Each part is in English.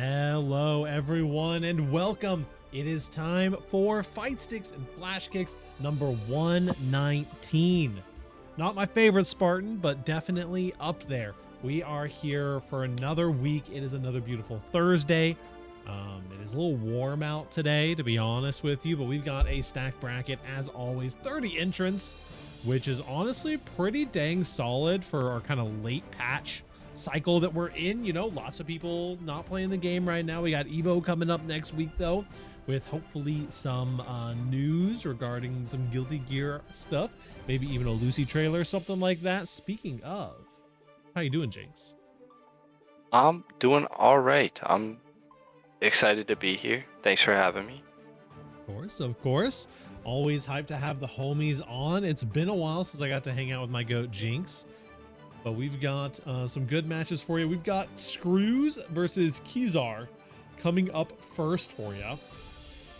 Hello everyone and welcome. It is time for Fightsticks and Flashkicks number 119. Not my favorite Spartan, but definitely up there. We are here for another week. It is another beautiful Thursday. It is a little warm out today, to be honest with you, but we've got a stacked bracket as always. 30 entrants, which is honestly pretty dang solid for our kind of late patch cycle that we're in. You know, lots of people not playing the game right now. We got Evo coming up next week though, with hopefully some news regarding some Guilty Gear stuff, maybe even a Lucy trailer, something like that. Speaking of, how you doing, Jinx? I'm doing all right. I'm excited to be here. Thanks for having me. Of course. Always hyped to have the homies on. It's been a while since I got to hang out with my goat Jinx, but we've got some good matches for you. We've got Screws versus Kizar coming up first for you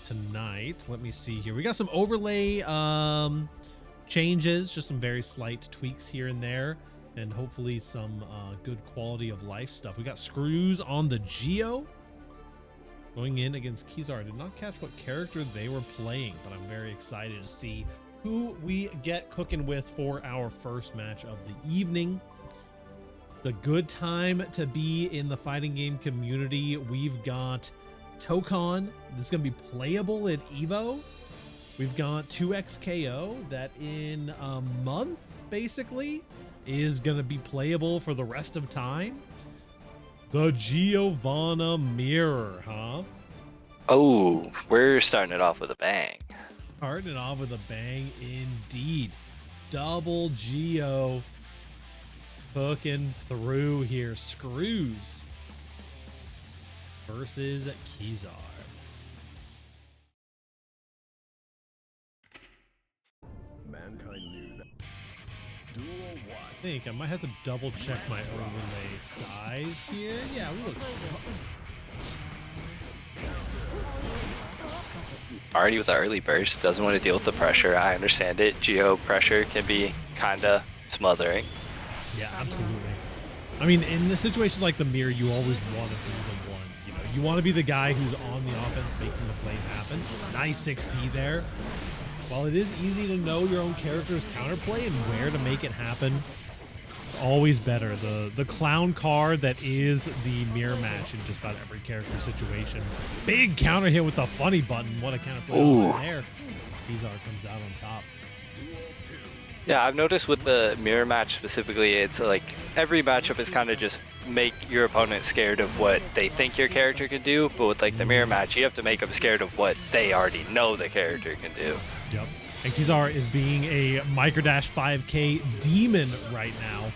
tonight. Let me see here. We got some overlay changes, just some very slight tweaks here and there, and hopefully some good quality of life stuff. We got Screws on the Geo going in against Kizar. I did not catch what character they were playing, but I'm very excited to see who we get cooking with for our first match of the evening. The good time to be in the fighting game community. We've got Tokon that's going to be playable at Evo. We've got 2XKO that in a month basically is going to be playable for the rest of time. The Giovanna Mirror, huh? Oh, we're starting it off with a bang. Starting it off with a bang indeed. Double Geo hooking through here. Screws versus Kizar. Mankind knew that. I think I might have to double check my overlay size here. Yeah, we look good. Already with the early burst, doesn't want to deal with the pressure. I understand it. Geo pressure can be kind of smothering. Yeah, absolutely. I mean, in the situations like the mirror, you always want to be the one. You know, you want to be the guy who's on the offense making the plays happen. Nice 6P there. While it is easy to know your own character's counterplay and where to make it happen, it's always better. The clown card that is the mirror match in just about every character situation. Big counter hit with the funny button. What a counterplay there. Kizar comes out on top. Yeah, I've noticed with the mirror match specifically, it's like every matchup is kind of just make your opponent scared of what they think your character can do, but with like the mirror match, you have to make them scared of what they already know the character can do. Yep. And Kizar is being a microdash 5K demon right now.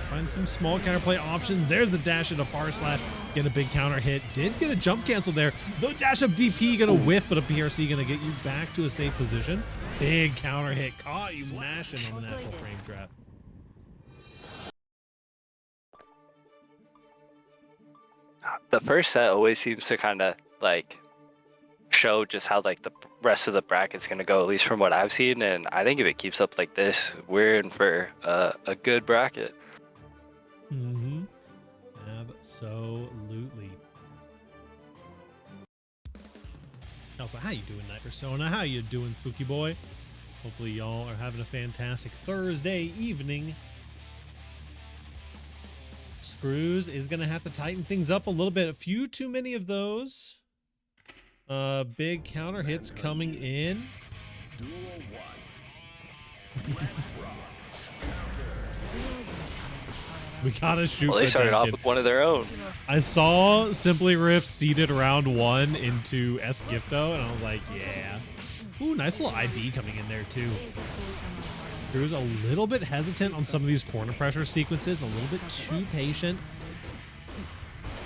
Find some small counterplay options. There's the dash into far slash. Get a big counter hit. Did get a jump cancel there. The dash up DP gonna whiff, but a PRC gonna get you back to a safe position. Big counter hit. Caught you mashing on the natural frame trap. The first set always seems to kind of like show just how like the rest of the bracket's gonna go, at least from what I've seen, and I think if it keeps up like this, we're in for a good bracket. Mm-hmm. Absolutely. Also, how you doing, Night Persona? How you doing, Spooky Boy? Hopefully y'all are having a fantastic Thursday evening. Screws is gonna have to tighten things up a little bit. A few too many of those. Big counter hits coming in. We gotta shoot. Well, they started off with one of their own. I saw Simply Rift seeded round 1 into S-Gifto, and I was like, yeah. Ooh, nice little IB coming in there too. Drew's a little bit hesitant on some of these corner pressure sequences, a little bit too patient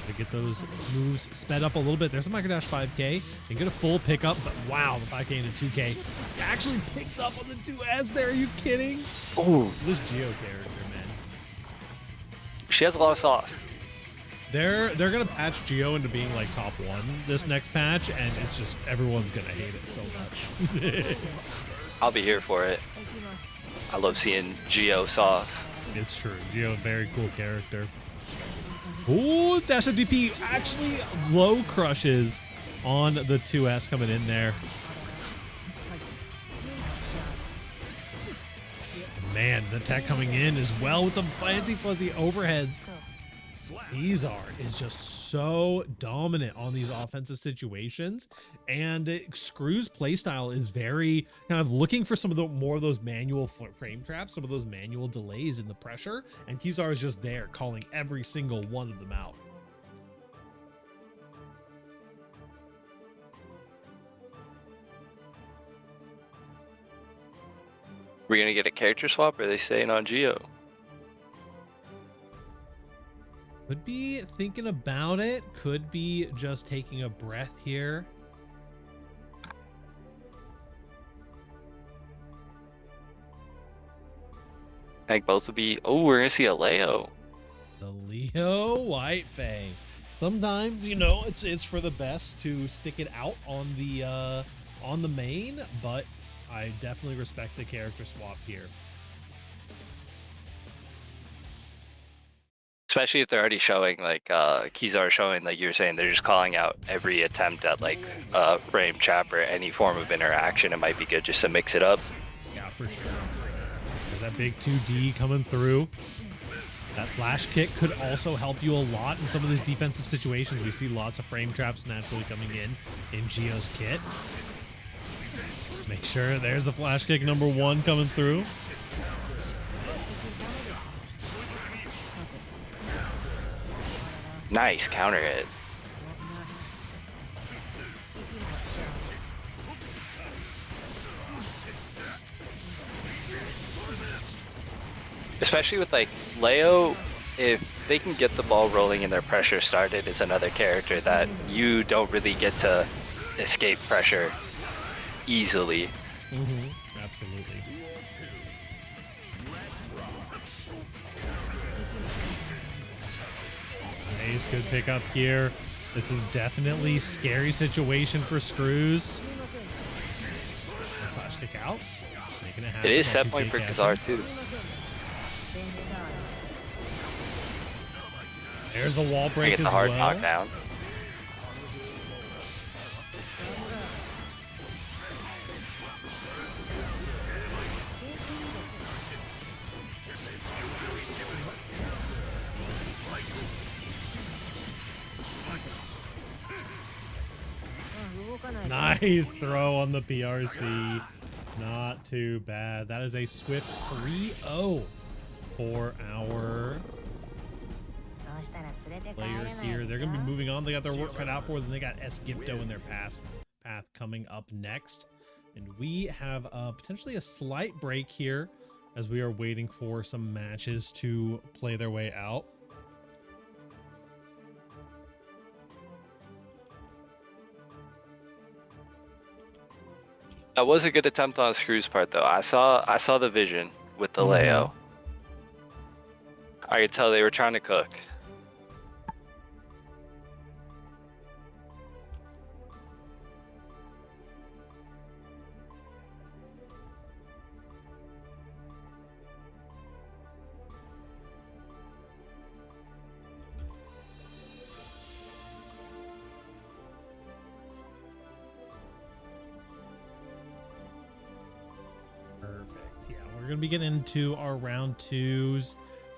to get those moves sped up a little bit. There's a microdash 5K and get a full pickup, but wow, the 5K into 2K actually picks up on the 2S there. Are you kidding? Oh, This Geo character, man. she has a lot of sauce. They're gonna patch Geo into being like top 1 this next patch, and it's just everyone's gonna hate it so much. I'll be here for it. I love seeing Geo sauce. It's true. Geo, very cool character. Ooh, dash of DP actually low crushes on the 2S coming in there. Man, the tech coming in as well with the anti-fuzzy overheads. Caesar is just so dominant on these offensive situations, and Screw's playstyle is very kind of looking for some of the more of those manual frame traps, some of those manual delays in the pressure, and Caesar is just there calling every single one of them out. We're gonna get a character swap, or are they staying on Geo? Could be thinking about it, could be just taking a breath here. I think both would be. Oh, we're gonna see a Leo. The Leo White Fae. Sometimes, you know, it's for the best to stick it out on the main, but I definitely respect the character swap here. Especially if they're already showing, like, Kizar showing, like you were saying, they're just calling out every attempt at, like, frame trap or any form of interaction. It might be good just to mix it up. Yeah, for sure. There's that big 2D coming through. That flash kick could also help you a lot in some of these defensive situations. We see lots of frame traps naturally coming in Geo's kit. Make sure there's the flash kick number 1 coming through. Nice counter hit. Especially with, like, Leo, if they can get the ball rolling and their pressure started, is another character that you don't really get to escape pressure easily. Absolutely. Nice, good pickup here. This is definitely scary situation for Screws. Flash kick out. Making it happen. It is set point for Kazar too. There's a wall break I get the as hard well. knockdown. Nice throw on the PRC. Not too bad. That is a swift 3-0 for our player here. They're going to be moving on. They got their work cut out for them. They got S Gifto in their path coming up next. And we have potentially a slight break here as we are waiting for some matches to play their way out. That was a good attempt on Screw's part, though. I saw the vision with the Leo. I could tell they were trying to cook. Perfect. Yeah, we're going to be getting into our round 2s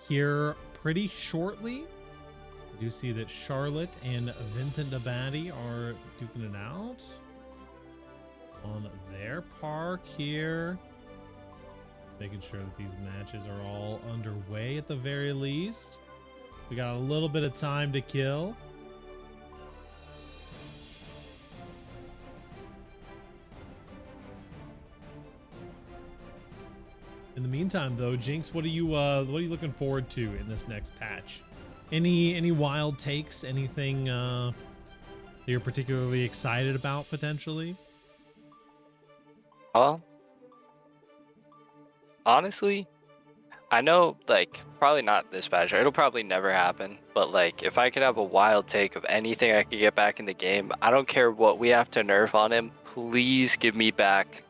here pretty shortly. I do see that Charlotte and Vincent Dabadie are duking it out on their park here. Making sure that these matches are all underway at the very least. We got a little bit of time to kill. In the meantime, though, Jinx, what are you looking forward to in this next patch? Any wild takes? Anything that you're particularly excited about potentially? Honestly, I know, like, probably not this patch. It'll probably never happen. But, like, if I could have a wild take of anything I could get back in the game, I don't care what we have to nerf on him. Please give me back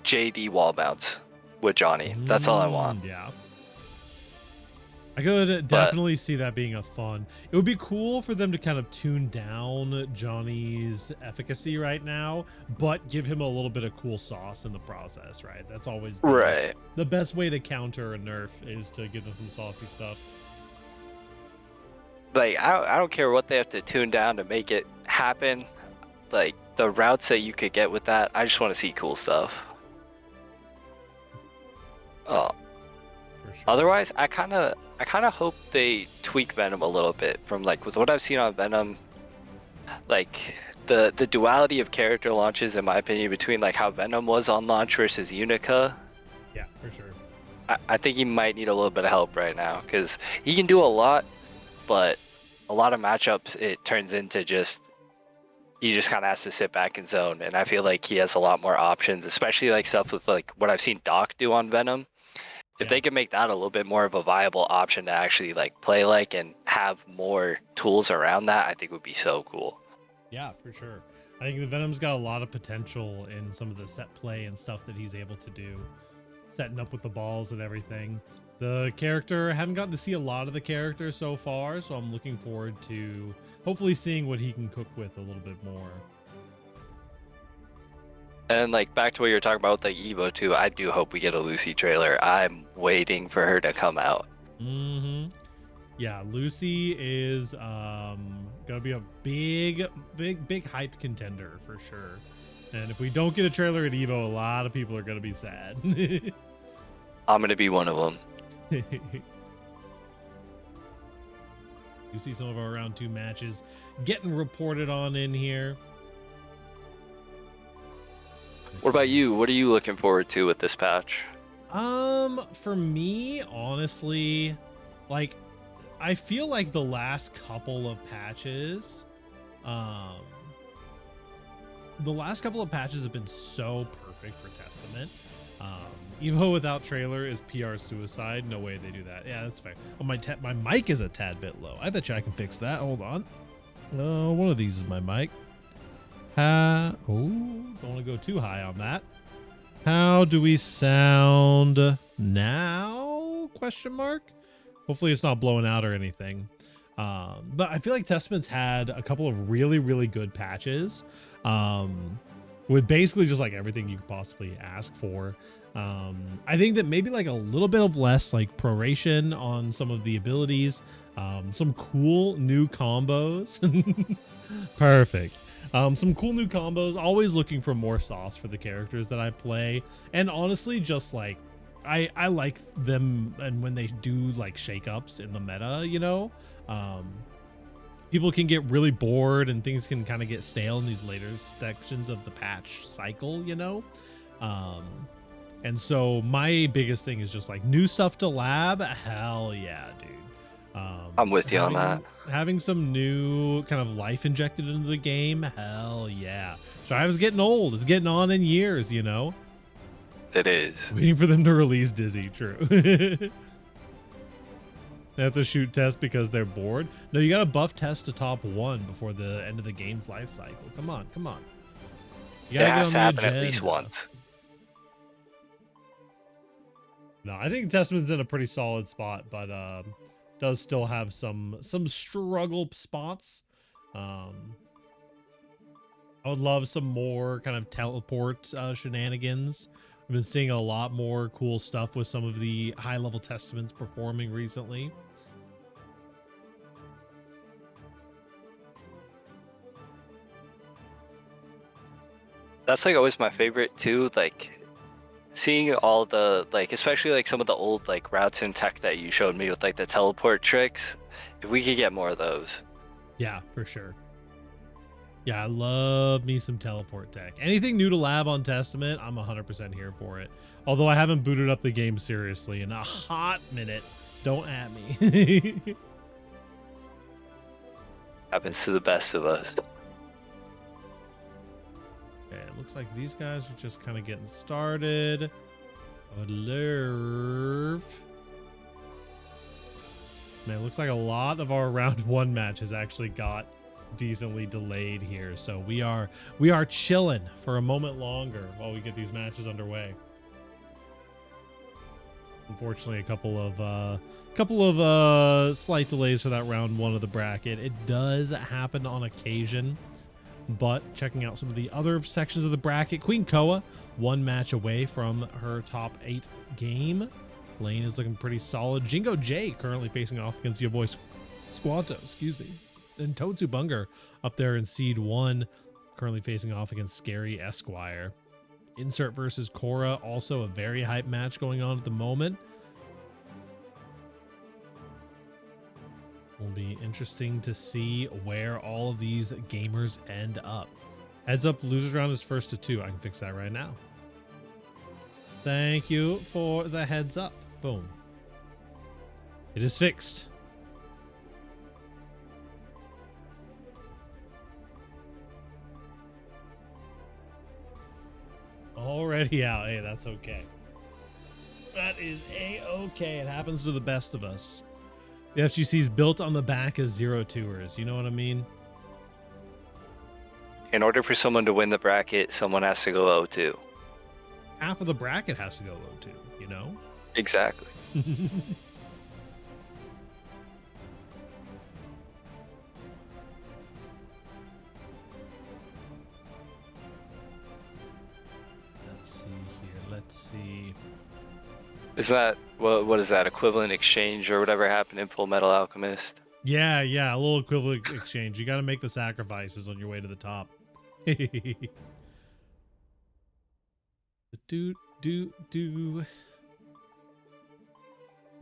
JD wall bounce with Johnny. That's all I want. Yeah. I could But definitely see that being a fun. It would be cool for them to kind of tune down Johnny's efficacy right now, but give him a little bit of cool sauce in the process, right? That's always right. the best way to counter a nerf is to give them some saucy stuff. Like I don't care what they have to tune down to make it happen. Like the routes that you could get with that, I just want to see cool stuff. Oh, For sure. otherwise, I kind of hope they tweak Venom a little bit from like with what I've seen on Venom. Like the duality of character launches, in my opinion, between like how Venom was on launch versus Unica. Yeah, for sure. I think he might need a little bit of help right now because he can do a lot, but a lot of matchups it turns into just he just kind of has to sit back and zone. And I feel like he has a lot more options, especially like stuff with like what I've seen Doc do on Venom. If they can make that a little bit more of a viable option to actually like play like and have more tools around that, I think would be so cool. Yeah, for sure. I think the Venom's got a lot of potential in some of the set play and stuff that he's able to do, setting up with the balls and everything. The character, I haven't gotten to see a lot of the character so far, so I'm looking forward to hopefully seeing what he can cook with a little bit more. And like back to what you were talking about with like Evo too, I do hope we get a Lucy trailer. I'm waiting for her to come out. Mm-hmm. Yeah, Lucy is gonna be a big hype contender for sure. And if we don't get a trailer at Evo, a lot of people are gonna be sad. I'm gonna be one of them. You see some of our round 2 matches getting reported on in here. What about you? What are you looking forward to with this patch? For me, honestly, like I feel like the last couple of patches, have been so perfect for Testament. Evo without trailer is PR suicide. No way they do that. Yeah, that's fair. Oh, my mic is a tad bit low. I bet you I can fix that. Hold on. One of these is my mic. Don't want to go too high on that. How do we sound now? Question mark. Hopefully it's not blowing out or anything. But I feel like Testament's had a couple of really good patches. With basically just like everything you could possibly ask for. I think that maybe like a little bit of less like proration on some of the abilities. Some cool new combos. Perfect. Some cool new combos. Always looking for more sauce for the characters that I play. And honestly, just like I like them, and when they do like shakeups in the meta, you know, people can get really bored and things can kind of get stale in these later sections of the patch cycle, you know. And so my biggest thing is just like new stuff to lab. Hell yeah, dude. I'm with you on that. Having some new kind of life injected into the game. Hell yeah. Strive's getting old. It's getting on in years, you know. It is. Waiting for them to release Dizzy. True. They have to shoot test because they're bored. No, you got to buff test to top 1 before the end of the game's life cycle. Come on. You gotta It has to happen agenda. at least once. No, I think Testament's in a pretty solid spot, but does still have some struggle spots. I would love some more kind of teleport shenanigans. I've been seeing a lot more cool stuff with some of the high-level Testaments performing recently. That's like always my favorite too. Like seeing all the like, especially like some of the old like routes and tech that you showed me with like the teleport tricks. If we could get more of those. Yeah, for sure. Yeah, I love me some teleport tech. Anything new to lab on Testament, I'm 100% here for it. Although I haven't booted up the game seriously in a hot minute. Don't at me. Happens to the best of us. Okay, it looks like these guys are just kind of getting started. I would love. Man, it looks like a lot of our round 1 matches actually got decently delayed here, so we are chilling for a moment longer while we get these matches underway. Unfortunately, a couple of slight delays for that round 1 of the bracket. It does happen on occasion. But checking out some of the other sections of the bracket, Queen Koa 1 match away from her top 8 game. Lane is looking pretty solid. Jingo J currently facing off against your boy Squanto, excuse me. And Totsu Bunger up there in seed 1, currently facing off against Scary Esquire. Insert versus Cora, also a very hype match going on at the moment. Will be interesting to see where all of these gamers end up. Heads up, losers round is 1st to 2. I can fix that right now. Thank you for the heads up. Boom. It is fixed. Already out. Hey, that's okay. That is a-okay. It happens to the best of us. The FGC is built on the back of 0-2ers. You know what I mean? In order for someone to win the bracket, someone has to go 0-2. Half of the bracket has to go 0-2, you know? Exactly. Let's see here. Let's see. Is that what is that, equivalent exchange or whatever happened in Full Metal Alchemist? Yeah, a little equivalent exchange. You got to make the sacrifices on your way to the top. do.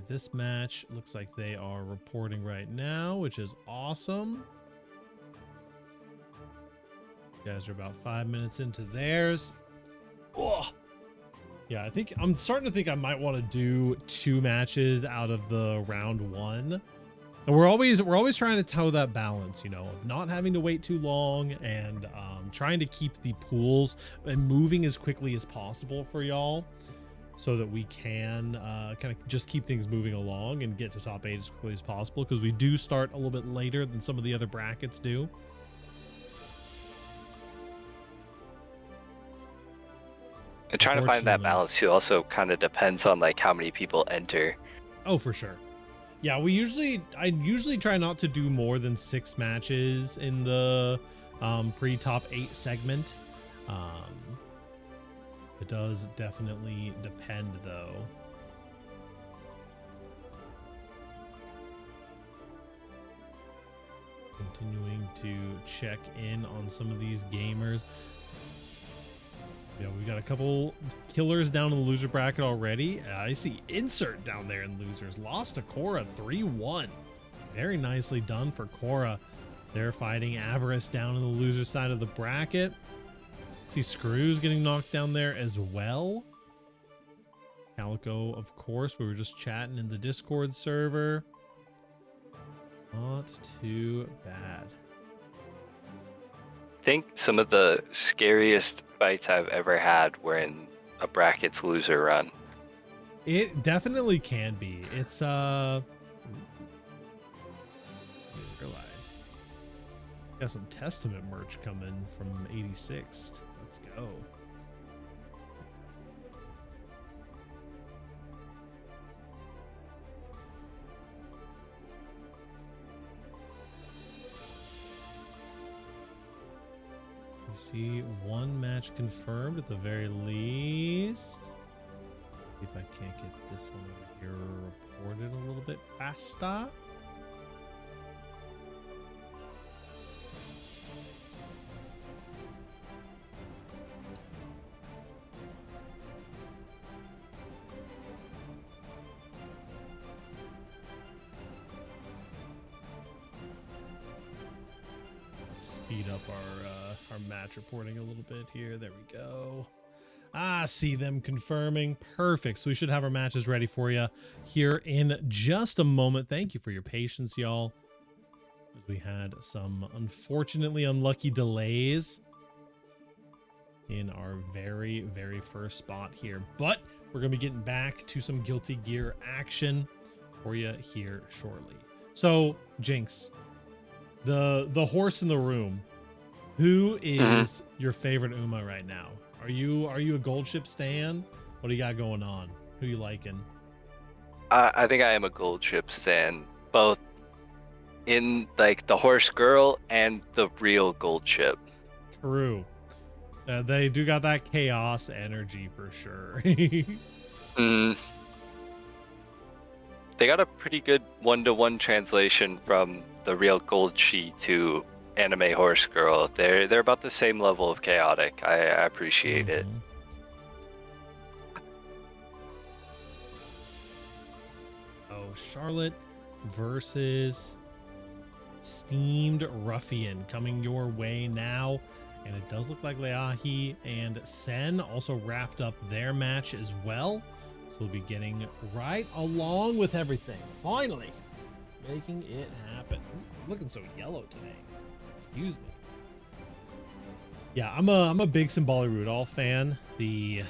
This match looks like they are reporting right now, which is awesome. You guys are about 5 minutes into theirs. Oh. Yeah, I'm starting to think I might want to do 2 matches out of the round 1. And we're always trying to toe that balance, you know, of not having to wait too long and trying to keep the pools and moving as quickly as possible for y'all, so that we can kind of just keep things moving along and get to top 8 as quickly as possible, because we do start a little bit later than some of the other brackets do. And trying to find that balance too also kind of depends on like how many people enter. Oh, for sure. Yeah, I usually try not to do more than 6 matches in the pre-top 8 segment. It does definitely depend though. Continuing to check in on some of these gamers. Yeah, we've got a couple killers down in the loser bracket already. I see Insert down there in losers. Lost to Cora 3-1. Very nicely done for Cora. They're fighting Avarice down in the loser side of the bracket. See Screws getting knocked down there as well. Calico, of course, we were just chatting in the Discord server. Not too bad. I think some of the scariest fights I've ever had were in a brackets loser run. It definitely can be. It's realize got some Testament merch coming from 86th. Let's go. See 1 match confirmed at the very least. See if I can't get this one over here reported a little bit faster. Speed up our match reporting a little bit here. There we go. See them confirming. Perfect. So we should have our matches ready for you here in just a moment. Thank you for your patience, y'all. We had some unfortunately unlucky delays in our very, very first spot here, but we're going to be getting back to some Guilty Gear action for you here shortly. So, Jinx, the horse in the room, who is your favorite Uma right now? Are you a Gold Ship stan? What do you got going on? Who you liking? I think I am a gold ship stan, both in like the horse girl and the real gold ship. True. They do got that chaos energy for sure. Mm. They got a pretty good one-to-one translation from the real gold she to anime horse girl. They're about the same level of chaotic. I appreciate it. Oh, Charlotte versus Steamed Ruffian coming your way now. And it does look like Leahi and Sen also wrapped up their match as well. So we'll be getting right along with everything. Finally, making it happen. Ooh, looking so yellow today. Excuse me. Yeah, I'm a big Symboli Rudolph fan. The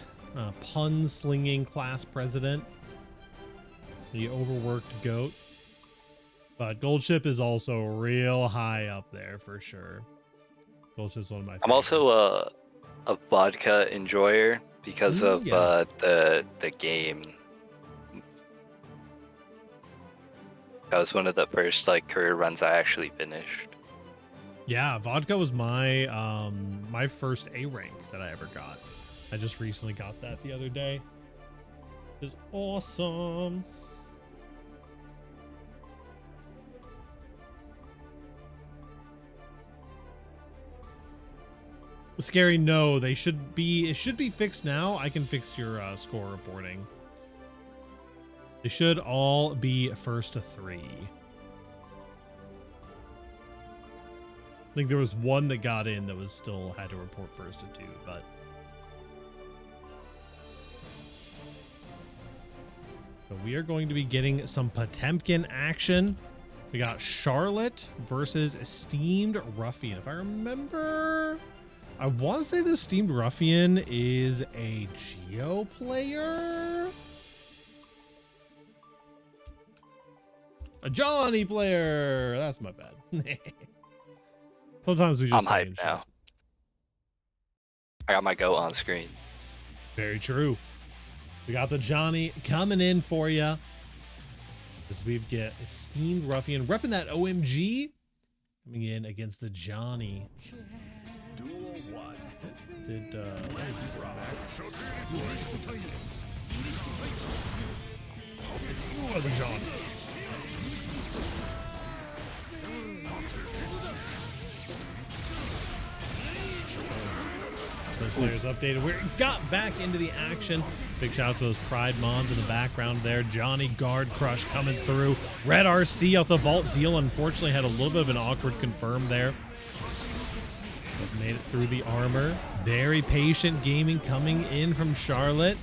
pun slinging class president. The overworked goat. But Gold Ship is also real high up there for sure. Gold Ship's one of my favorites. I'm also a vodka enjoyer because of the game. That was one of the first like career runs I actually finished. Yeah, vodka was my my first A rank that I ever got. I just recently got that the other day. It was awesome. Scary, no, it should be fixed now. I can fix your score reporting. They should all be first to 3. I think there was one that got in that was still had to report first to 2, but so we are going to be getting some Potemkin action. We got Charlotte versus Steamed Ruffian. If I remember, I want to say the Steamed Ruffian is a Geo player. A Johnny player. That's my bad. Sometimes we just I'm hyped now. I got my goat on screen. Very true. We got the Johnny coming in for you. As we get a Steamed Ruffian repping that OMG. Coming in against the Johnny. Duel 1. Did the Johnny. Those players updated. We got back into the action. Big shout out to those Pride Mons in the background there. Johnny Guard Crush coming through. Red RC out the vault deal. Unfortunately, had a little bit of an awkward confirm there. But made it through the armor. Very patient gaming coming in from Charlotte.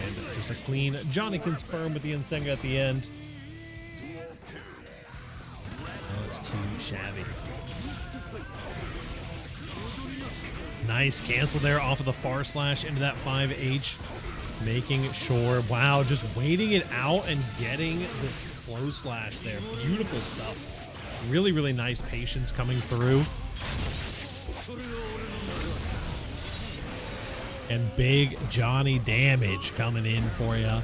And just a clean Johnny confirmed with the Nsenga at the end. Oh, it's too shabby. Nice cancel there off of the far slash into that 5H. Making sure, wow, just waiting it out and getting the close slash there. Beautiful stuff. Really, really nice patience coming through. And big Johnny damage coming in for you.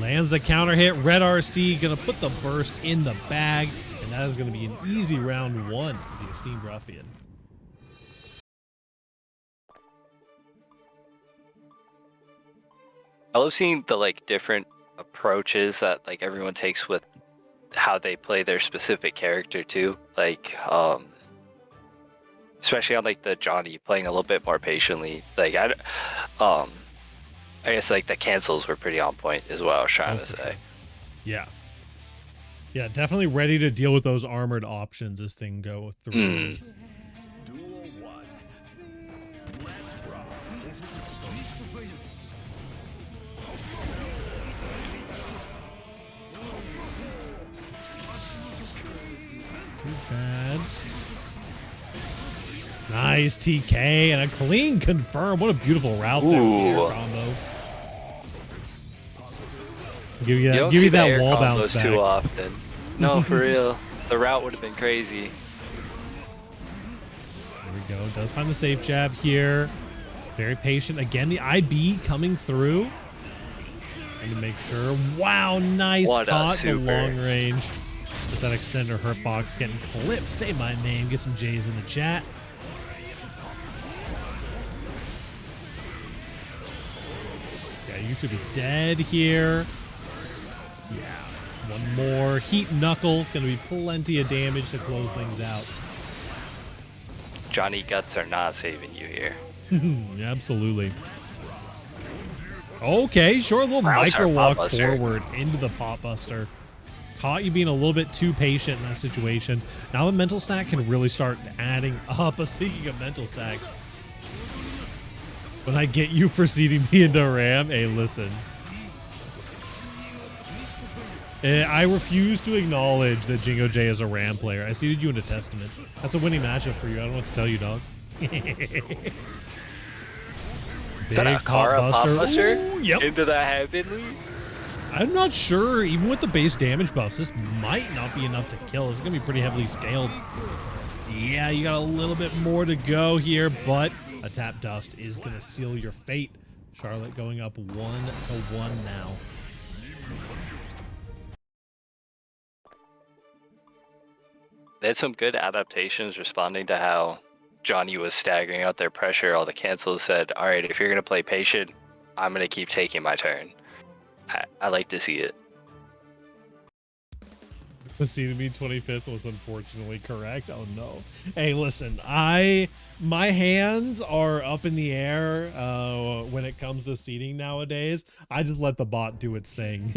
Lands the counter hit. Red RC gonna put the burst in the bag. And that is gonna be an easy round 1 for the Esteemed Ruffian. I love seeing the like different approaches that like everyone takes with how they play their specific character too. Like especially on like the Johnny playing a little bit more patiently. Like I guess like the cancels were pretty on point is what I was trying to say. Sure. Yeah. Yeah, definitely ready to deal with those armored options as things go through. Duel 1. Let's rock. Too bad. Nice TK and a clean confirm. What a beautiful route there combo. Give you that wall bounce back. Too often. No, for real. The route would have been crazy. There we go. Does find the safe jab here. Very patient. Again, the IB coming through. And to make sure. Wow, nice. What a Caught the super. long range. Just that extender hurt box getting clipped. Say my name. Get some J's in the chat. Yeah, you should be dead here. Yeah. One more. Heat Knuckle. Gonna be plenty of damage to close things out. Johnny Guts are not saving you here. Absolutely. Okay, short little Wow, micro sorry, walk Pot Buster. forward into the Pot Buster. Caught you being a little bit too patient in that situation. Now the mental stack can really start adding up. Speaking of mental stack, when I get you for seeding me into Ram, hey, listen. I refuse to acknowledge that Jingo J is a Ram player. I seeded you into Testament. That's a winning matchup for you. I don't know what to tell you, dog. Is that a Big Kara Pot Buster? Ooh, yep. Into that heavenly? I'm not sure. Even with the base damage buffs, this might not be enough to kill. It's going to be pretty heavily scaled. Yeah, you got a little bit more to go here, but a tap dust is going to seal your fate. Charlotte going up 1-1 now. They had some good adaptations responding to how Johnny was staggering out their pressure. All the cancels said, all right, if you're going to play patient, I'm going to keep taking my turn. I like to see it. The seed me 25th was unfortunately correct. Oh no. Hey, listen, my hands are up in the air when it comes to seeding nowadays. I just let the bot do its thing.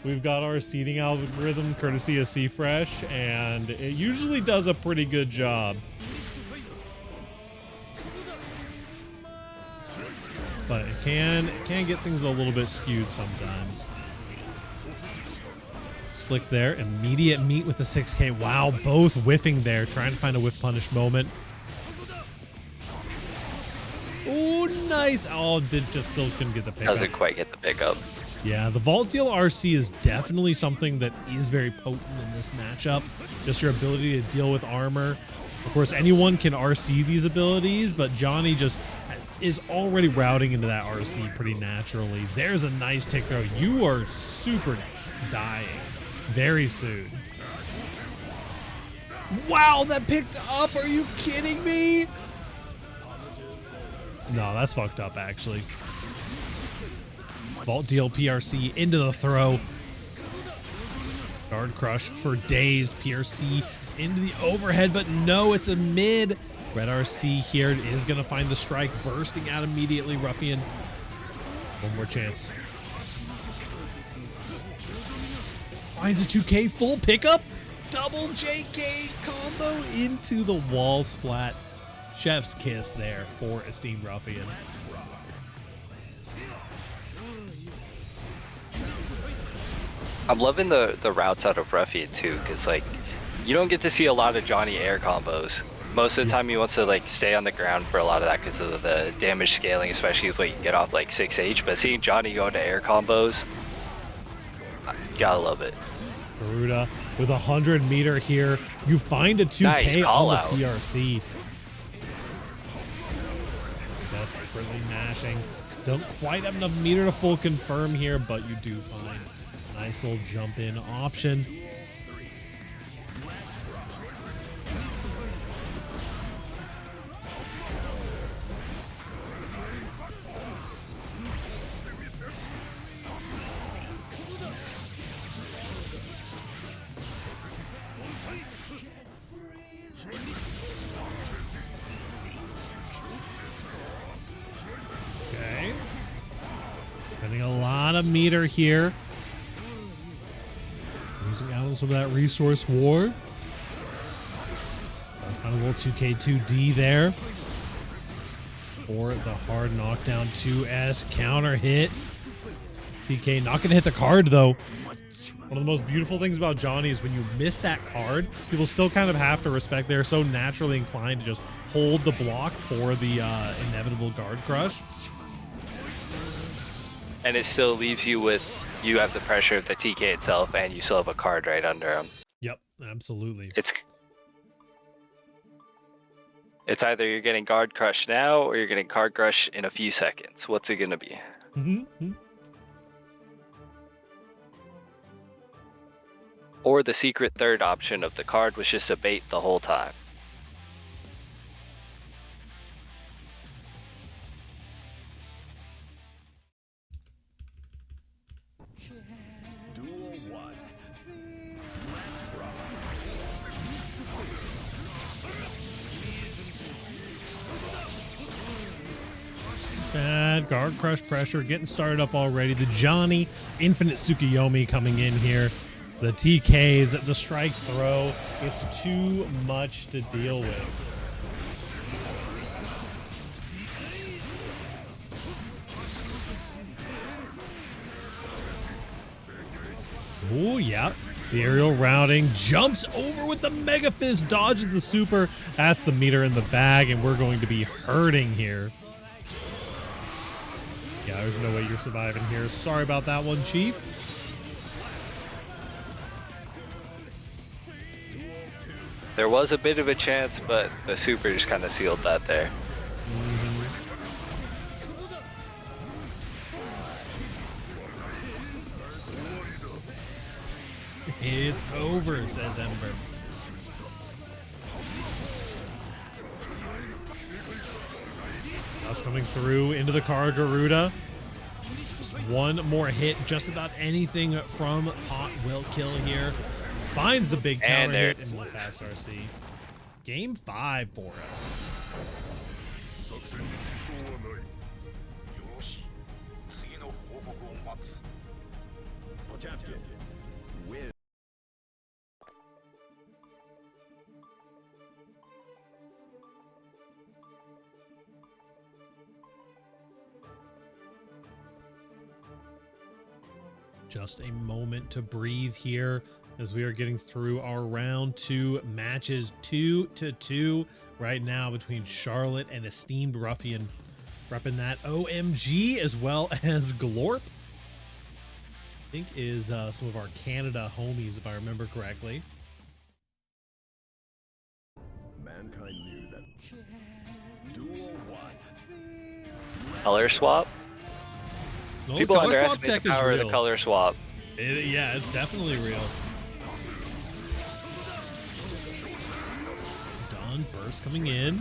We've got our seeding algorithm courtesy of CFresh, and it usually does a pretty good job. But it can get things a little bit skewed sometimes. Flick there, immediate meet with the 6K. Wow, both whiffing there, trying to find a whiff punish moment. Oh, nice. Oh, still couldn't get the pickup. Doesn't quite get the pickup. Yeah, the Vault Deal RC is definitely something that is very potent in this matchup. Just your ability to deal with armor. Of course, anyone can RC these abilities, but Johnny just is already routing into that RC pretty naturally. There's a nice tick throw. You are super dying very soon. Wow, that picked up. Are you kidding me? No, that's fucked up, actually. Vault Deal PRC into the throw. Guard crush for days. PRC into the overhead, but no, it's a mid. Red RC here is going to find the strike, bursting out immediately. Ruffian. One more chance. Finds a 2K full pickup. Double JK combo into the wall splat. Chef's kiss there for Esteemed Ruffian. I'm loving the routes out of Ruffian too, because like you don't get to see a lot of Johnny air combos. Most of the time he wants to like stay on the ground for a lot of that because of the damage scaling, especially with what you can get off like 6H. But seeing Johnny go into air combos, gotta love it. Garuda with 100-meter here. You find a 2K Nice call on the out. PRC. Desperately mashing. Don't quite have enough meter to full confirm here, but you do find a nice little jump in option. Okay. Spending a lot of meter here. Losing out on some of that resource war. Let's find a little 2K2D there. For the hard knockdown 2S counter hit. DK not going to hit the card though. One of the most beautiful things about Johnny is when you miss that card, people still kind of have to respect. They're so naturally inclined to just hold the block for the inevitable guard crush. And it still leaves you with, you have the pressure of the TK itself and you still have a card right under him. Yep, absolutely. It's either you're getting guard crush now or you're getting guard crush in a few seconds. What's it gonna be? Or the secret third option of the card was just a bait the whole time. Duel 1. Let's rock. Bad guard crush pressure getting started up already. The Johnny Infinite Tsukuyomi coming in here. The TKs, the strike throw. It's too much to deal with. Oh, yeah. The aerial routing jumps over with the Mega Fist, dodges the super. That's the meter in the bag, and we're going to be hurting here. Yeah, there's no way you're surviving here. Sorry about that one, Chief. There was a bit of a chance, but the super just kind of sealed that there. It's over, says Ember. Just coming through into the car, Garuda. Just one more hit. Just about anything from Pot will kill here. Finds the big tower hit and the fast RC. Game 5 for us. Potemkin. Win. Just a moment to breathe here as we are getting through our round 2 matches. 2-2 right now between Charlotte and Esteemed Ruffian, repping that OMG as well as Glorp. I think is some of our Canada homies, if I remember correctly. Mankind knew that. Duel 1. Color swap? No, People color swap underestimate tech the is power of real. the color swap. Yeah, it's definitely real. Dawn burst coming in.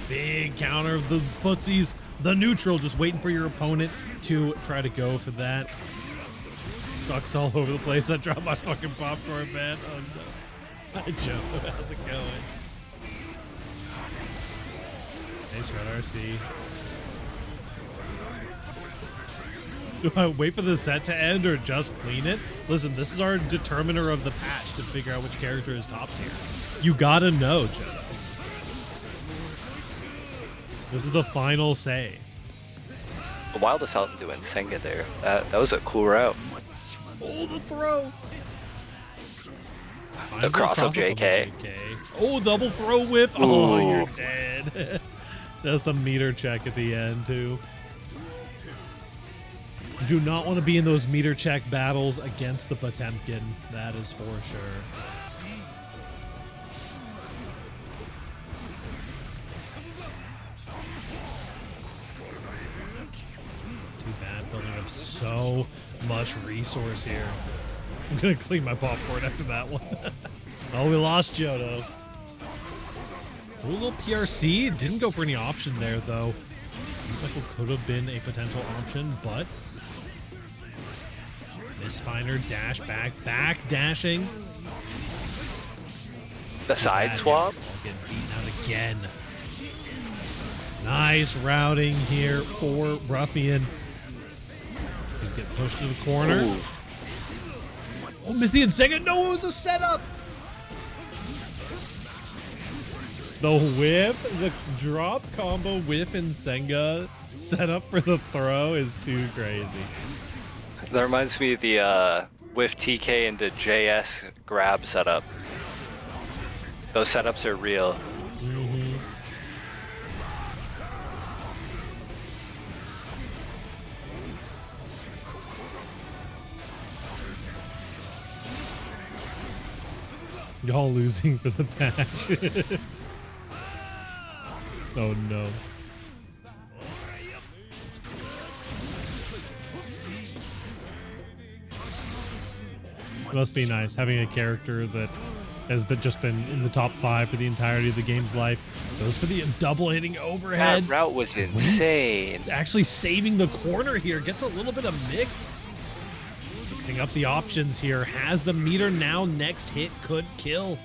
Big counter of the footsies. The neutral, just waiting for your opponent to try to go for that. Ducks all over the place. I dropped my fucking popcorn, man. Oh no. Hi, Joe. How's it going? Nice red RC. Do I wait for the set to end or just clean it? Listen, this is our determiner of the patch to figure out which character is top tier. You gotta know, Joe. This is the final say. Wildest out doing Senga there. That was a cool route. Oh, the throw. The cross up JK. Oh, double throw whiff. Oh, Ooh. you're dead. That's the meter check at the end, too. You do not want to be in those meter check battles against the Potemkin. That is for sure. Too bad, building up so much resource here. I'm gonna clean my popcorn after that one. Oh, we lost Jodo. A little PRC. Didn't go for any option there, though. Michael could have been a potential option, but Mistfinder dash back dashing. The side swap. Getting beaten out again. Nice routing here for Ruffian. He's getting pushed to the corner. Ooh. Oh, missed the Insenga. No, it was a setup. The whip, the drop combo whip Insenga setup for the throw is too crazy. That reminds me of the with TK into JS grab setup. Those setups are real. Y'all losing for the patch. Oh no. It must be nice having a character that has just been in the top 5 for the entirety of the game's life. Goes for the double hitting overhead. That route was insane. Actually saving the corner here. Gets a little bit of mix. Mixing up the options here. Has the meter now. Next hit could kill.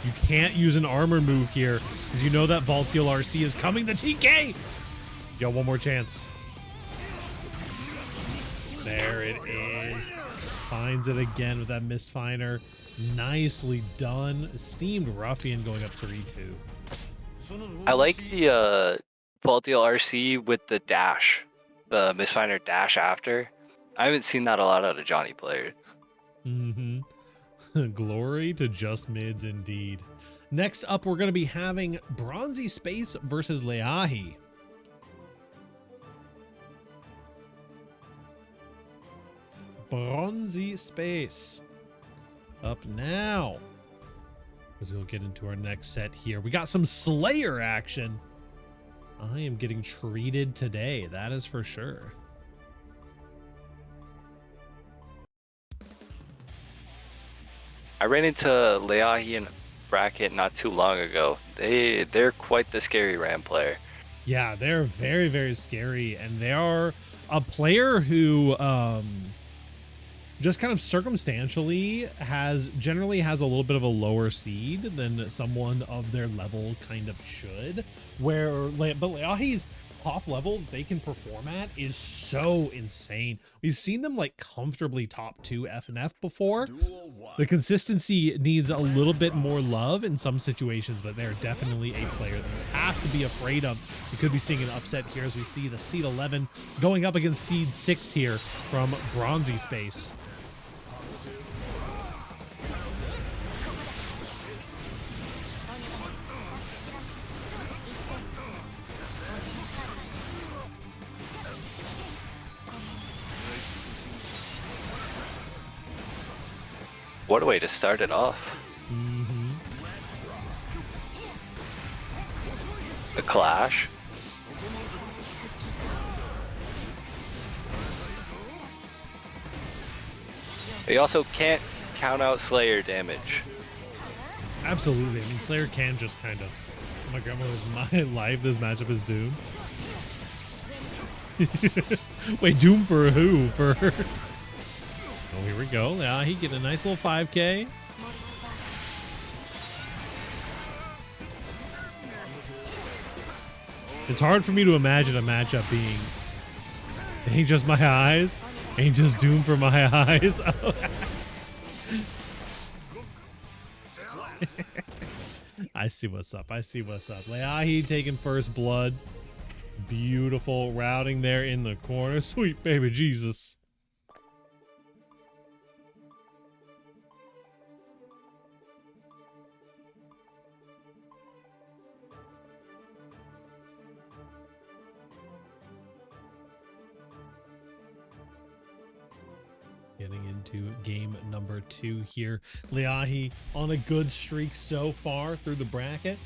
You can't use an armor move here because you know that Voltiel RC is coming. The TK! Yo, one more chance. There it is. Finds it again with that Mistfinder. Nicely done. Esteemed Ruffian going up 3-2. I like the Voltiel RC with the dash, the Mistfinder dash after. I haven't seen that a lot out of Johnny players. Mm-hmm. Glory to just mids indeed. Next up, we're going to be having Bronzy Space versus Leahi. Bronzy Space up now as we'll get into our next set here. We got some Slayer action. I am getting treated today, that is for sure. I ran into Leahi in a bracket not too long ago. They're quite the scary Ram player. Yeah, they're very, very scary, and they are a player who just kind of circumstantially generally has a little bit of a lower seed than someone of their level kind of should. But Leahi's top level they can perform at is so insane. We've seen them like comfortably top 2 FNF before. The consistency needs a little bit more love in some situations, but they're definitely a player that you have to be afraid of. We could be seeing an upset here as we see the seed 11 going up against seed 6 here from Bronzy Space. What a way to start it off. Mm-hmm. The clash. They also can't count out Slayer damage. Absolutely. I mean, Slayer can just kind of... Oh my grandmother's my life. This matchup is doomed. Wait, doom for who? For... Oh, here we go. Yeah, he getting a nice little 5K. It's hard for me to imagine a matchup being... It ain't just my eyes. Ain't just doom for my eyes. I see what's up. I see what's up. Leahi taking first blood. Beautiful routing there in the corner. Sweet baby Jesus. Getting into game number 2 here. Leahi on a good streak so far through the bracket.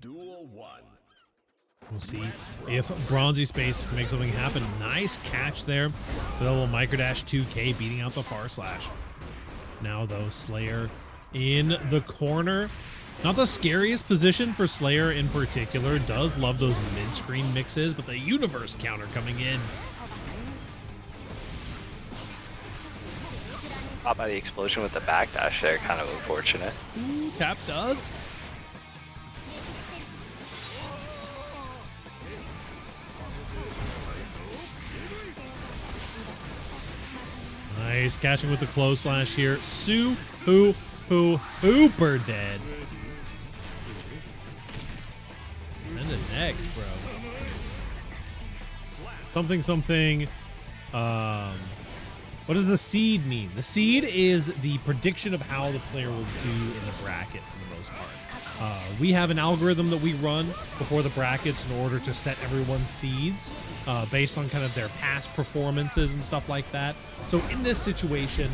Duel 1. We'll see if Bronzy Space can make something happen. Nice catch there. The little microdash 2K beating out the far slash. Now though, Slayer in the corner. Not the scariest position for Slayer in particular. Does love those mid-screen mixes, but the universe counter coming in. Caught by the explosion with the backdash there, kind of unfortunate. Ooh, tap dust. Nice catching with the close slash here. Hooper dead. Send it next, bro. What does the seed mean? The seed is the prediction of how the player will do in the bracket for the most part. We have an algorithm that we run before the brackets in order to set everyone's seeds based on kind of their past performances and stuff like that. So in this situation,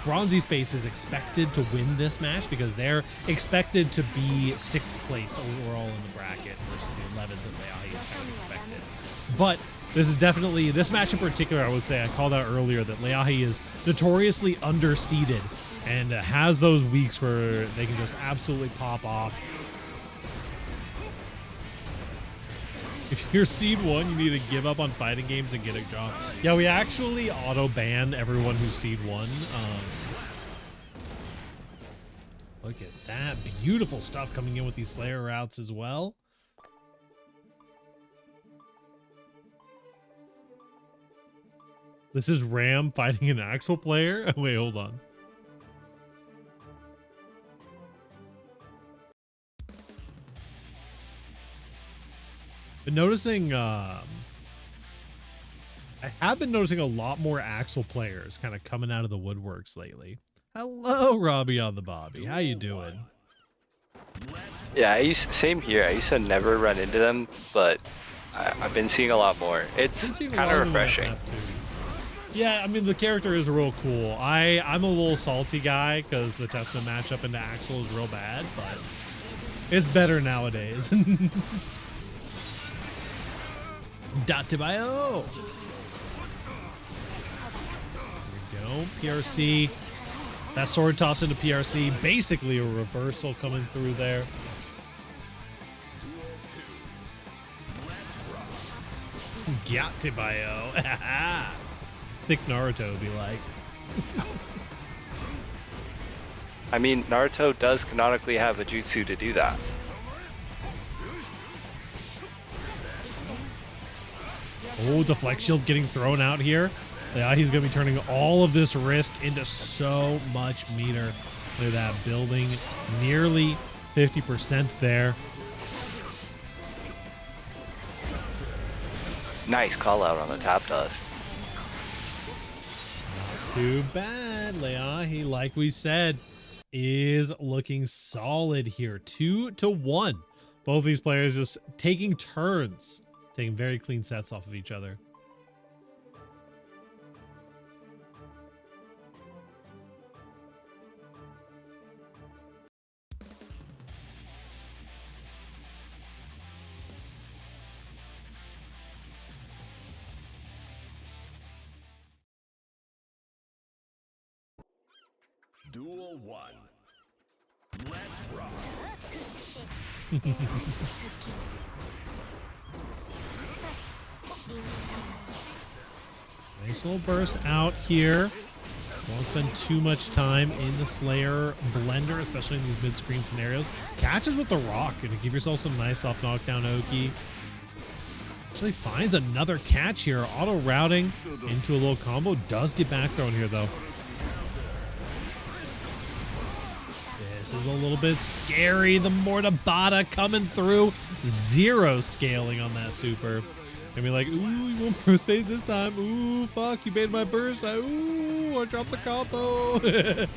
Bronzy Space is expected to win this match because they're expected to be 6th place overall in the bracket versus the 11th that Leahi is kind of expected. But this is definitely, this match in particular, I would say, I called out earlier that Leahi is notoriously underseeded and has those weeks where they can just absolutely pop off. If you're seed 1, you need to give up on fighting games and get a job. Yeah, we actually auto-ban everyone who's seed 1. Look at that. Beautiful stuff coming in with these Slayer routes as well. This is Ram fighting an Axel player? Wait, hold on. Been noticing, I have been noticing a lot more Axel players kind of coming out of the woodworks lately. Hello, Robbie on the Bobby. How you doing? Yeah, same here. I used to never run into them, but I've been seeing a lot more. It's kind of refreshing. Yeah, I mean, the character is real cool. I'm a little salty guy because the Testament matchup into Axel is real bad, but it's better nowadays. .bio. There we go. PRC. That sword toss into PRC. Basically a reversal coming through there. .bio. Thick Naruto would be like. I mean, Naruto does canonically have a jutsu to do that. Oh, deflect shield getting thrown out here. Yeah, he's going to be turning all of this risk into so much meter. Look at that, building nearly 50% there. Nice call out on the tap dust. Not too bad. Leahi, like we said, is looking solid here. 2-1. Both these players just taking turns. Taking very clean sets off of each other. Duel 1. Let's rock. Nice little burst out here. Won't spend too much time in the Slayer blender, especially in these mid-screen scenarios. Catches with the rock and give yourself some nice soft knockdown Oki. Actually finds another catch here. Auto routing into a little combo. Does get back thrown here though. This is a little bit scary. The Mortabata coming through. 0 scaling on that super. Gonna be like, ooh, you won't burst fade this time. Ooh, fuck, you baited my burst. Ooh, I dropped the combo. I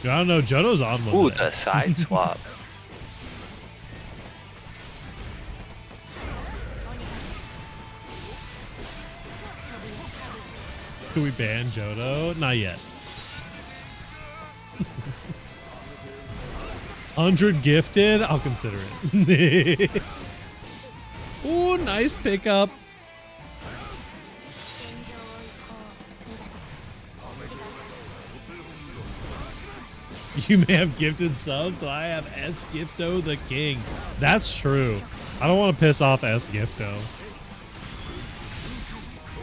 don't know, Jodo's on one. Ooh, the side swap. Can we ban Jodo? Not yet. 100 gifted? I'll consider it. Ooh, nice pickup. You may have gifted sub, but I have S Gifto the king. That's true. I don't want to piss off S Gifto.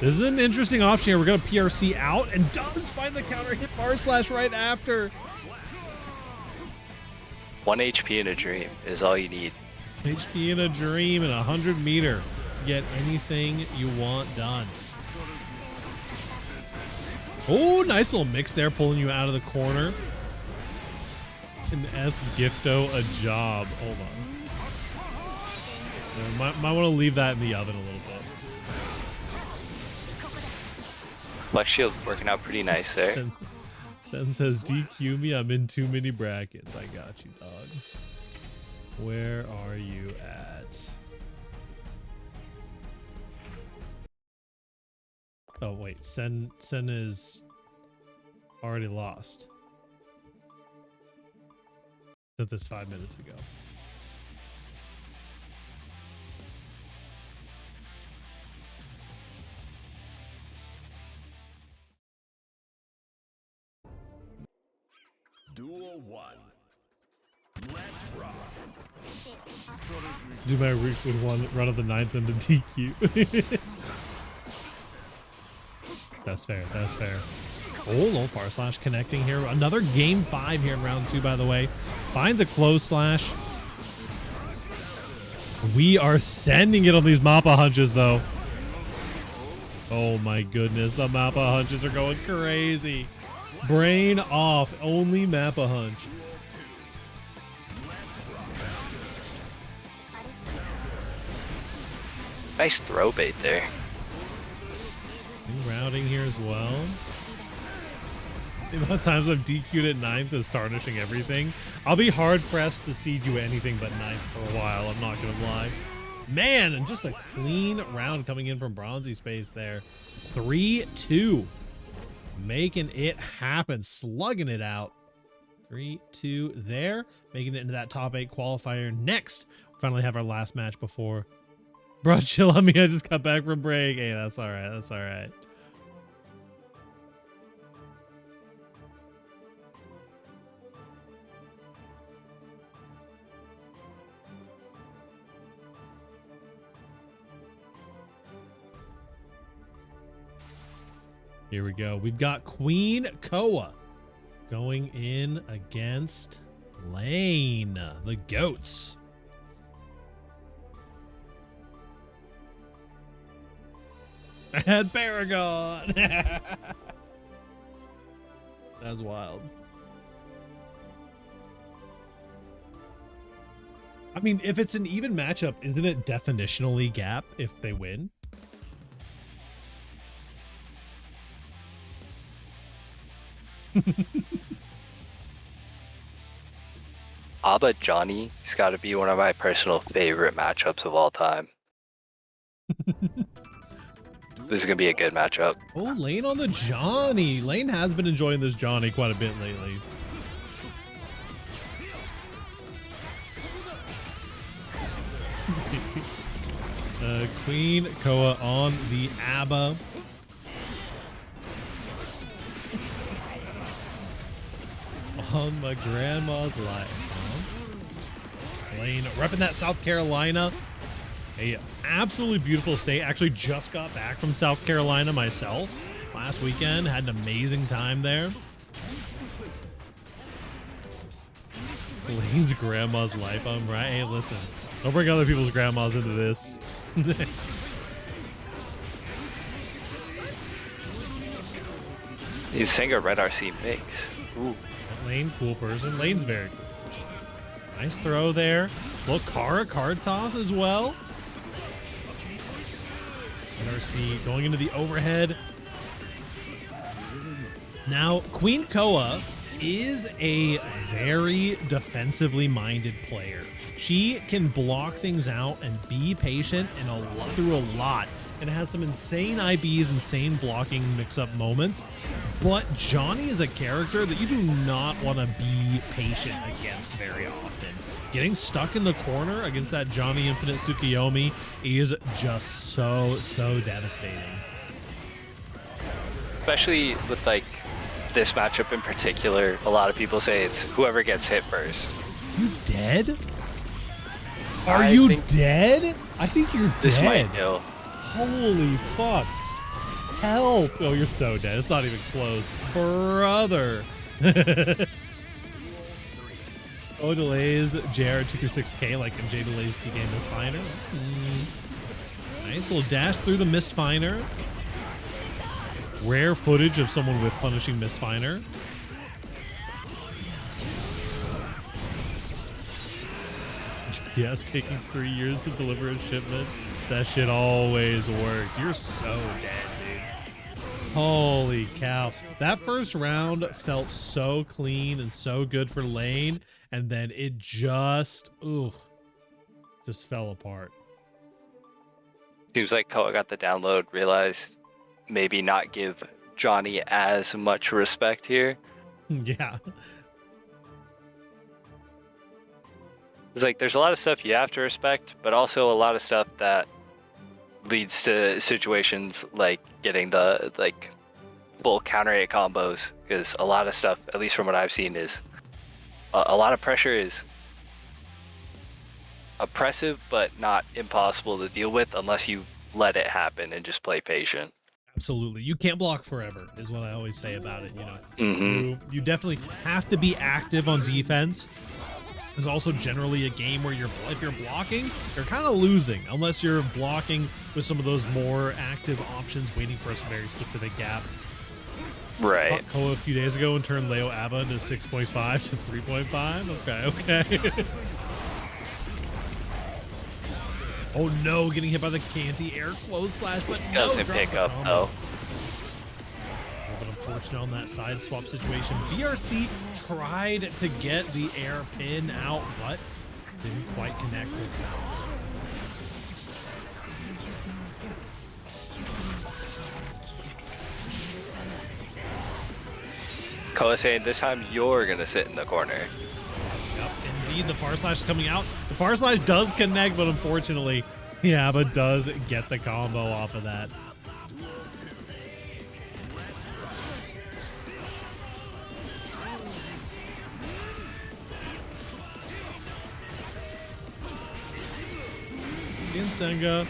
This is an interesting option here. We're going to PRC out and does find the counter hit bar slash right after. 1 HP in a dream is all you need. HP in a dream and 100 meter. Get anything you want done. Oh, nice little mix there, pulling you out of the corner. Can S Gifto a job? Hold on. Might want to leave that in the oven a little bit. Flex shield working out pretty nice there. Sen says, DQ me, I'm in too many brackets. I got you, dog. Where are you at? Oh, wait. Sen is already lost. Did this 5 minutes ago. Duel 1. Let's rock. Do my week with one run of the 9th into DQ. That's fair. That's fair. Oh, low far slash connecting here. Another game 5 here in round 2, by the way. Finds a close slash. We are sending it on these Mappa hunches, though. Oh my goodness, the Mappa hunches are going crazy. Brain off, only Mappa hunch. Nice throw bait there. New routing here as well. The amount of times I've DQ'd at 9th is tarnishing everything. I'll be hard pressed to see you anything but 9th for a while, I'm not gonna lie. Man, and just a clean round coming in from Bronzy Space there. 3-2. Making it happen, slugging it out. 3-2 there, making it into that top 8 qualifier. Next, finally have our last match before. Bro, chill on me, I just got back from break. Hey, that's all right, that's all right. Here we go. We've got Queen Koa going in against Lane, the goats. I had Paragon. That's wild. I mean, if it's an even matchup, isn't it definitionally gap if they win? Abba Johnny's got to be one of my personal favorite matchups of all time. This is going to be a good matchup. Oh, Lane on the Johnny. Lane has been enjoying this Johnny quite a bit lately. Queen Koa on the ABBA. On my grandma's life. Lane repping that South Carolina. A absolutely beautiful state. Actually just got back from South Carolina myself last weekend. Had an amazing time there. Lane's grandma's life. I'm right. Hey, listen. Don't bring other people's grandmas into this. He's saying a red RC mix. Ooh. Lane, cool person. Lane's very cool person. Nice throw there. Look, Kara card toss as well. NRC going into the overhead. Now, Queen Koa is a very defensively minded player. She can block things out and be patient and through a lot. And has some insane IBs, insane blocking mix-up moments. But Johnny is a character that you do not want to be patient against very often. Getting stuck in the corner against that Johnny Infinite Tsukiyomi is just so devastating. Especially with like this matchup in particular, a lot of people say it's whoever gets hit first. You dead? Are you dead? I think you're dead. This might kill. Holy fuck. Help. Oh, you're so dead. It's not even close. Brother. Oh, delays. JR 236K like in J delays TK Mist Finder. Nice little dash through the Mist Finder. Rare footage of someone with punishing Mist Finder. Yes, taking 3 years to deliver a shipment. That shit always works. You're so dead, dude. Holy cow. That first round felt so clean and so good for lane, and then it just fell apart. Seems like Koa got the download, realized maybe not give Johnny as much respect here. Yeah. It's like there's a lot of stuff you have to respect, but also a lot of stuff that leads to situations like getting the full counter hit combos, because a lot of stuff, at least from what I've seen, is a lot of pressure is oppressive but not impossible to deal with unless you let it happen and just play patient. Absolutely. You can't block forever is what I always say about it, Mm-hmm. You definitely have to be active on defense. There's also generally a game where if you're blocking, you're kind of losing unless you're blocking with some of those more active options waiting for a very specific gap. Right. Fought Koa a few days ago and turned Leo Abba into 6.5 to 3.5. Okay. Oh no, getting hit by the Canty air close slash, but no, Doesn't pick up though. But unfortunate on that side swap situation. BRC tried to get the air pin out, but didn't quite connect with that. Koa saying this time you're gonna sit in the corner. Yep, indeed, the far slash is coming out. The far slash does connect, but unfortunately, Abba does get the combo off of that. In Senga.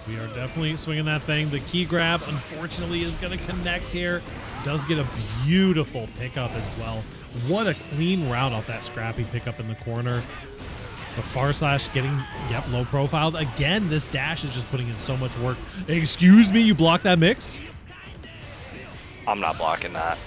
We are definitely swinging that thing. The key grab, unfortunately, is going to connect here. Does get a beautiful pickup as well. What a clean route off that scrappy pickup in the corner. The far slash getting, low profiled. Again, this dash is just putting in so much work. Excuse me, you blocked that mix? I'm not blocking that.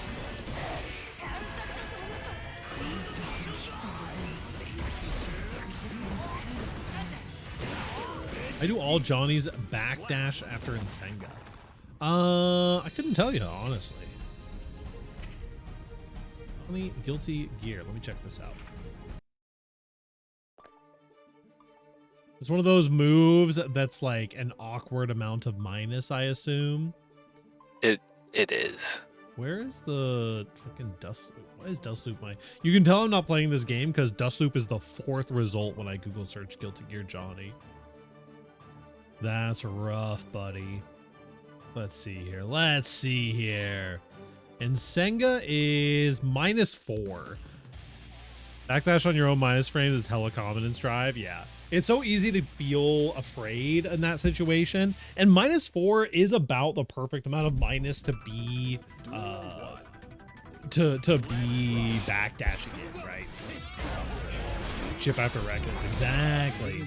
I do all Johnny's backdash after Nsenga. I couldn't tell you, honestly. Johnny Guilty Gear. Let me check this out. It's one of those moves that's like an awkward amount of minus, I assume. It is. Where is the fucking Dust Loop? Why is Dust Loop my... You can tell I'm not playing this game because Dust Loop is the 4th result when I Google search Guilty Gear Johnny. That's rough, buddy. Let's see here. And Nsenga is -4. Backdash on your own minus frames is hella common in Strive. Yeah. It's so easy to feel afraid in that situation. And -4 is about the perfect amount of minus to be to be backdashing in, right? Chip after records. Exactly.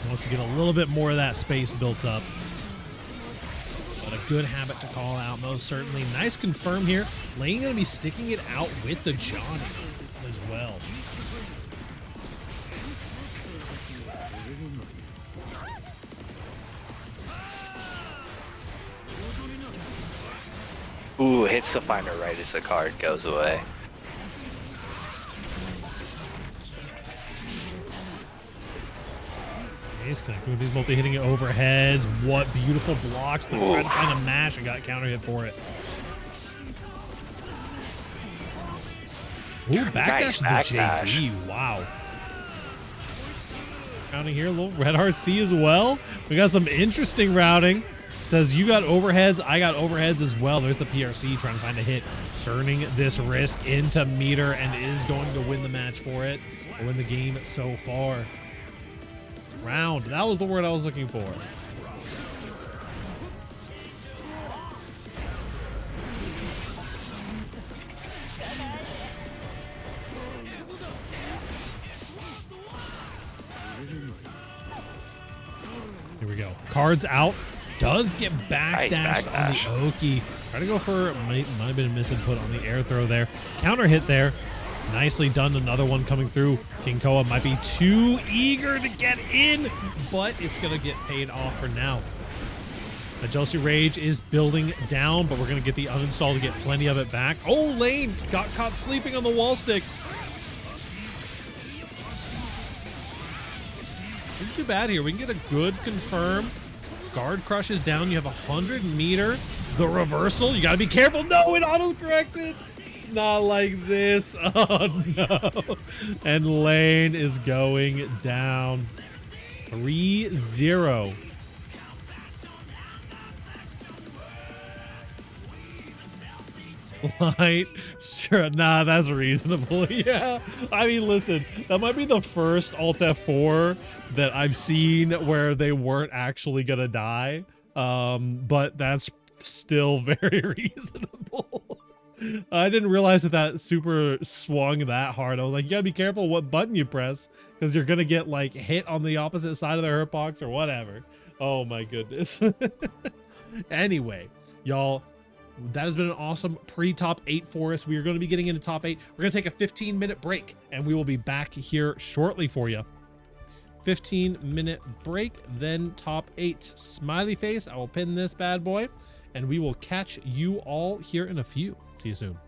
Wants to get a little bit more of that space built up. But a good habit to call out, most certainly. Nice confirm here. Lane going to be sticking it out with the Johnny as well. Ooh, hits the finder right as the card goes away. He's connecting with these multi-hitting overheads. What beautiful blocks, but trying to find a mash and got counter hit for it. Ooh, backdash to the JD. Wow. Counting here, a little red RC as well. We got some interesting routing. Says you got overheads, I got overheads as well. There's the PRC trying to find a hit. Turning this risk into meter and is going to win the match for it. Or win the game so far. Round. That was the word I was looking for. Here we go. Cards out. Does get backdashed on the Oki. Try to go for, might have been a misinput on the air throw there. Counter hit there. Nicely done. Another one coming through. King Koa might be too eager to get in, but it's going to get paid off for now. The Jealousy Rage is building down, but we're going to get the uninstall to get plenty of it back. Oh, Lane got caught sleeping on the wall stick. Not too bad here. We can get a good confirm. Guard Crush is down. You have 100 meter. The reversal. You got to be careful. No, it auto-corrected. Not like this. Oh, no. And Lane is going down. 3-0. Light. Sure. Nah, that's reasonable. Yeah. I mean, listen, that might be the first Alt F4 that I've seen where they weren't actually going to die. But that's still very reasonable. I didn't realize that super swung that hard. I was like, you gotta be careful what button you press because you're gonna get like hit on the opposite side of the hurt box or whatever. Oh my goodness. Anyway, y'all, that has been an awesome pre-top 8 for us. We are going to be getting into top 8. We're going to take a 15-minute break and we will be back here shortly for you. 15-minute break, then top 8. Smiley face. I will pin this bad boy and we will catch you all here in a few. See you soon.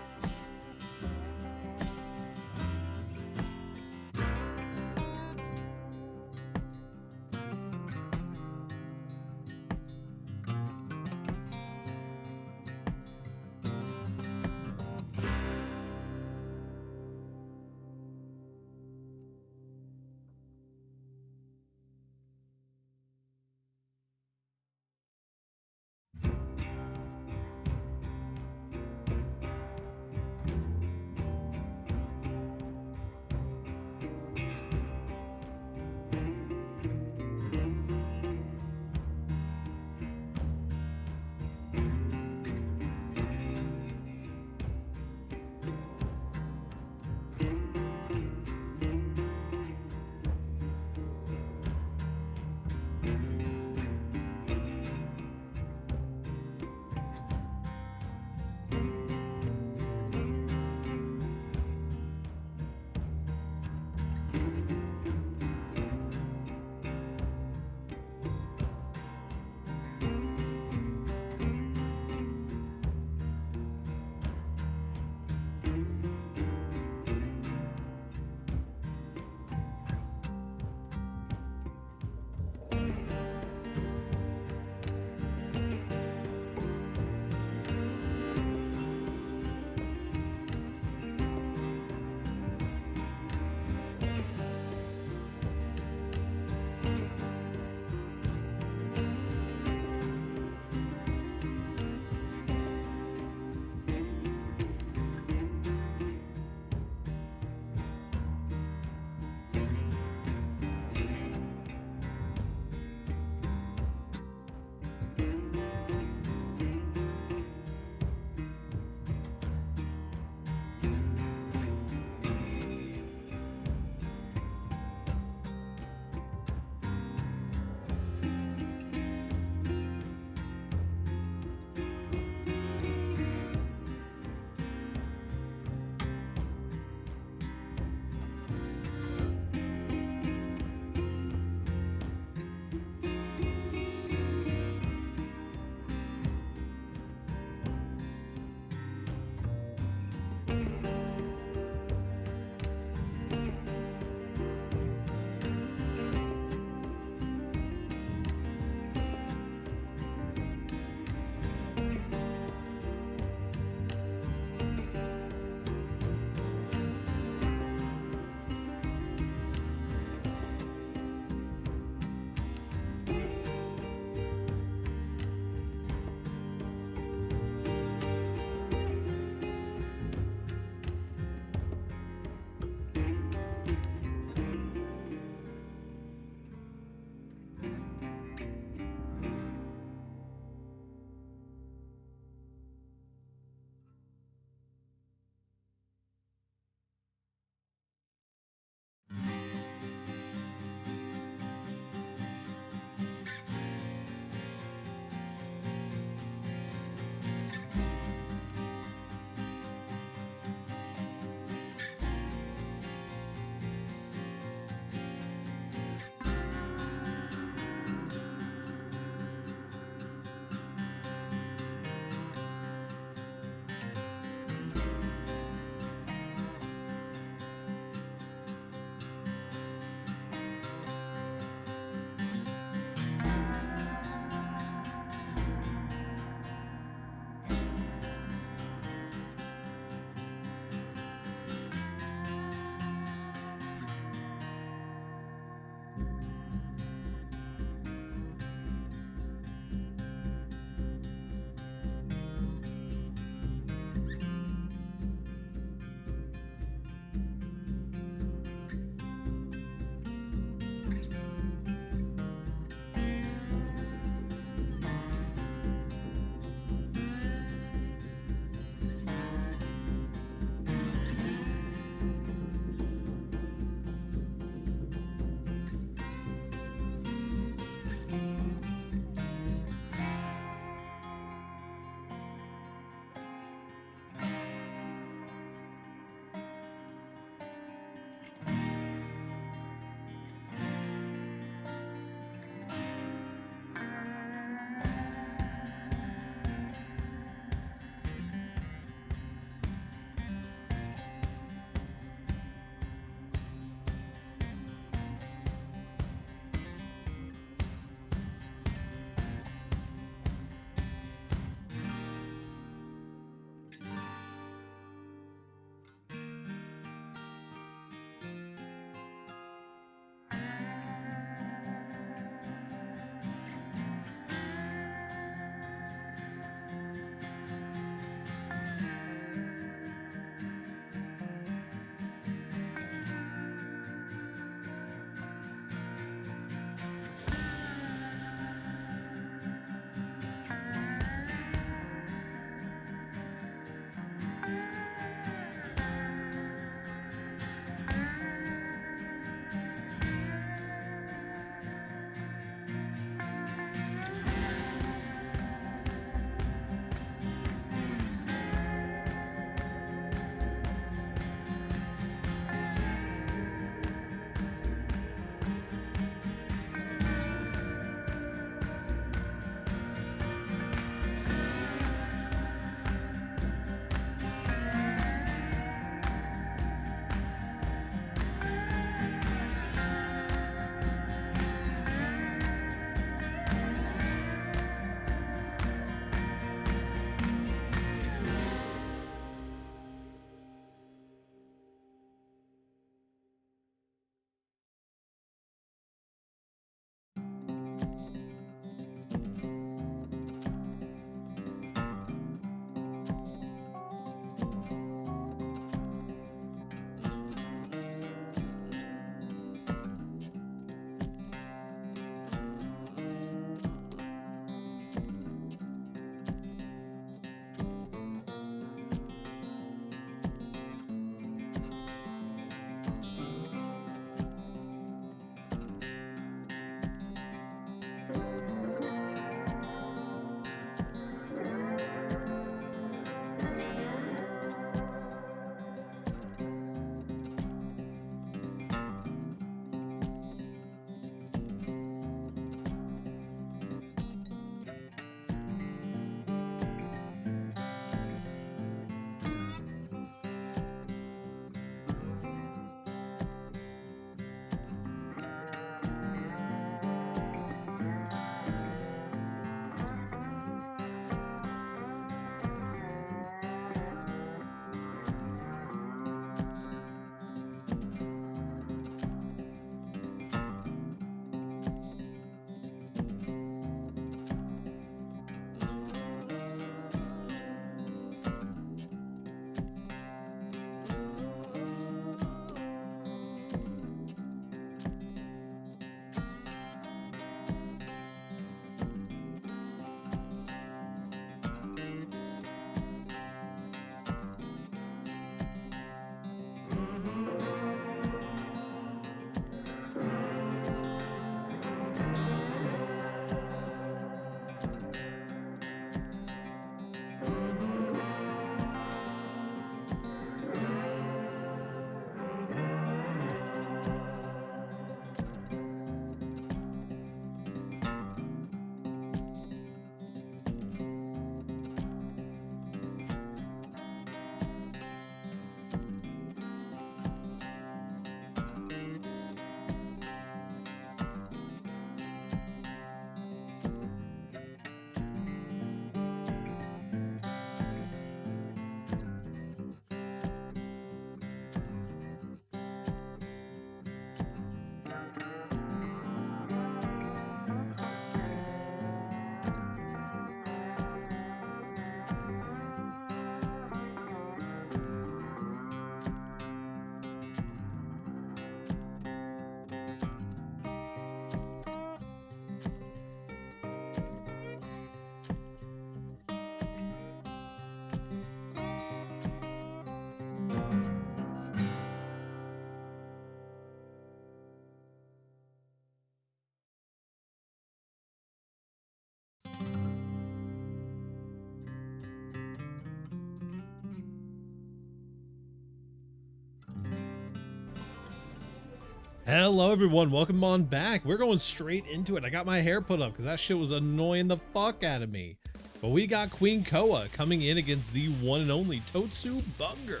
Hello everyone, welcome on back. We're going straight into it. I got my hair put up because that shit was annoying the fuck out of me. But we got Queen Koa coming in against the one and only Totsu Bunger.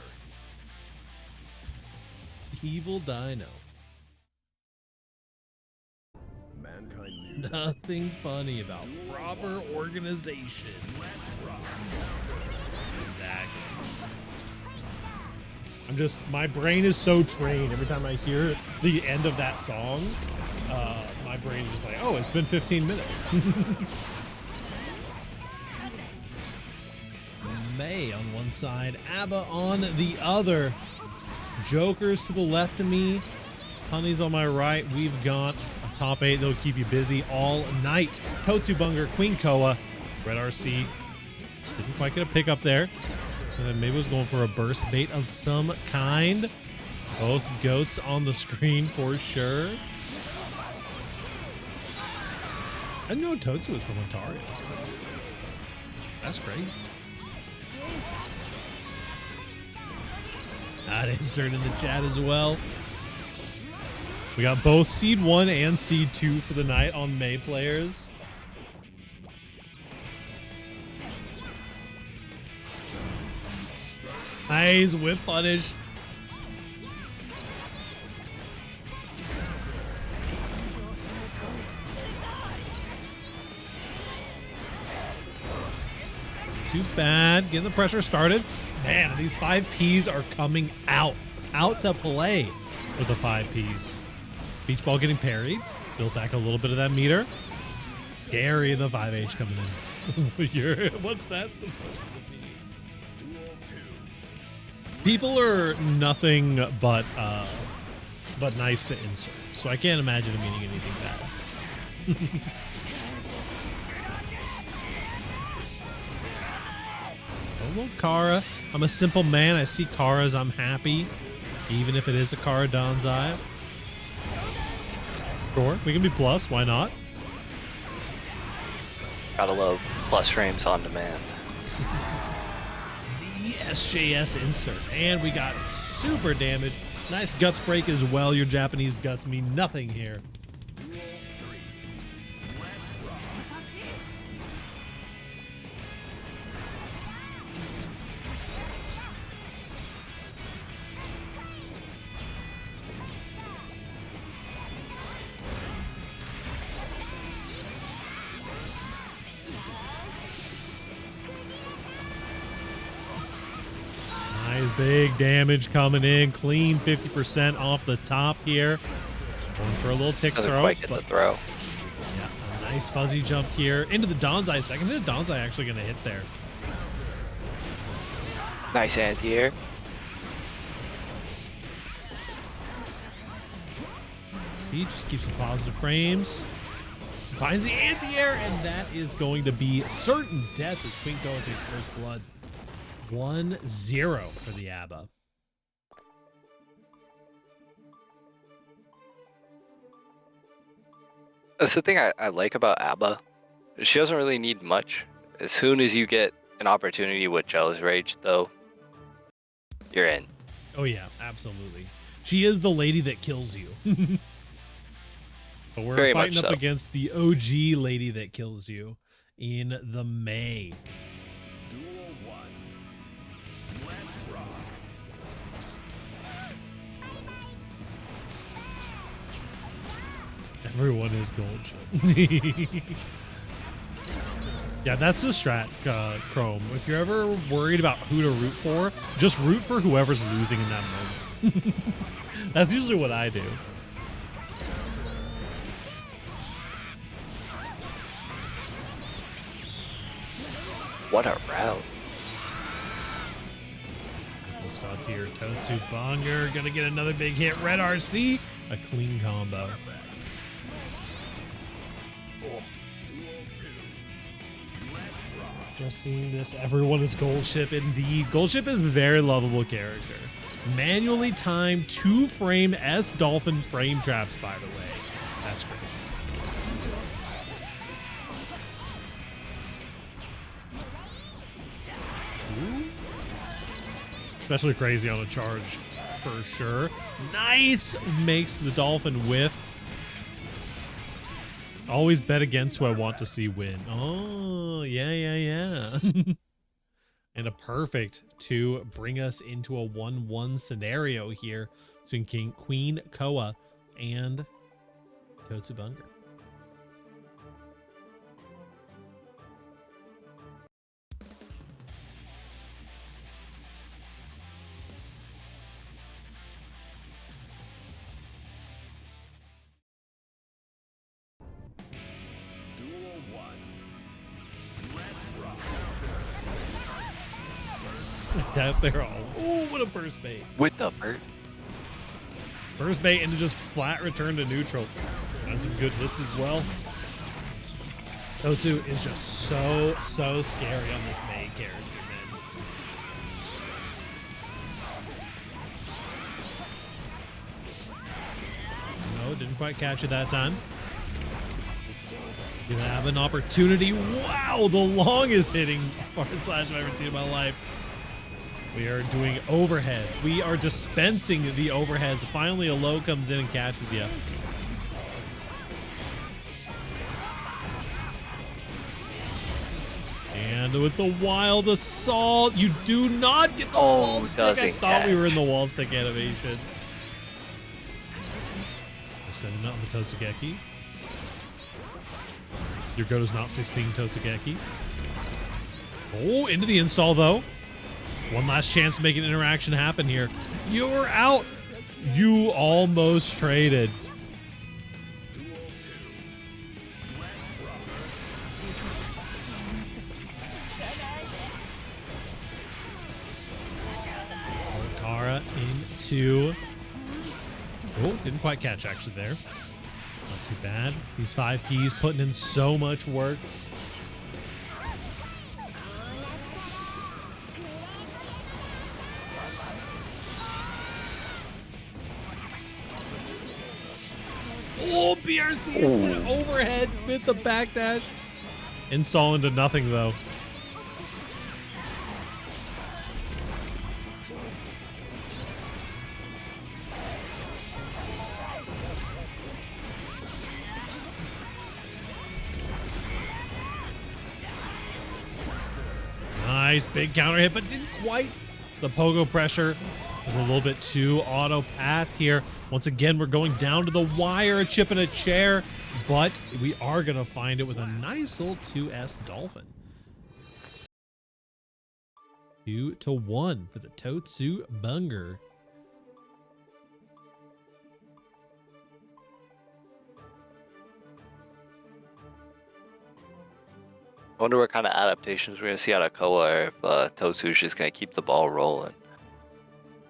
Evil Dino. Mankind knew Nothing funny about proper organization. Exactly. My brain is so trained. Every time I hear the end of that song, my brain is just like, oh, it's been 15 minutes. May on one side, ABBA on the other. Jokers to the left of me, Honey's on my right. We've got a top 8 that'll keep you busy all night. Totsu Bunger, Queen Koa, Red RC. Didn't quite get a pick up there. So then maybe was going for a burst bait of some kind. Both goats on the screen for sure. I didn't know Totsu was from Ontario. That's crazy. That insert in the chat as well. We got both Seed 1 and Seed 2 for the night on May players. Nice whip punish. Too bad. Getting the pressure started. Man, these 5Ps are coming out to play with the 5Ps. Beach ball getting parried. Built back a little bit of that meter. Scary, the 5H coming in. What's that supposed to be? People are nothing but nice to insert, so I can't imagine it meaning anything bad. Hello, Kara. I'm a simple man. I see Kara's, I'm happy, even if it is a Kara Danzai. Sure, we can be plus. Why not? Gotta love plus frames on demand. The SJS insert, and we got super damage. Nice guts break as well. Your Japanese guts mean nothing here. Big damage coming in, clean 50% off the top here. Going for a little tick Doesn't throw. quite get the throw. Yeah, a nice fuzzy jump here into the Danzai. Second hit, Danzai actually going to hit there. Nice anti-air. See, just keeps some positive frames. Finds the anti-air, and that is going to be certain death as Queen Koa takes first blood. 1-0 for the ABBA. That's the thing I like about ABBA. She doesn't really need much. As soon as you get an opportunity with Jealous Rage, though, you're in. Oh yeah, absolutely. She is the lady that kills you. But we're Very fighting much up so. against the OG lady that kills you in the May. Duel 1. Let's rock. Everyone is gold chip. Yeah, that's the strat, Chrome. If you're ever worried about who to root for, just root for whoever's losing in that moment. That's usually what I do. What a route. Cool stuff here. Totsu Bunger gonna get another big hit. Red RC, a clean combo. Just seeing this, everyone is Gold Ship indeed. Gold Ship is a very lovable character. Manually timed 2-frame S Dolphin frame traps, by the way. That's crazy. Ooh. Especially crazy on a charge, for sure. Nice! Makes the Dolphin whiff. Always bet against who I want to see win. Oh, yeah. And a perfect to bring us into a 1-1 scenario here between Queen Koa and Totsubunga. Duel 1. Let's rock. Down there all. Ooh, what a burst bait. With the bird. Burst bait and just flat return to neutral. And some good hits as well. Totsu is just so scary on this main character, man. No, didn't quite catch it that time. Gonna have an opportunity. Wow, the longest hitting far slash I've ever seen in my life. We are doing overheads. We are dispensing the overheads. Finally, a low comes in and catches you. And with the wild assault, you do not get the wall stick. I thought we were in the wall stick animation. We're sending out the Totsugeki. Your go does not 6 being Totsugeki. Oh, into the install though. One last chance to make an interaction happen here. You're out. You almost traded. Kara into. Oh, didn't quite catch actually there. Not too bad. These 5Ps putting in so much work. Oh, BRC is an overhead with the backdash. Install into nothing, though. Nice, big counter hit, but didn't quite. The pogo pressure was a little bit too auto-path here. Once again, we're going down to the wire, a chip and a chair, but we are going to find it with a nice little 2S Dolphin. 2-1 for the Totsubunga. I wonder what kind of adaptations we're going to see out of Koa, or if Totsu's just going to keep the ball rolling.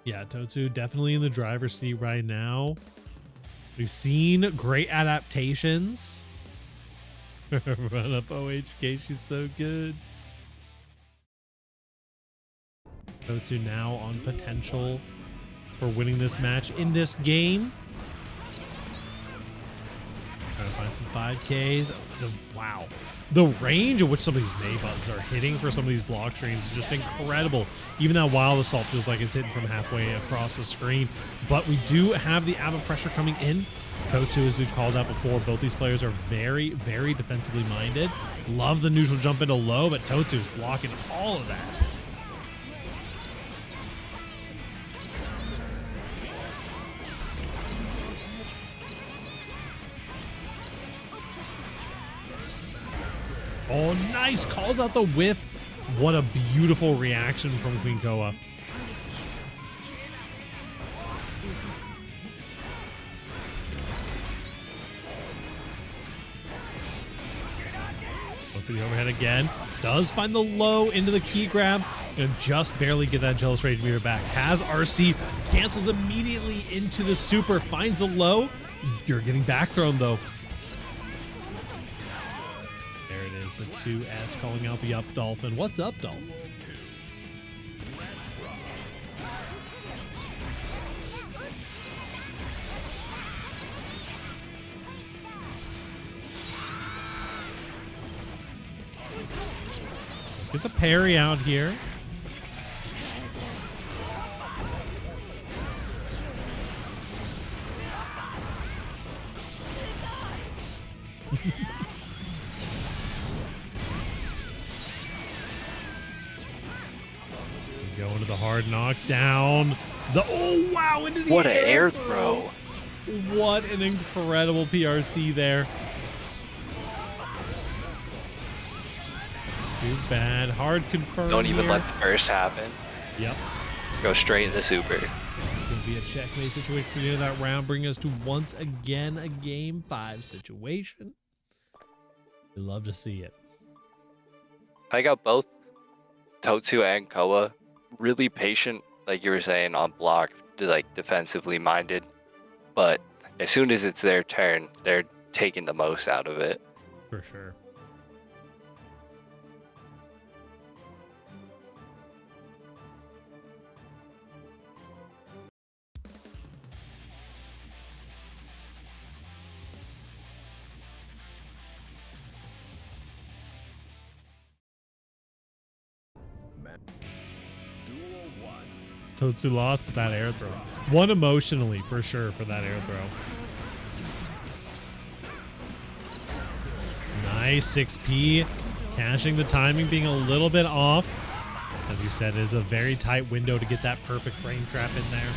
Yeah, Totsu definitely in the driver's seat right now. We've seen great adaptations. Run up OHK, she's so good. Totsu now on potential for winning this match in this game. Trying to find some 5Ks. Wow. The range at which some of these May buttons are hitting for some of these block screens is just incredible. Even that wild assault feels like it's hitting from halfway across the screen. But we do have the Abba pressure coming in. Totsu, as we've called out before, both these players are very, very defensively minded. Love the neutral jump into low, but Totsu is blocking all of that. Oh, nice. Calls out the whiff. What a beautiful reaction from Queen Koa. Go for the overhead again. Does find the low into the key grab. And just barely get that Jealous Rage meter back. Has RC. Cancels immediately into the super. Finds the low. You're getting back thrown, though. The 2S calling out the up Dolphin. What's up, Dolphin? Let's get the parry out here. Going to the hard knockdown. Oh wow, into the What an air throw. What an incredible PRC there. Too bad. Hard confirm. Don't even here. let the burst happen. Yep. Go straight into super. Gonna be a checkmate situation for the end of that round, bringing us to once again a game 5 situation. We love to see it. I got both Totsu and Koa really patient, like you were saying, on block, like defensively minded. But as soon as it's their turn, they're taking the most out of it. For sure. Duel 1. Totsu lost, but that air throw. Won emotionally, for sure, for that air throw. Nice 6P. Caching the timing, being a little bit off. As you said, it is a very tight window to get that perfect frame trap in there.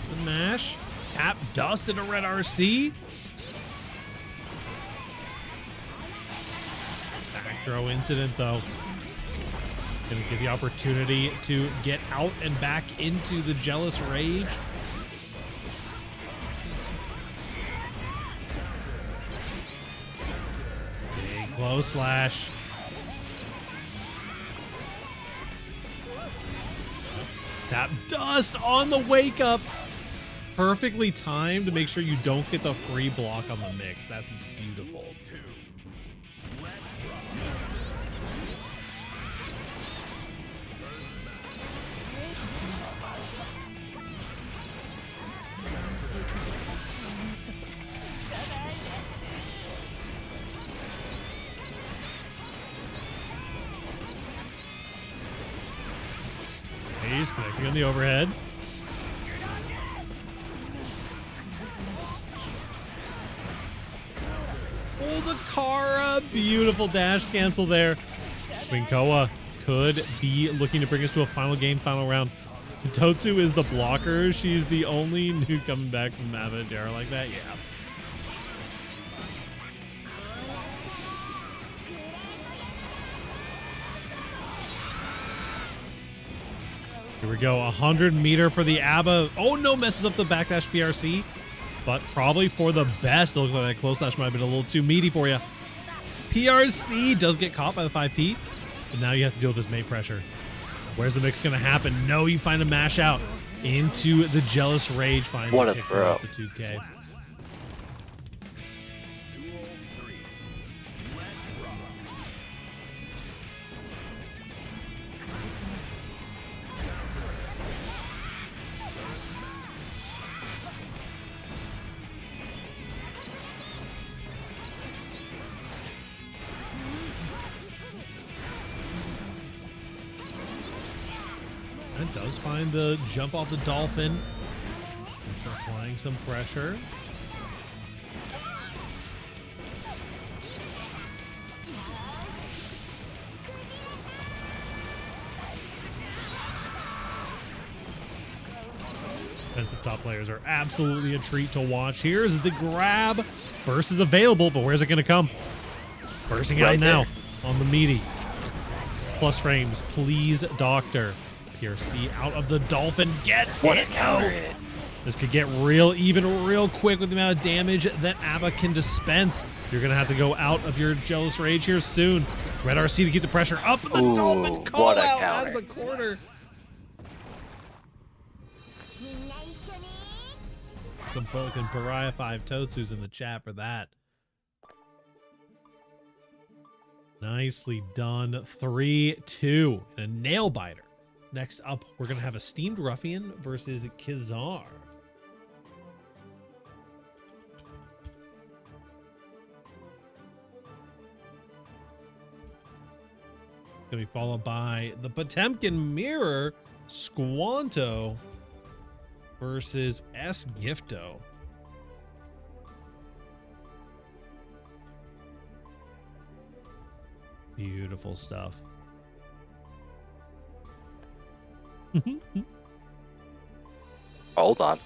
It's a mash. Tap dust in a red RC. Back throw incident, though. Gonna get the opportunity to get out and back into the Jealous Rage. Big close slash. Tap dust on the wake up. Perfectly timed to make sure you don't get the free block on the mix. That's beautiful. He's connecting on the overhead. Oh, the Kara. Beautiful dash cancel there. Winkoa could be looking to bring us to a final game, final round. Totsu is the blocker. She's the only new coming back from Avadera like that. Yeah. Here we go, 100-meter for the ABBA. Oh no, messes up the backdash PRC, but probably for the best. It looks like that close slash might have been a little too meaty for you. PRC does get caught by the 5P, but now you have to deal with this mate pressure. Where's the mix gonna happen? No, you find a mash out into the Jealous Rage. Finally What a takes throw. off the 2K. Duel 3. Let's rock. That does find the jump off the Dolphin. Applying some pressure. Defensive top players are absolutely a treat to watch. Here's the grab. Burst is available, but where's it going to come? Bursting out Right now there. on the meaty. Plus frames, please, Doctor. PRC out of the Dolphin gets What a hit. counter Oh. hit. This could get real quick with the amount of damage that ABBA can dispense. You're going to have to go out of your Jealous Rage here soon. Red RC to keep the pressure up. The Ooh, Dolphin call what a out out of counter. the corner. Some folk and Pariah 5 Totsu's in the chat for that. Nicely done. 3-2 and a nail biter. Next up, we're going to have a Steamed Ruffian versus Kizar. Going to be followed by the Potemkin Mirror, Squanto versus S Gifto. Beautiful stuff. Hold on.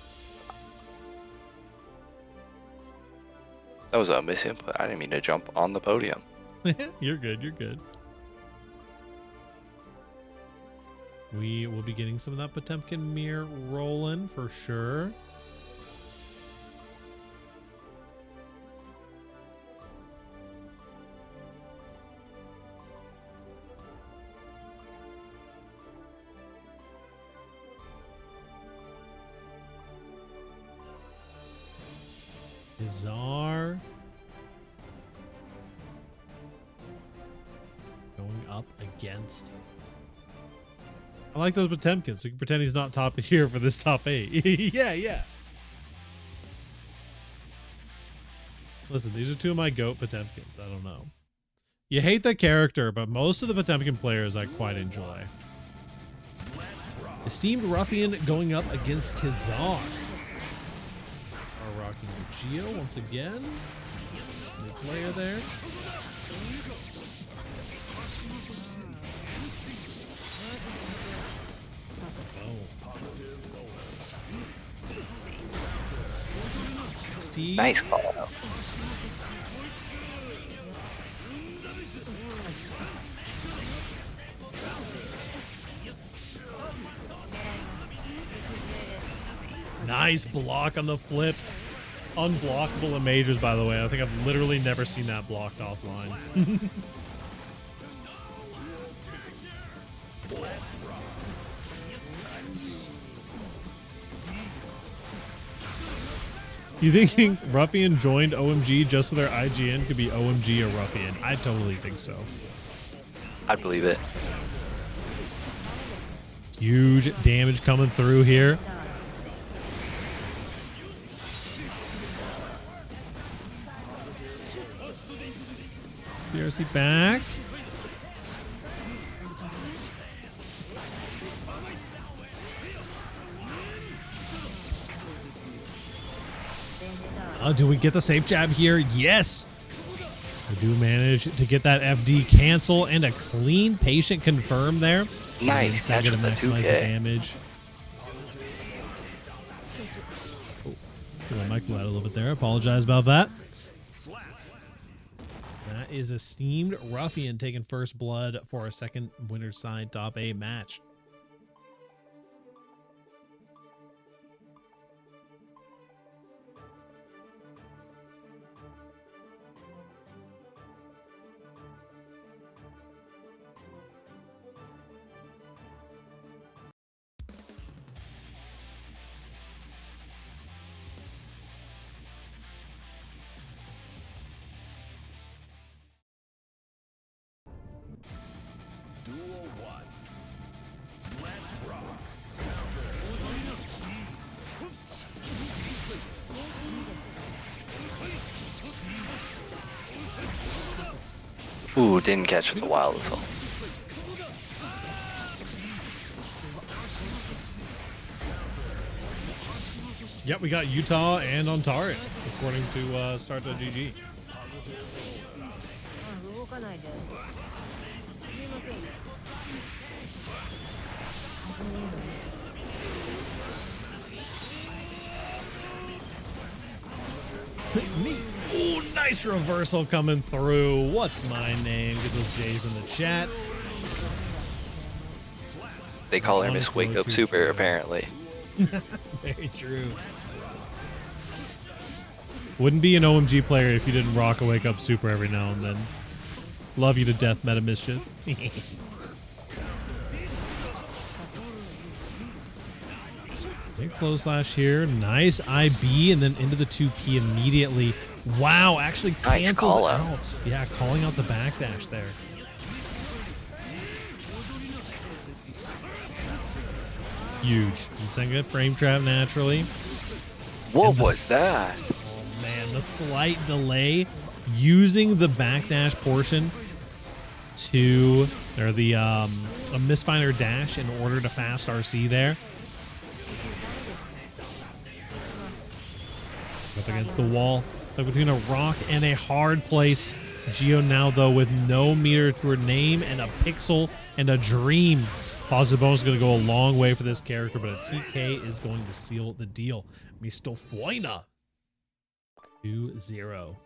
That was a misinput. I didn't mean to jump on the podium. You're good. You're good. We will be getting some of that Potemkin mirror rolling for sure. Bizarre. Going up against. I like those Potemkins. We can pretend he's not top here for this top 8. Yeah. Listen, these are two of my GOAT Potemkins. I don't know. You hate the character, but most of the Potemkin players I quite enjoy. Esteemed Ruffian going up against Kazar. Our rocking the Geo once again. New player there. XP. Nice call out. Nice block on the flip. Unblockable in majors, by the way. I think I've literally never seen that blocked offline. You think Ruffian joined OMG just so their IGN could be OMG or Ruffian? I totally think so. I'd believe it. Huge damage coming through here. BRC back. Do we get the safe jab here? Yes. We do manage to get that FD cancel and a clean patient confirm there. Nice catch to with the maximize 2K. the damage. Oh, my mic blew out a little bit there. Apologize about that. That is Esteemed Ruffian taking first blood for a second winner's side top 8 match. Duel 1. Let's rock. Ooh, didn't catch with the wild assault. Yep, we got Utah and Ontario, according to Start.gg. Neat. Ooh, nice reversal coming through. What's my name? Get those J's in the chat. They call her Miss Wake Up Super, apparently. Very true. Wouldn't be an OMG player if you didn't rock a Wake Up Super every now and then. Love you to death, Meta Mischief. Big close slash here. Nice IB and then into the 2P immediately. Wow, actually cancels call out. Yeah, calling out the backdash there. Huge. Senga frame trap naturally. What was that? Oh man, the slight delay using the backdash portion to, or the a misfire dash in order to fast RC there. Up against the wall, like between a rock and a hard place. Geo now, though, with no meter to her name and a pixel and a dream. Positive bonus is going to go a long way for this character, but a TK is going to seal the deal. Misto Fuena. 2-0.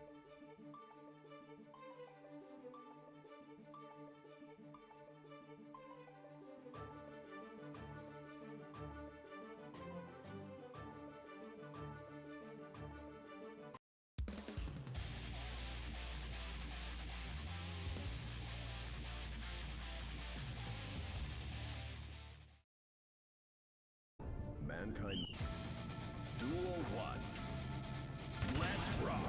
Mankind. Duel 1. Let's rock.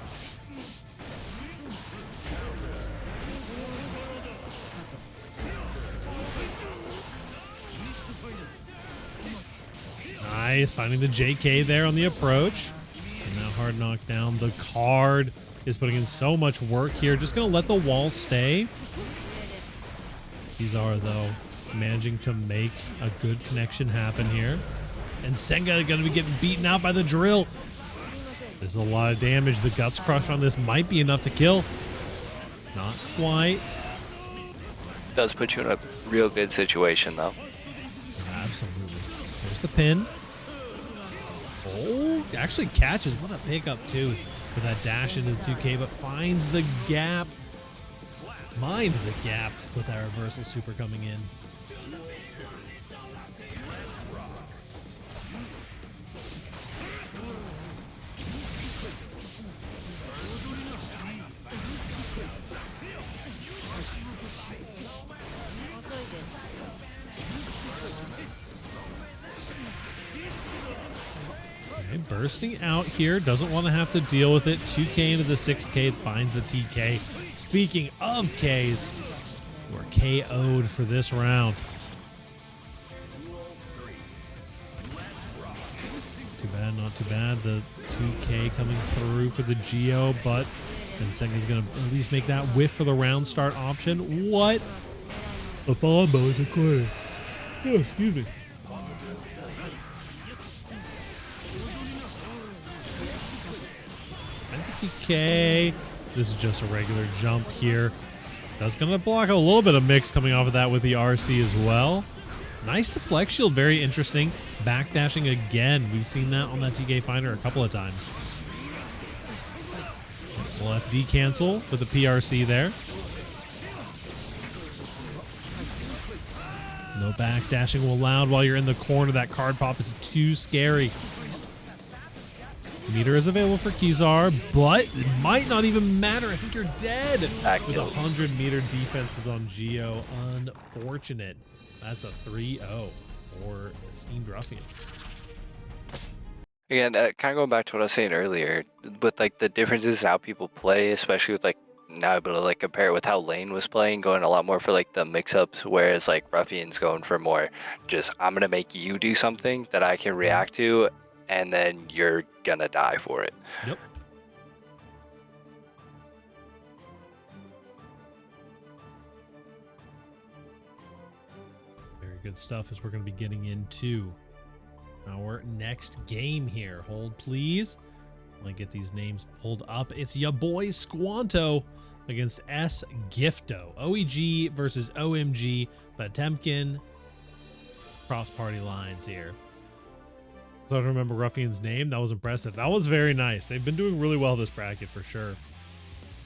Nice, finding the JK there on the approach. And now hard knockdown. The card is putting in so much work here. Just going to let the wall stay. Kizaar, though, managing to make a good connection happen here. And Senga going to be getting beaten out by the drill. This is a lot of damage. The Guts Crush on this might be enough to kill. Not quite. Does put you in a real good situation, though. Absolutely. There's the pin. Oh, actually catches. What a pickup, too, with that dash into the 2K, but finds the gap. Mind the gap with that reversal super coming in. Okay, bursting out here. Doesn't want to have to deal with it. 2K into the 6K. Finds the TK. Speaking of Ks, we're KO'd for this round. Too bad, not too bad. The 2K coming through for the Geo, but Senga's going to at least make that whiff for the round start option. What? A combo is a corner. Oh, excuse me. That's a TK. This is just a regular jump here. That's going to block a little bit of mix coming off of that with the RC as well. Nice deflect shield, very interesting. Backdashing again. We've seen that on that TK Finder a couple of times. We'll FD cancel with the PRC there. No backdashing allowed while you're in the corner. That card pop is too scary. Meter is available for Kizaar, but it might not even matter. I think you're dead. With 100 meter defenses on Geo. Unfortunate. That's a 3-0 for Steamed Ruffian. Again, kind of going back to what I was saying earlier, with like the differences in how people play, especially with like now able to like compare it with how Lane was playing, going a lot more for like the mix-ups, whereas like Ruffian's going for more just I'm gonna make you do something that I can react to, and then you're gonna die for it. Yep. Very good stuff as we're going to be getting into our next game here. Hold, please. Let me get these names pulled up. It's ya boy Squanto against S Gifto. OEG versus OMG. Potemkin. Cross-party lines here. So I don't remember Ruffian's name. That was impressive. That was very nice. They've been doing really well this bracket for sure.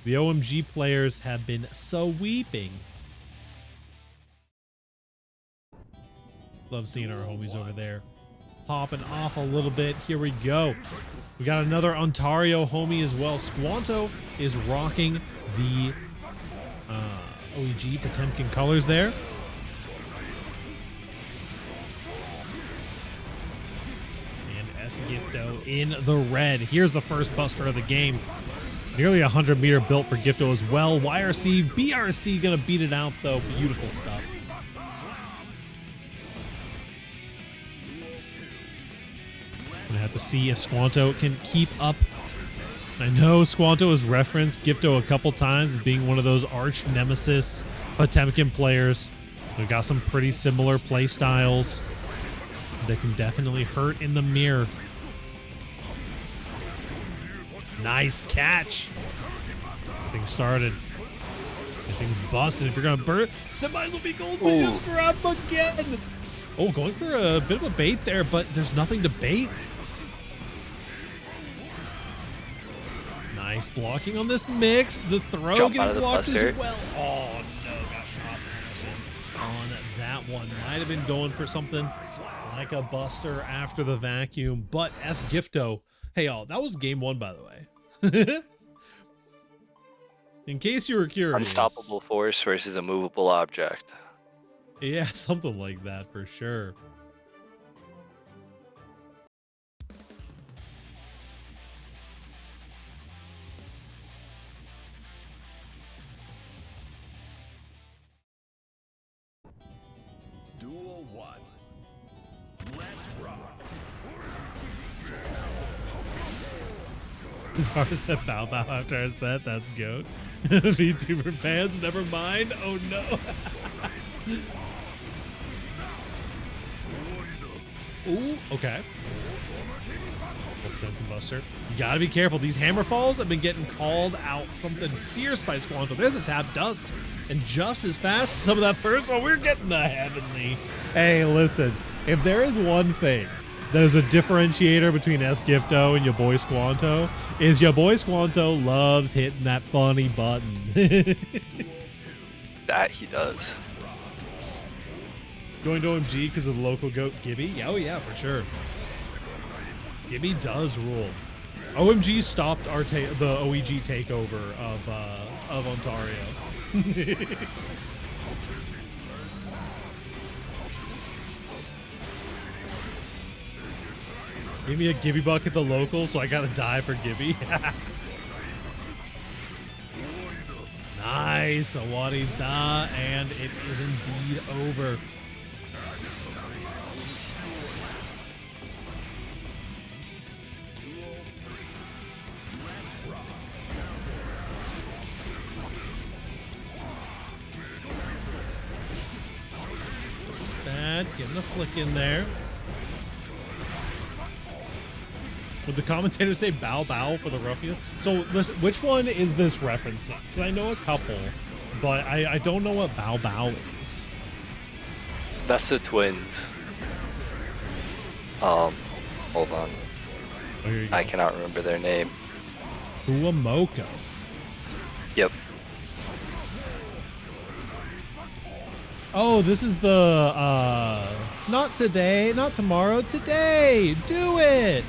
The OMG players have been sweeping. Love seeing our homies over there popping off a little bit. Here we go. We got another Ontario homie as well. Squanto is rocking the OEG Potemkin colors there. Gifto in the red. Here's the first buster of the game. Nearly 100 meter built for Gifto as well. YRC, BRC gonna beat it out though. Beautiful stuff. Gonna have to see if Squanto can keep up. I know Squanto has referenced Gifto a couple times as being one of those arch nemesis Potemkin players. They've got some pretty similar play styles. That can definitely hurt in the mirror. Nice catch. Everything's started. Everything's busted. If you're gonna burn it, somebody will be gold. Just grab him again. Oh, going for a bit of a bait there, but there's nothing to bait. Nice blocking on this mix. The throw getting blocked as well. Oh no, got shot on that one. Might have been going for something like a buster after the vacuum, but as Gifto. Hey y'all, that was game 1, by the way. In case you were curious. Unstoppable force versus a movable object. Yeah, something like that for sure. Duel 1. Let's rock. Zara said bow bow after our set. That's goat. VTuber fans, never mind. Oh no. Ooh, okay. Buster. You gotta be careful. These hammer falls have been getting called out something fierce by Squanto. There's a tap dust. And just as fast as some of that first one, we're getting the heavenly. Hey, listen, if there is one thing that is a differentiator between Gifto and your boy Squanto, is your boy Squanto loves hitting that funny button. That he does. Joined OMG because of the local goat Gibby? Yeah, oh yeah, for sure. Gibby does rule. OMG stopped our the OEG takeover of Ontario. Give me a Gibby buck at the local, so I gotta die for Gibby. Nice, Awarida, and it is indeed over. Bad, getting a flick in there. Would the commentator say bow bow for the ruffian? So listen, which one is this referencing? Because I know a couple, but I don't know what bow bow is. That's the twins. Hold on. Oh, I cannot remember their name. Kuamoko. Yep. Oh, this is the not today, not tomorrow, today. Do it.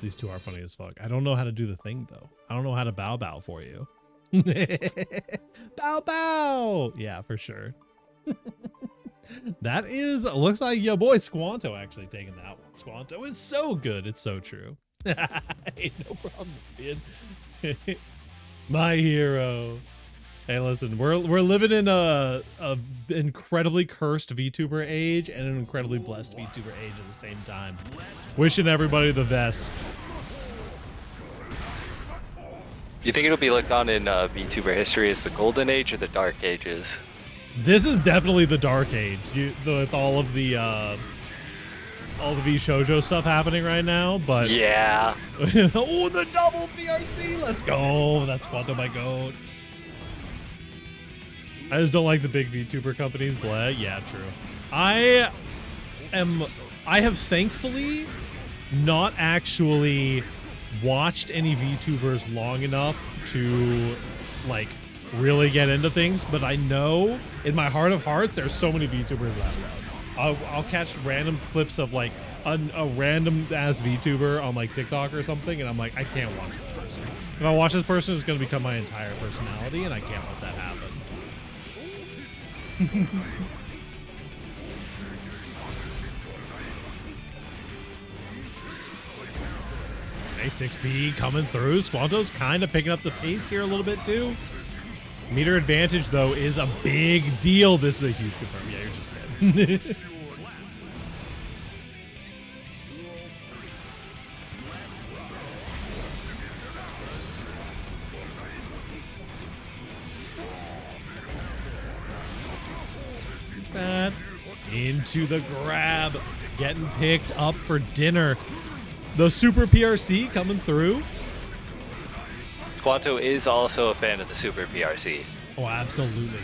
These two are funny as fuck. I don't know how to do the thing though. I don't know how to bow bow for you. Bow bow. Yeah, for sure. That is, looks like your boy Squanto actually taking that one. Squanto is so good. It's so true. Hey, no problem, dude. My hero. Hey, listen, we're living in a incredibly cursed VTuber age and an incredibly blessed VTuber age at the same time. Wishing everybody the best. You think it'll be looked on in VTuber history as the golden age or the dark ages? This is definitely the dark age. With all of the V Shoujo stuff happening right now, but yeah. Oh, the double BRC! Let's go! That's Squanto my goat. I just don't like the big VTuber companies. Blah. Yeah, true. I have thankfully not actually watched any VTubers long enough to like really get into things, but I know in my heart of hearts there's so many VTubers that I'll catch random clips of like a random ass VTuber on like TikTok or something, and I'm like, I can't watch this person. If I watch this person, it's gonna become my entire personality, and I can't let that happen. A6B coming through. Squanto's kind of picking up the pace here a little bit too. Meter advantage though is a big deal. This is a huge confirm. Yeah, you're just dead. Bad. Into the grab. Getting picked up for dinner. The Super PRC coming through. Squanto is also a fan of the Super PRC. Oh, absolutely.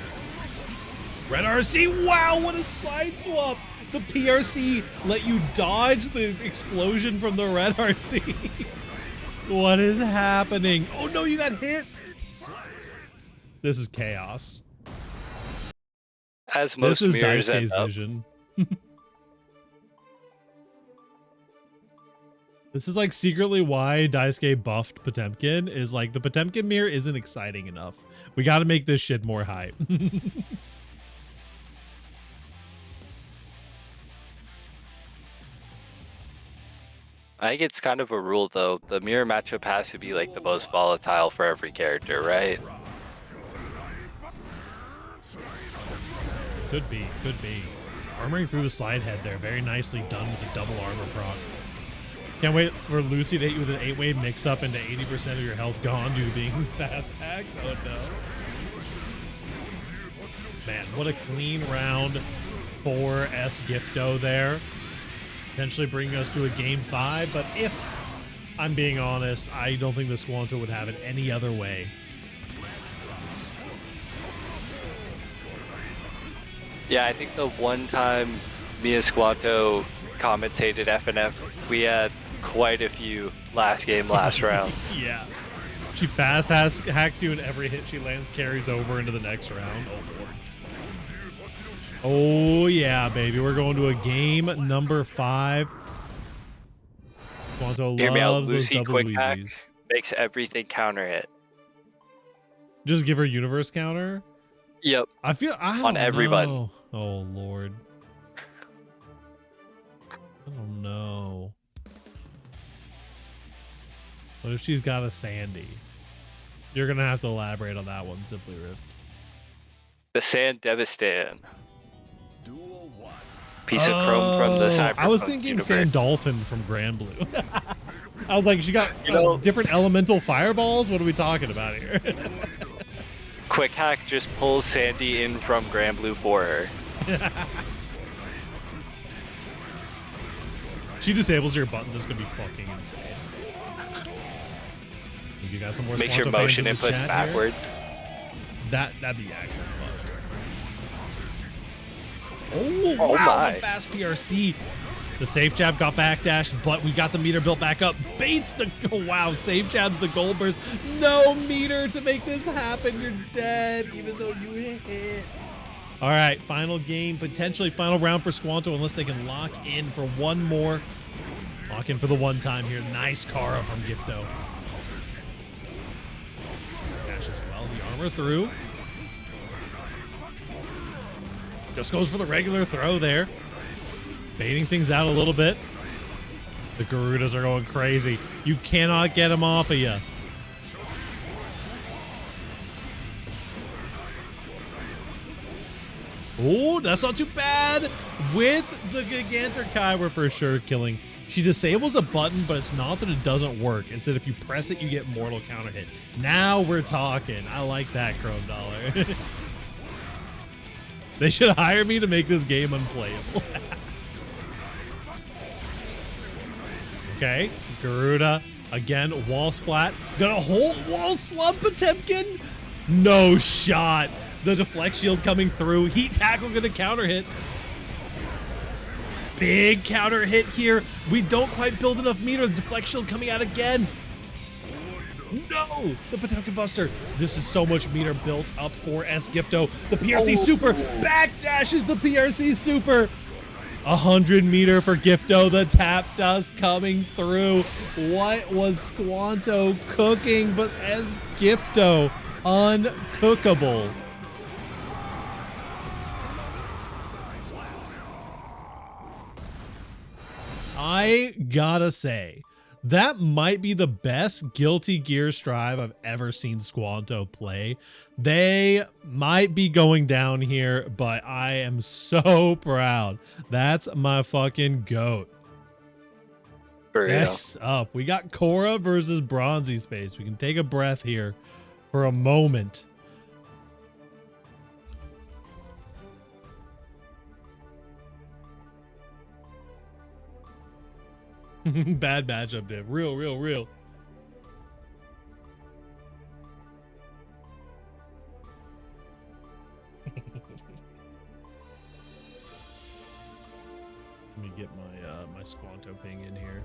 Red RC. Wow, what a side swap. The PRC let you dodge the explosion from the Red RC. What is happening? Oh, no, you got hit. This is chaos. As most this is mirrors end Daisuke's up. vision. This is like secretly why Daisuke buffed Potemkin, is like the Potemkin mirror isn't exciting enough. We got to make this shit more hype. I think it's kind of a rule though. The mirror matchup has to be like the most volatile for every character, right? Could be, could be. Armoring through the slide head there. Very nicely done with the double armor proc. Can't wait for Lucy to hit you with an 8-way mix-up into 80% of your health gone due to being fast hacked. Oh no. Man, what a clean round for S Gifto there. Potentially bringing us to a game 5, but if I'm being honest, I don't think the Squanto would have it any other way. Yeah, I think the one time me and Squanto commentated FNF, we had quite a few last game, last round. Yeah. She fast hacks you, and every hit she lands carries over into the next round. Oh, Lord. Oh, yeah, baby. We're going to a game number 5. Squanto Hear me out. loves those Lucy double quick hack Luigis. makes everything counter hit. Just give her universe counter? Yep. I don't On every know. button. Oh, Lord. I don't know. What if she's got a Sandy? You're going to have to elaborate on that one, Simply Rift. The Sand Devastan. Duel 1. Piece of chrome from the Cyberpunk I was thinking universe. Sand Dolphin from Grand Blue. I was like, she got You different elemental fireballs? What are we talking about here? Quick hack just pulls Sandy in from Grand Blue for her. She disables your buttons. It's going to be fucking insane. You got some more Makes your Squanto motion fans in the inputs chat backwards. here? That'd be actually fucked. Oh, Oh wow, my. the fast PRC. The safe jab got backdashed, but we got the meter built back up. Baits the, oh, wow, safe jabs the gold burst. No meter to make this happen. You're dead, even though you hit. All right, final game, potentially final round for Squanto, unless they can lock in for one more. Lock in for the one time here. Nice Kara from Gifto. Dash as well, the armor through. Just goes for the regular throw there. Baiting things out a little bit. The Garudas are going crazy. You cannot get them off of you. Oh, that's not too bad. With the Gigantor we're for sure killing. She disables a button, but it's not that it doesn't work. Instead, if you press it, you get mortal counter hit. Now we're talking. I like that, Chrome Dollar. They should hire me to make this game unplayable. Okay, Garuda again, wall splat. Got a whole wall slump Potemkin. No shot. The deflect shield coming through. Heat tackle gonna counter hit. Big counter hit here. We don't quite build enough meter. The deflect shield coming out again. No, the Potemkin Buster. This is so much meter built up for S Gifto. The PRC Super backdashes the PRC Super. 100 meter for Gifto. The tap dust coming through. What was Squanto cooking? But as Gifto, uncookable. I gotta say, that might be the best Guilty Gear Strive I've ever seen Squanto play. They might be going down here, but I am so proud. That's my fucking GOAT. For real. Next up, we got Korra versus Bronzy Space. We can take a breath here for a moment. Bad matchup, Div. Real. Let me get my Squanto ping in here.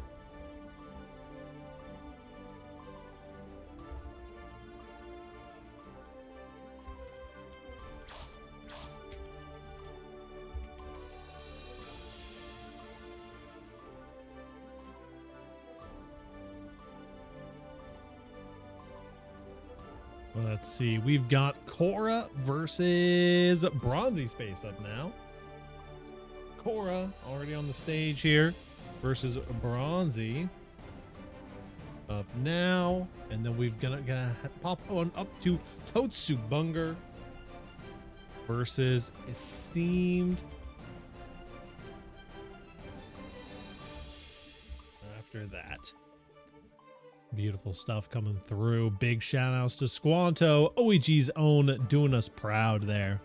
Let's see. We've got Cora versus Bronzy Space up now. Cora already on the stage here versus Bronzy up now. And then we've gonna pop on up to Totsubunger versus Esteemed. After that. Beautiful stuff coming through. Big shout outs to Squanto, OEG's own, doing us proud there.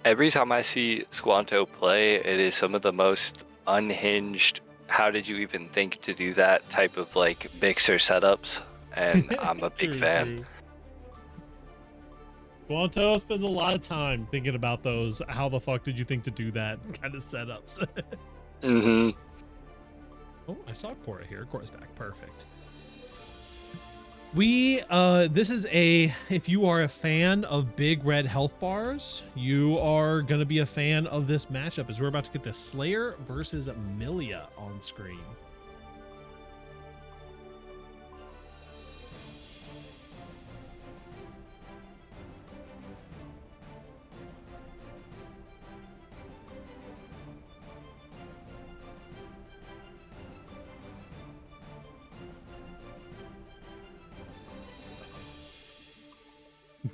Every time I see Squanto play, it is some of the most unhinged, how did you even think to do that type of like mixer setups, and I'm a big fan. True. Squanto spends a lot of time thinking about those. How the fuck did you think to do that kind of setups? Mm-hmm. Oh, I saw Cora here. Cora's back. Perfect. This is if you are a fan of big red health bars, you are going to be a fan of this matchup as we're about to get the Slayer versus Milia on screen.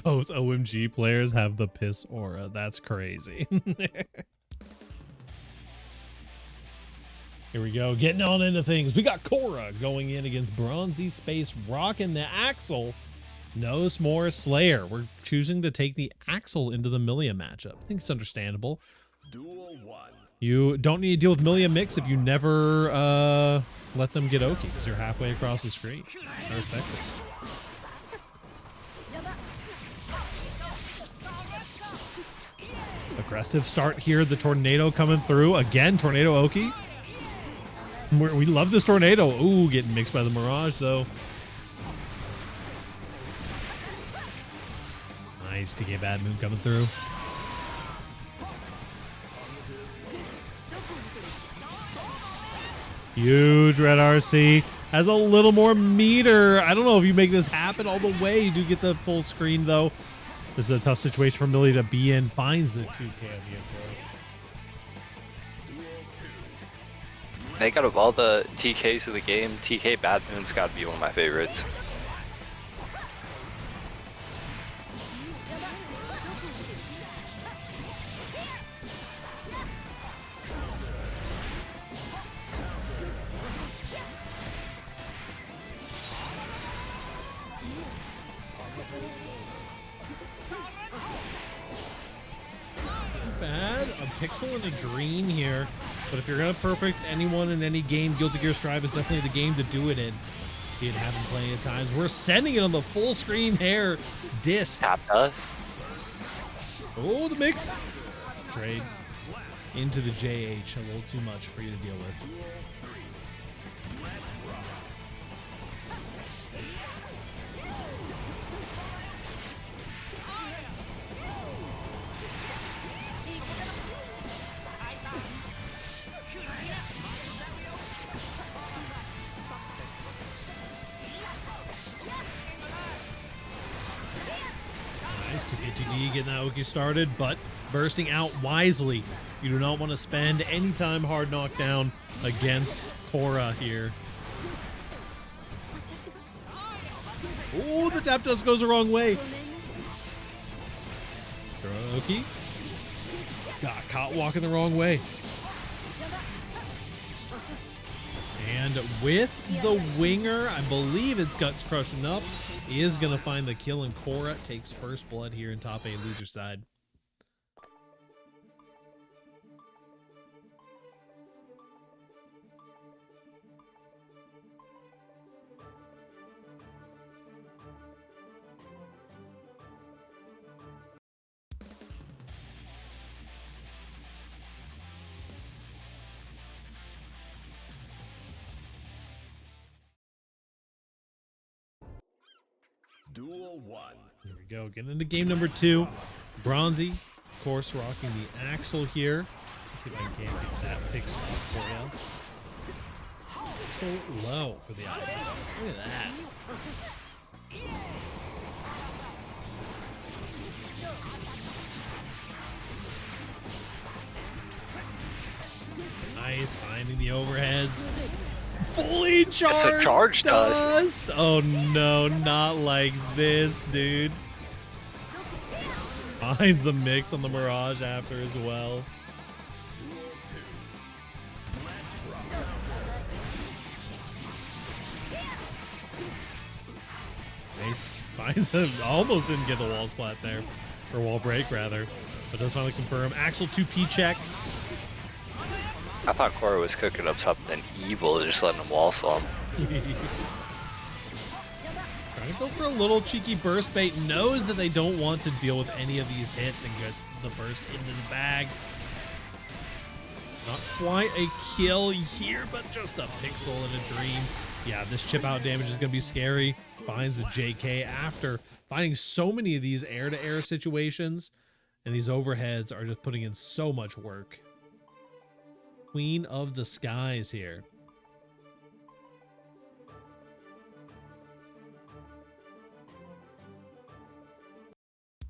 Both OMG players have the piss aura. That's crazy. Here we go. Getting on into things. We got Cora going in against Bronzy Space, rocking the Axel. No more Slayer. We're choosing to take the Axel into the Milia matchup. I think it's understandable. Duel 1. You don't need to deal with Milia mix if you never let them get Oki, because you're halfway across the screen. I respect it. Aggressive start here. The tornado coming through. Again, tornado Oki. We love this tornado. Ooh, getting mixed by the Mirage, though. Nice TK Bad Moon coming through. Huge red RC. Has a little more meter. I don't know if you make this happen all the way. You do get the full screen, though. This is a tough situation for Millie to be in. Finds the 2K on the approach. I think out of all the TKs of the game, TK Bad Moon's got to be one of my favorites. Bad. A pixel and a dream here. But if you're going to perfect anyone in any game, Guilty Gear Strive is definitely the game to do it in. It happened plenty of times. We're sending it on the full screen hair disc. Tap us. Oh, the mix. Trade into the JH. A little too much for you to deal with. Nice, 2K2D getting that Oki started, but bursting out wisely. You do not want to spend any time hard knockdown against Cora here. Oh, the tap dust goes the wrong way. Oki got caught walking the wrong way. And with the winger, I believe it's Guts crushing up, is going to find the kill, and Cora takes first blood here in top 8 loser side. Duel 1. Here we go. Getting into game number 2. Bronzy, of course, rocking the axle here. Let's see if I can get that fixed up for you. Axle low for the eye. Look at that. Nice, finding the overheads. Fully charged. It's a charge dust. Oh no, not like this, dude. Finds the mix on the Mirage after as well. Nice. Finds him. Almost didn't get the wall splat there. Or wall break, rather. But does finally confirm. Axel 2P check. I thought Cora was cooking up something evil, just letting him wall slam. Trying to go for a little cheeky burst bait. Knows that they don't want to deal with any of these hits and gets the burst into the bag. Not quite a kill here, but just a pixel and a dream. Yeah, this chip out damage is going to be scary. Finds the JK after finding so many of these air-to-air situations. And these overheads are just putting in so much work. Queen of the Skies here.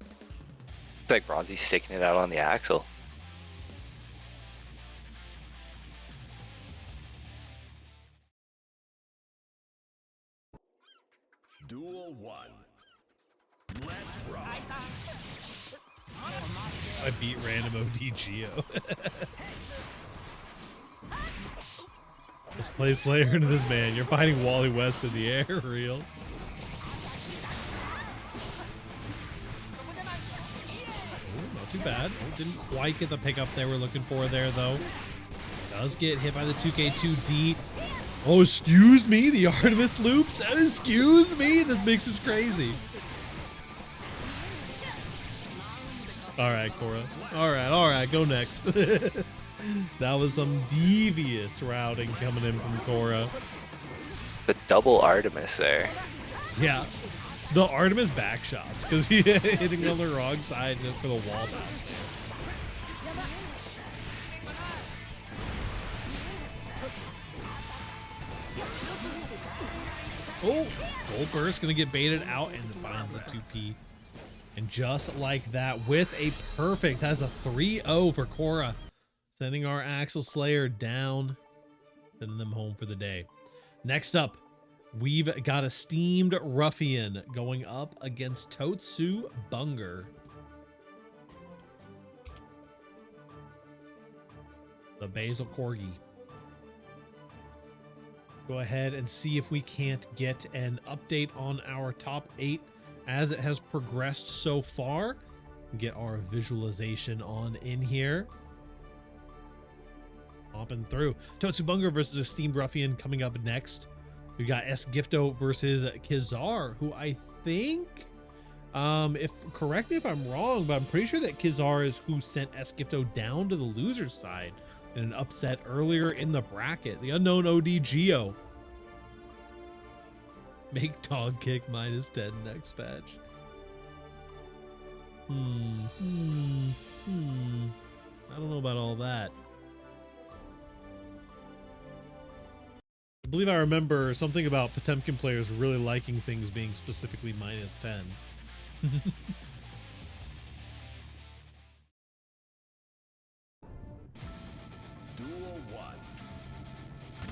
It's like Bronzy's sticking it out on the axle. Duel 1. Let's rock. I beat random ODGO. Let's play Slayer into this man. You're fighting Wally West in the air, real. Oh, not too bad. Oh, didn't quite get the pickup they were looking for there, though. Does get hit by the 2K2D. Oh, excuse me, the Artemis loops. Excuse me, this mix is crazy. All right, Cora. All right, go next. That was some devious routing coming in from Cora. The double Artemis there. Yeah, the Artemis back shots because he hitting on the wrong side just for the wall pass there. Oh, Gold Burst gonna get baited out and finds the 2P. And just like that, with a perfect, has a 3-0 for Cora. Sending our Axel Slayer down, sending them home for the day. Next up, we've got a Steamed Ruffian going up against Totsu Bunger. The Basil Corgi. Go ahead and see if we can't get an update on our top 8 as it has progressed so far. Get our visualization on in here. Hopping through. Totsubunger versus a Steamed Ruffian coming up next. We got S Gifto versus Kizar, who I think, correct me if I'm wrong, but I'm pretty sure that Kizar is who sent S Gifto down to the loser's side in an upset earlier in the bracket. The unknown ODGO. Make dog kick -10 next patch. I don't know about all that. I believe I remember something about Potemkin players really liking things being specifically -10. Duel 1.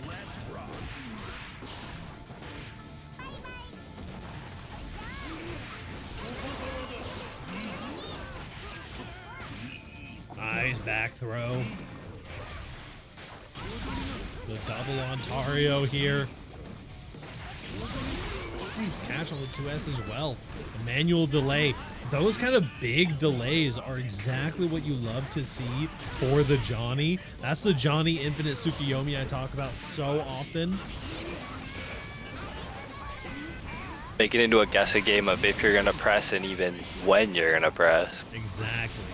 Let's rock. Nice back throw. The double Ontario here. He's catch on the 2S as well. The manual delay. Those kind of big delays are exactly what you love to see for the Johnny. That's the Johnny Infinite Tsukiyomi I talk about so often. Make it into a guessing game of if you're gonna press and even when you're gonna press. Exactly.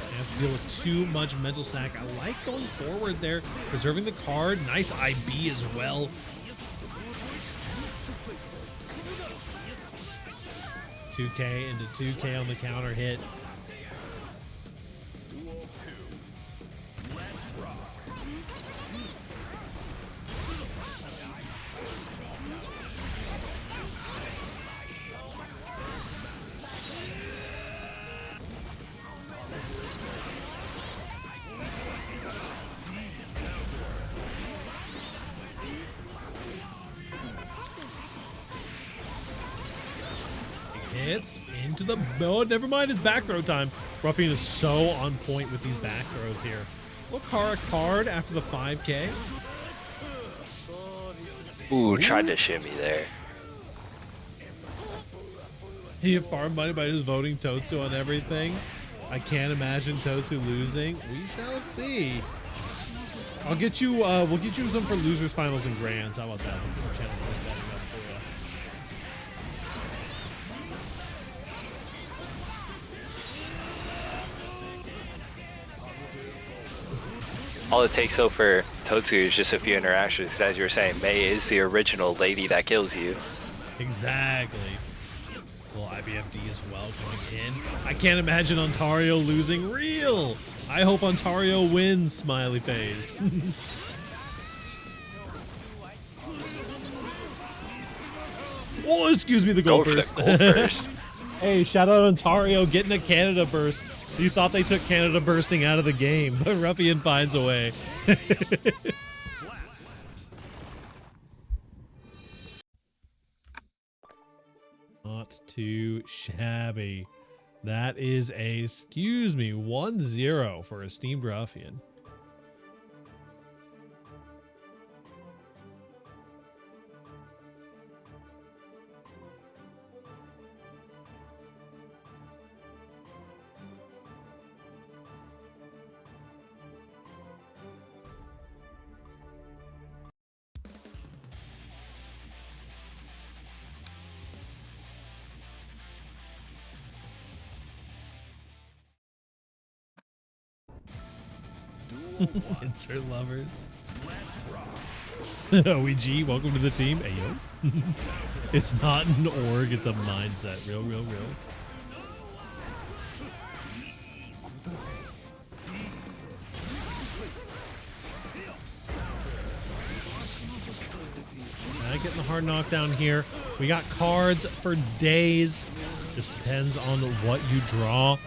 You have to deal with too much mental stack. I like going forward there, preserving the card. Nice IB as well. 2K into 2K on the counter hit. Duel 2. Let's rock. Hits into the... Oh, never mind. It's back throw time. Ruffian is so on point with these back throws here. Look, Kara card after the 5K. Ooh, tried to shimmy there. He farmed money by just voting Totsu on everything. I can't imagine Totsu losing. We shall see. I'll get you, we'll get you some for losers, finals, and grands. How about that? Some channel betting up for you. All it takes though for Totsu is just a few interactions. As you were saying, Mei is the original lady that kills you. Exactly. Little IBFD as well coming in. I can't imagine Ontario losing. Real. I hope Ontario wins. Smiley face. Oh, excuse me, the gold Go for burst. the gold burst. Hey, shout out Ontario getting a Canada burst. You thought they took Canada bursting out of the game, but Ruffian finds a way. Not too shabby. That is a, excuse me, 1-0 for Esteemed Ruffian. Duel 1. Insert lovers. Let's rock. OEG, welcome to the team. Hey, yo. It's not an org, it's a mindset. Real, real, real. Getting the hard knockdown here. We got cards for days. Just depends on what you draw.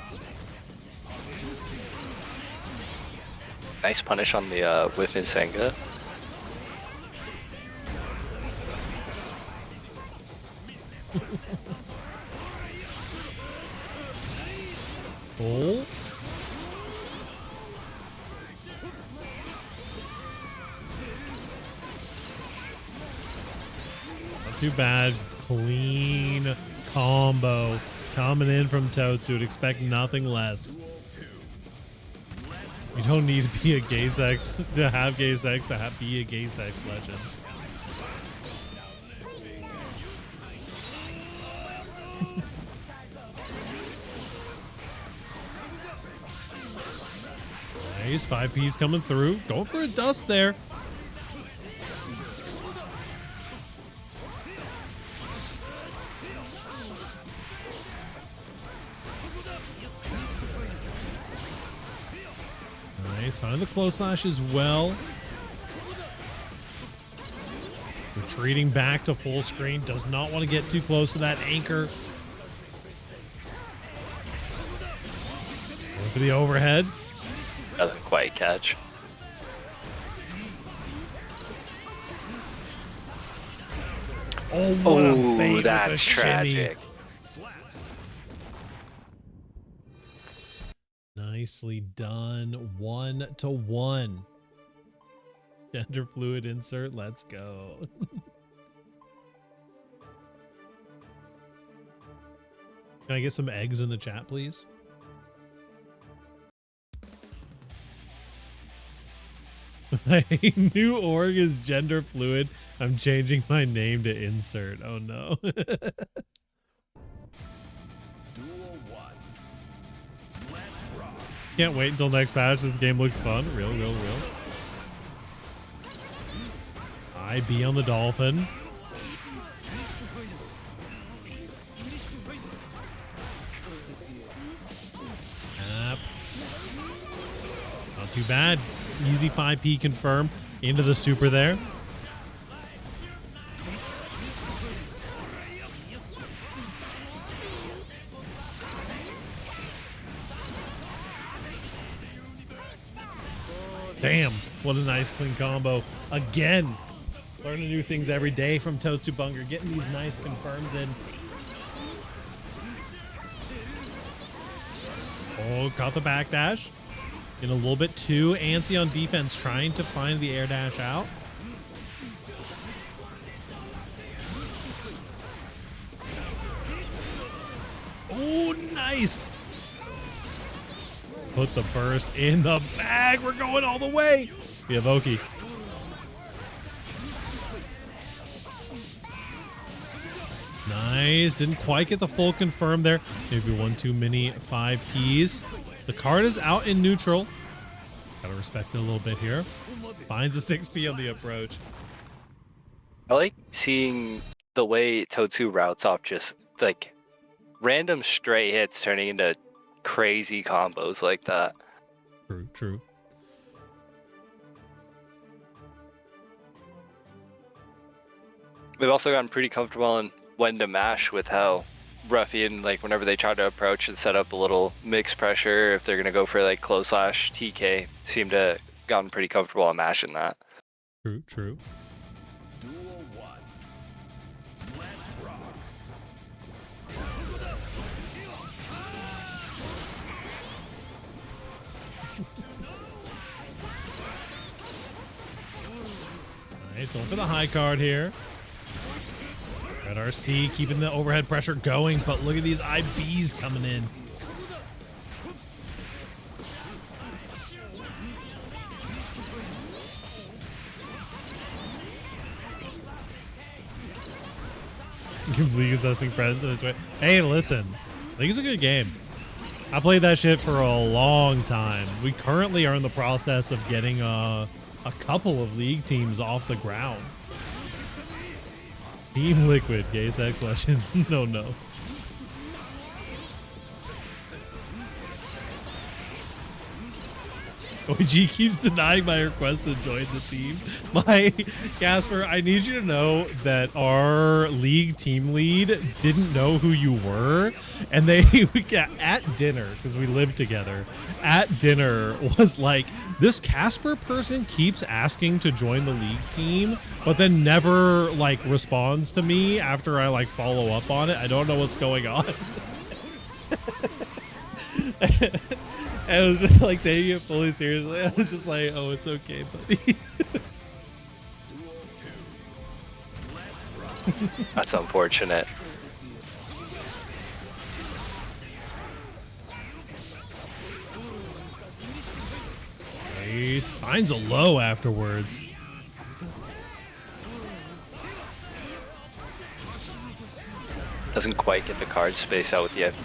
Nice punish on the whiff and Senga. Oh. Not too bad. Clean combo coming in from Totsu. Would expect nothing less. You don't need to be a gay sex to have gay sex to be a gay sex legend. Nice, 5Ps coming through. Going for a dust there. Nice, finding the close slash as well. Retreating back to full screen. Does not want to get too close to that anchor. Going for the overhead. Doesn't quite catch. Oh, what a bait with the That's shimmy. tragic. Nicely done. 1-1. Gender fluid insert. Let's go. Can I get some eggs in the chat, please? My new org is gender fluid. I'm changing my name to insert. Oh no. Duel 1. Let's rock. Can't wait until next patch. This game looks fun. Real, real, real. IB on the dolphin. Not too bad. Easy 5P confirm into the super there. Damn, what a nice clean combo. Again, learning new things every day from Totsubunger, getting these nice confirms in. Oh, caught the backdash. Getting a little bit too antsy on defense, trying to find the air dash out. Oh, nice. Put the burst in the bag. We're going all the way. We have Oki. Nice. Didn't quite get the full confirm there. Maybe one too many 5Ps. The card is out in neutral. Gotta respect it a little bit here. Finds a 6P on the approach. I like seeing the way Totsu routes off just like random stray hits turning into crazy combos like that. True, true. They've also gotten pretty comfortable on when to mash with how Ruffian, like whenever they try to approach and set up a little mix pressure, if they're going to go for like close slash TK, seem to have gotten pretty comfortable on mashing that. True, true. Duel 1. Let's rock. Nice, going for the high card here. Red RC keeping the overhead pressure going, but look at these IBs coming in. League assessing friends. Hey, listen, League's a good game. I played that shit for a long time. We currently are in the process of getting a couple of League teams off the ground. Team Liquid, gay sex legend. No. OEG keeps denying my request to join the team. Casper, I need you to know that our league team lead didn't know who you were, and we got at dinner, because we lived together, at dinner was like, this Casper person keeps asking to join the league team, but then never like responds to me after I like follow up on it. I don't know what's going on. And it was just like taking it fully seriously. I was just like, oh, it's okay, buddy. Duel 2. Let's rock. That's unfortunate. Nice. Finds a low afterwards. Doesn't quite get the card space out with the FD.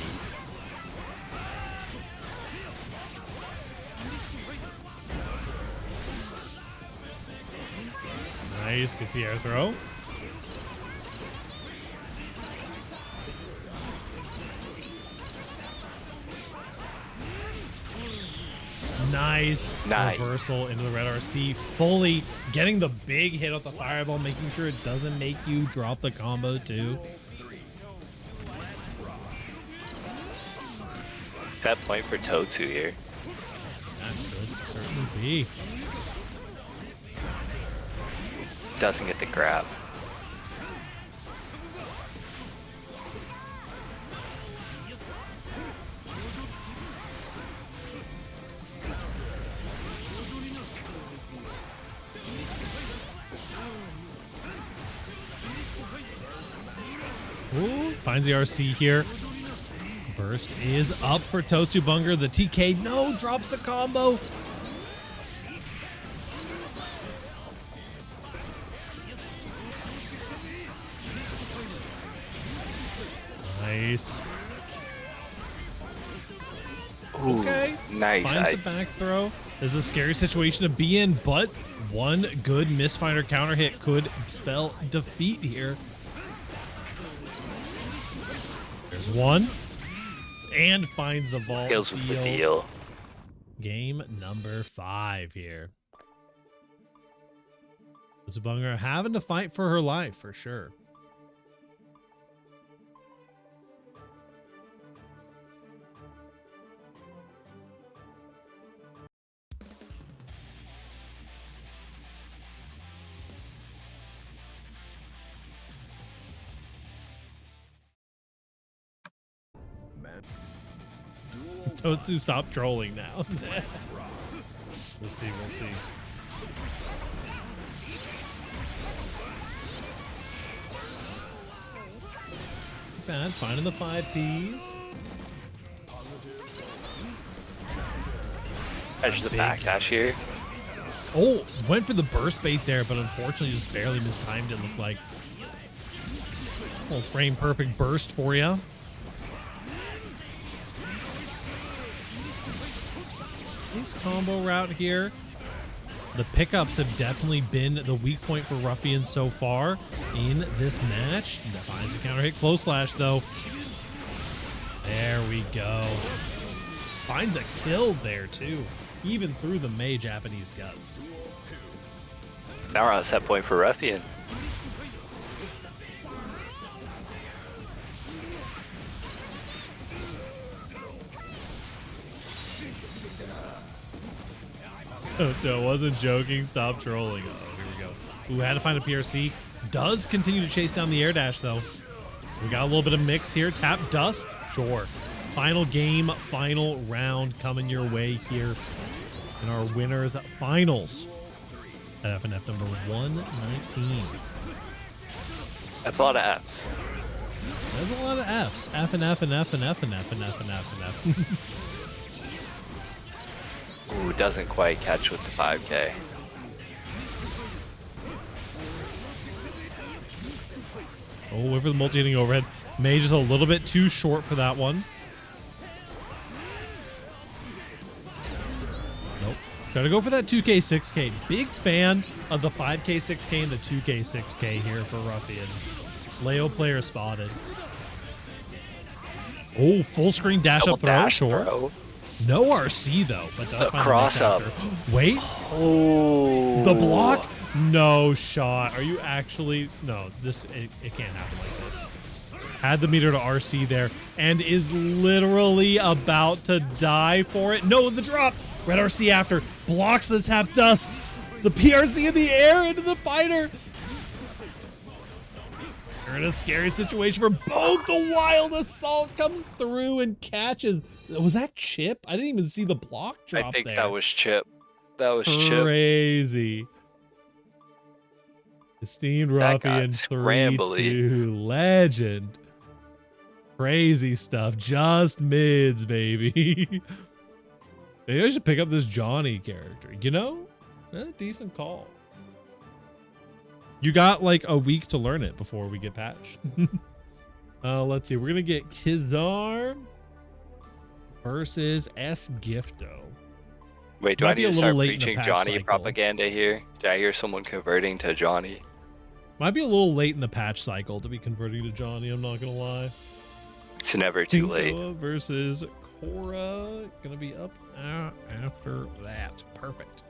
Nice. Gets the air throw. Nice. Reversal into the red RC. Fully getting the big hit off the fireball, making sure it doesn't make you drop the combo too. That point for Totsu here. That could certainly be. Doesn't get the grab. Ooh, finds the RC here. Burst is up for Totsubunger. The TK, no, drops the combo. Nice. Ooh, Okay. nice. Finds the back throw. This is a scary situation to be in, but one good misfinder counter hit could spell defeat here. There's one. And finds the vault Deals with the deal. Game number 5 here. Zabunger having to fight for her life for sure. Totsu, stop trolling now. We'll see, we'll see. Bad, finding the 5Ps. Catches the back dash here. Oh, went for the burst bait there, but unfortunately just barely mistimed it, looked like. Little frame perfect burst for you. Nice combo route here. The pickups have definitely been the weak point for Ruffian so far in this match. Finds a counter hit close slash though. There we go. Finds a kill there too, even through the May Japanese guts. Now we're on a set point for Ruffian. So I wasn't joking. Stop trolling. Oh, here we go. Ooh, had to find a PRC. Does continue to chase down the air dash, though. We got a little bit of mix here. Tap dust. Sure. Final game, final round coming your way here in our winners finals at FNF number 119. That's a lot of Fs. There's a lot of Fs. F and F and F and F and F and F and F and F. Ooh, doesn't quite catch with the 5K. Oh, went for the multi-hitting overhead. May just a little bit too short for that one. Nope. Gotta go for that 2K, 6K. Big fan of the 5K, 6K and the 2K, 6K here for Ruffian. Leo player spotted. Oh, full screen dash Double up throw. dash Sure. throw. No RC though, but does find cross a up. Wait, Oh. the block? No shot. Are you actually? No, this it can't happen like this. Had the meter to RC there and is literally about to die for it. No, the drop. Red RC after. Blocks this half dust. The PRC in the air into the fighter. You're in a scary situation for both. The wild assault comes through and catches. Was that Chip? I didn't even see the block drop I think there. that was Chip. That was Chip. Crazy. Esteemed That got Ruffian scrambly. 3-2 legend. Crazy stuff. Just mids, baby. Maybe I should pick up this Johnny character. You know? Decent call. You got like a week to learn it before we get patched. Let's see. We're going to get Kizar versus S Gifto. Wait, do Might I be need a to little start late in the preaching patch Johnny cycle. propaganda here? Did I hear someone converting to Johnny? Might be a little late in the patch cycle to be converting to Johnny, I'm not going to lie. It's never too late. Tinkoa versus Cora. Gonna be up after that. Perfect.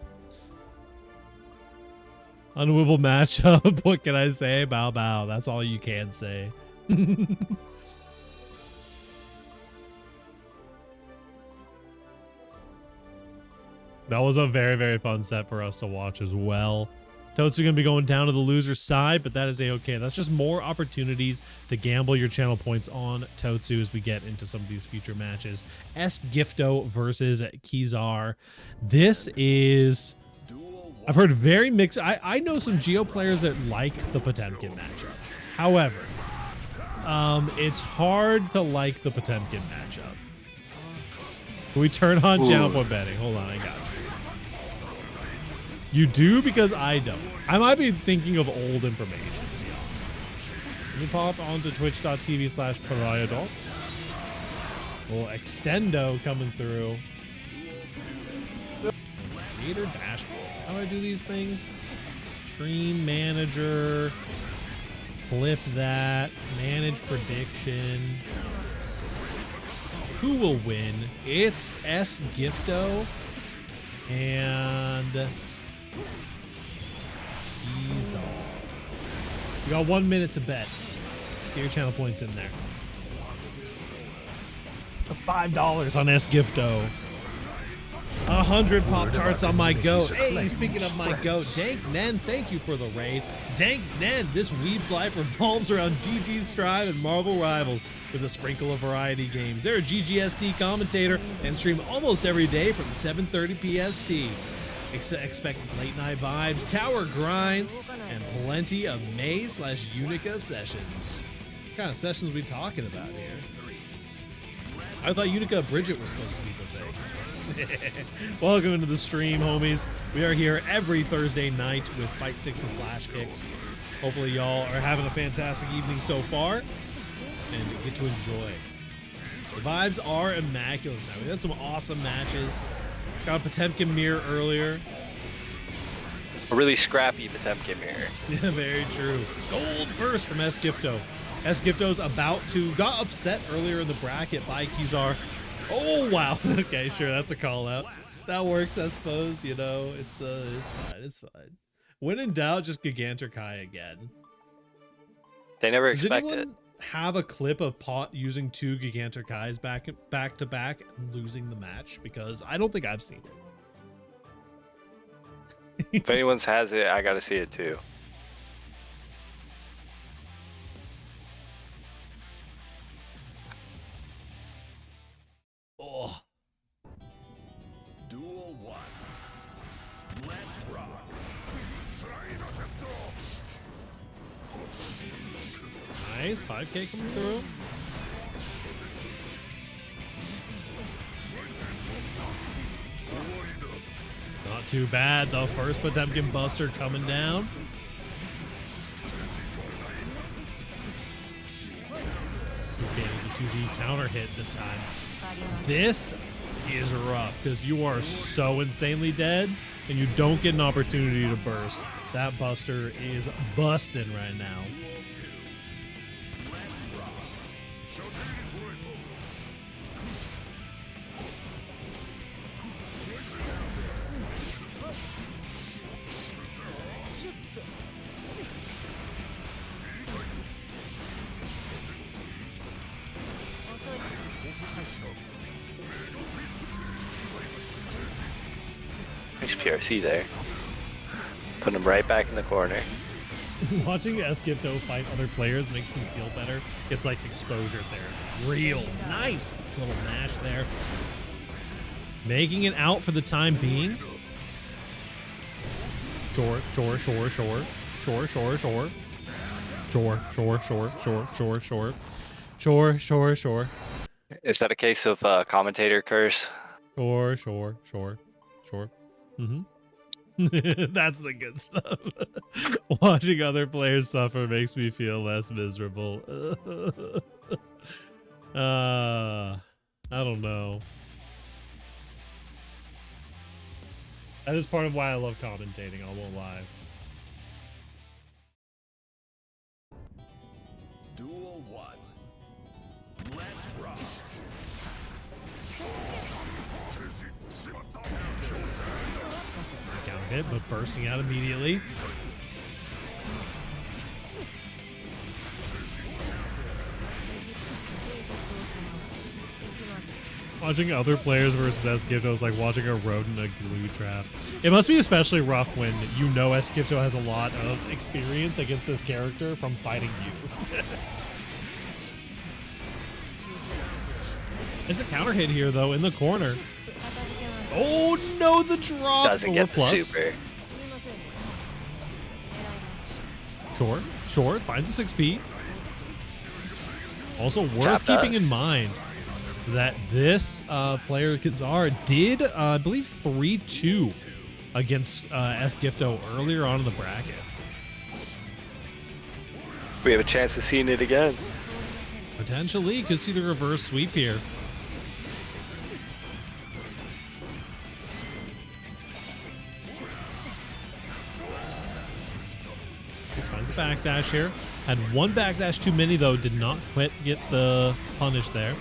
Unwinnable matchup. What can I say? Bow bow. That's all you can say. That was a very, very fun set for us to watch as well. Totsu going to be going down to the loser's side, but that is a-okay. That's just more opportunities to gamble your channel points on Totsu as we get into some of these future matches. S Gifto versus Kizar. This is... I've heard very mixed... I know some Geo players that like the Potemkin matchup. However, it's hard to like the Potemkin matchup. Can we turn on channel point betting? Hold on, I got you. You do? Because I don't. I might be thinking of old information, to be honest. Let me pop onto twitch.tv/pariah. Little extendo coming through. Creator dashboard. How do I do these things? Stream manager. Flip that. Manage prediction. Who will win? It's S Gifto And he's all. You got 1 minute to bet. Get your channel points in there. $5 on Esgifto. 100 Pop-Tarts on my goat. Hey, speaking of my goat, Dank Nen, thank you for the raid. Dank Nen, this weeb's life revolves around GG's Strive and Marvel Rivals with a sprinkle of variety games. They're a GGST commentator and stream almost every day from 7:30 PST. Expect late night vibes, tower grinds, and plenty of May/Unica sessions. What kind of sessions are we talking about here? I thought Unica Bridget was supposed to be the thing. Welcome into the stream, homies. We are here every Thursday night with Fightsticks and Flashkicks. Hopefully y'all are having a fantastic evening so far and get to enjoy. The vibes are immaculate now. We had some awesome matches. Got a Potemkin mirror earlier. A really scrappy Potemkin mirror. Yeah, very true. Gold burst from Esgifto. Esgifto's got upset earlier in the bracket by Kizar. Oh, wow. Okay, sure, that's a call out. That works, I suppose, you know. It's fine, it's fine. When in doubt, just Gigantor again. They never Does expect anyone it. have a clip of Pot using 2 Gigantor Kais back to back and losing the match? Because I don't think I've seen it. If anyone's has it, I gotta see it too. Oh. Duel 1. Let's rock. Nice, 5K coming through. Not too bad, though. First Potemkin Buster coming down. Getting the 2D counter hit this time. This is rough because you are so insanely dead and you don't get an opportunity to burst. That Buster is busting right now. Nice PRC there. Put him right back in the corner. Watching Esgifto fight other players makes me feel better. It's like exposure there. Real nice little mash there. Making it out for the time being. Sure. Is that a case of commentator curse? Sure. Mm-hmm. That's the good stuff. Watching other players suffer makes me feel less miserable. I don't know. That is part of why I love commentating, I won't lie. Duel 1. Let's rock. Counter hit, but bursting out immediately. Watching other players versus Esgifto is like watching a rodent in a glue trap. It must be especially rough when you know Esgifto has a lot of experience against this character from fighting you. It's a counter hit here, though, in the corner. Oh, no, the drop. Doesn't get the super. Sure. Finds a 6P. Also worth Tapped keeping us. in mind that this player, Kazar, did, I believe, 3-2 against Esgifto earlier on in the bracket. We have a chance of seeing it again. Potentially, could see the reverse sweep here. This finds a backdash here. Had one backdash too many, though. Did not quite get the punish there.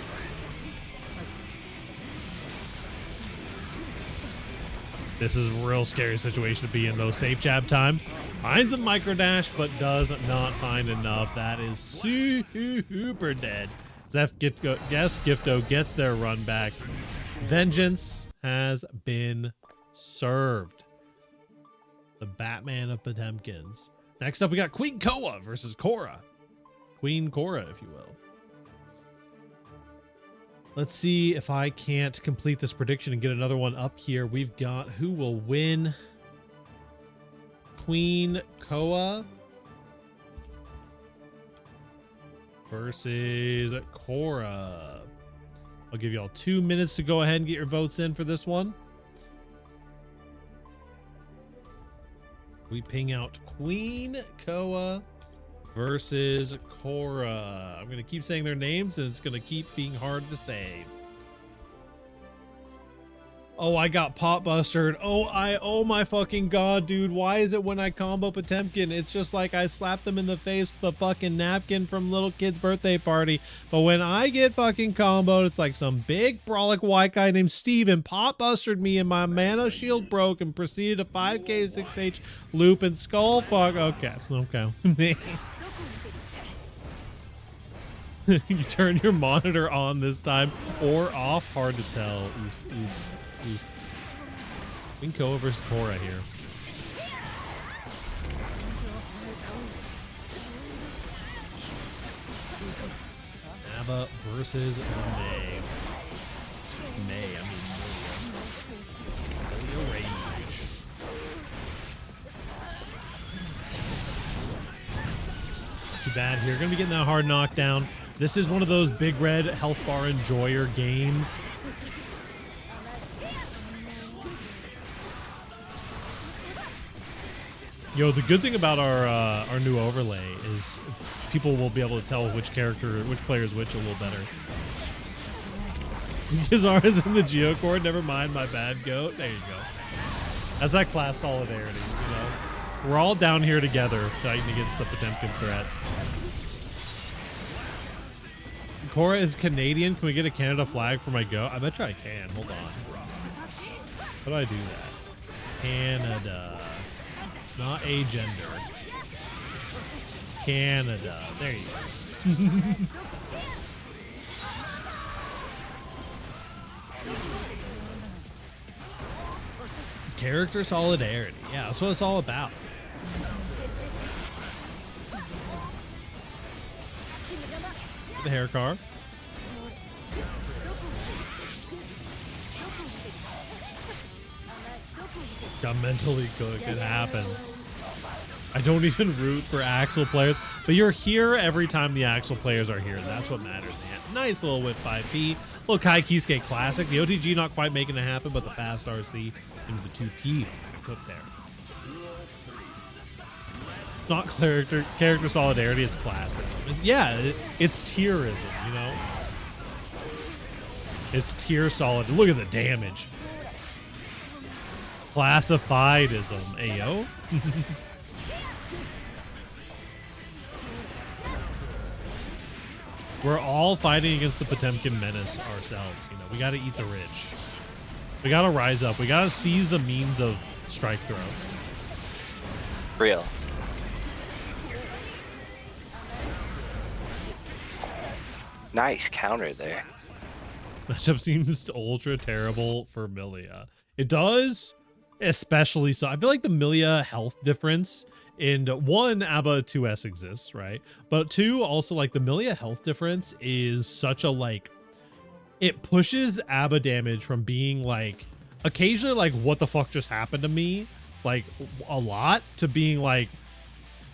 This is a real scary situation to be in, though. Safe jab time. Finds a micro dash, but does not find enough. That is super dead. Zeph Gifto gets their run back. Vengeance has been served. The Batman of Potemkins. Next up, we got Queen Koa versus Korra. Queen Korra, if you will. Let's see if I can't complete this prediction and get another one up here. We've got who will win. Queen Koa versus Korra. I'll give you all 2 minutes to go ahead and get your votes in for this one. We ping out Queen Koa versus Korra. I'm going to keep saying their names, and it's going to keep being hard to say. Oh, I got pot bustered. Oh my fucking god, dude. Why is it when I combo Potemkin, it's just like I slap them in the face with a fucking napkin from little kid's birthday party. But when I get fucking comboed, it's like some big brolic white guy named Steven pot bustered me and my mana shield broke and proceeded to 5k 6h loop and skull fuck. Okay. You turn your monitor on this time or off, hard to tell. Oof. Queen Koa versus Korra here. Abba versus May. Milia Rage. Too bad here. Gonna be getting that hard knockdown. This is one of those big red health bar enjoyer games. Yo, the good thing about our new overlay is people will be able to tell which player is which a little better. Kizara's in the Geocord, never mind, my bad, goat. There you go. That's that class solidarity, you know? We're all down here together fighting against the Potemkin threat. Korra is Canadian. Can we get a Canada flag for my goat? I bet you I can. Hold on. How do I do that? Canada. Not a gender. Canada. There you go. Character solidarity. Yeah, that's what it's all about. The hair car. Got mentally cooked. It happens. I don't even root for Axel players, but you're here every time the Axel players are here, and that's what matters. Man. Nice little whip 5P. Little Kai Kisuke classic. The OTG not quite making it happen, but the fast RC into the 2P. Cook there. It's not character solidarity, it's classism. Yeah, it's tierism, you know? It's tier solid. Look at the damage. Classifiedism, ayo. We're all fighting against the Potemkin menace ourselves, you know. We gotta eat the rich. We gotta rise up. We gotta seize the means of strike throw. Real. Nice counter there. Matchup seems ultra terrible for Milia. It does, especially so. I feel like the Milia health difference in one, ABBA 2S exists, right? But two, also like the Milia health difference is such a like, it pushes ABBA damage from being like occasionally like what the fuck just happened to me, like a lot, to being like,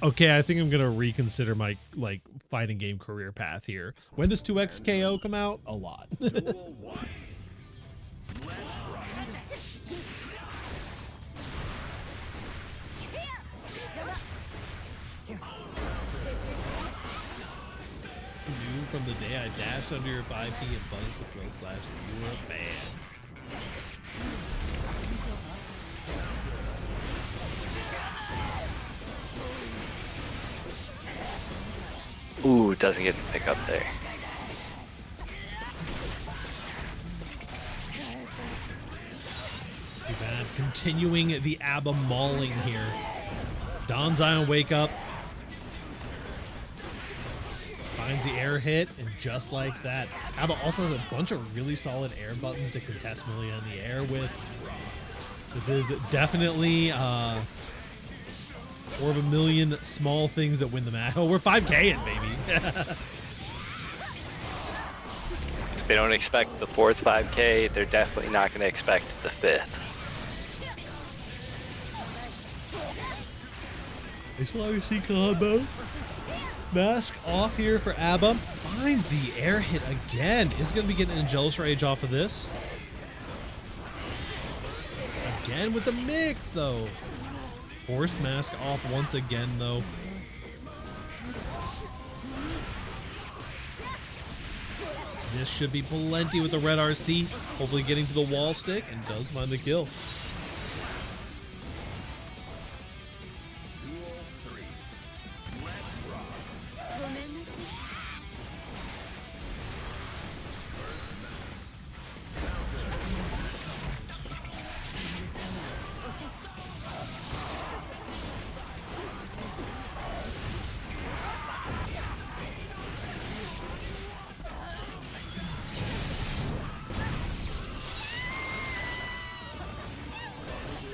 okay, I think I'm gonna reconsider my like fighting game career path here. When does 2X KO come out? A lot. From the day I dashed under your 5P and buzzed the flow slash, you were a fan. Ooh, doesn't get the pick up there. Too bad. continuing the ABBA mauling here. Don Zion wake up. Finds the air hit, and just like that, ABBA also has a bunch of really solid air buttons to contest Millie in the air with. This is definitely more of a million small things that win the match. Oh, we're 5K-ing, baby. They don't expect the 4th 5K, they're definitely not going to expect the 5th. Nice little RC combo. Mask off here for ABBA. Finds the air hit again. Is going to be getting a Jealous Rage off of this. Again with the mix, though. Forced mask off once again, though. This should be plenty with the red RC. Hopefully getting to the wall stick, and does find the kill.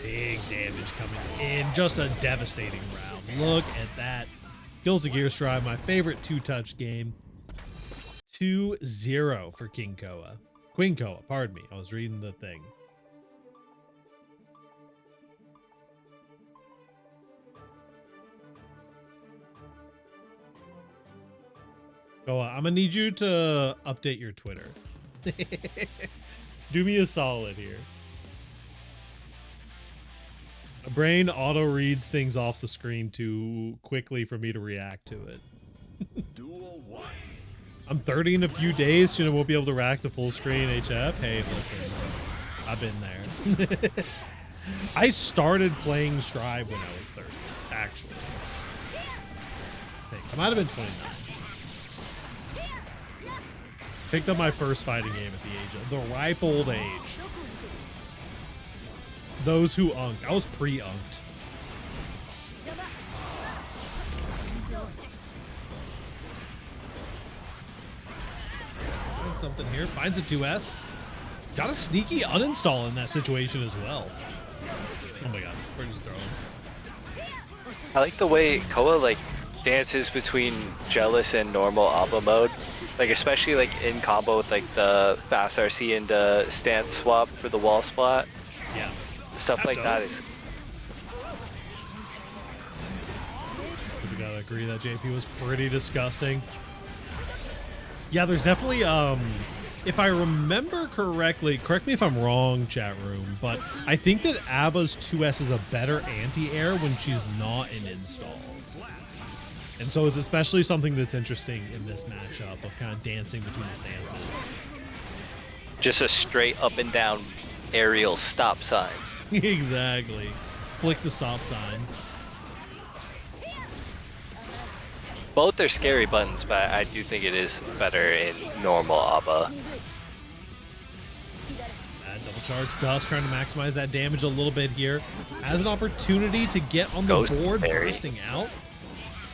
Big damage coming in. Just a devastating round. Look at that. Kills the Gear Strive, my favorite two-touch game. 2-0 for King Koa. Queen Koa, pardon me. I was reading the thing. Koa, I'm gonna need you to update your Twitter. Do me a solid here. My brain auto reads things off the screen too quickly for me to react to it. Duel 1. I'm 30 in a few days, so I won't be able to react to full screen HF. Hey, listen, I've been there. I started playing Strive when I was 30, actually. I might have been 29. Picked up my first fighting game at the age of the ripe old age. Those who unked. I was pre-unked. Finds something here. Finds a 2S. Got a sneaky uninstall in that situation as well. Oh my god. We're just throwing. I like the way Koa like dances between jealous and normal ABBA mode. Like especially like in combo with like the fast RC and stance swap for the wall spot. Yeah. Stuff like that is. We gotta agree that JP was pretty disgusting. Yeah, there's definitely if I remember correctly, correct me if I'm wrong, chat room, but I think that ABBA's 2S is a better anti-air when she's not in install. And so it's especially something that's interesting in this matchup of kind of dancing between the stances. Just a straight up and down aerial stop sign. Exactly. Flick the stop sign. Both are scary buttons, but I do think it is better in normal ABBA. Double charge Dust trying to maximize that damage a little bit here. Has an opportunity to get on the Ghost board, Fairy. bursting out.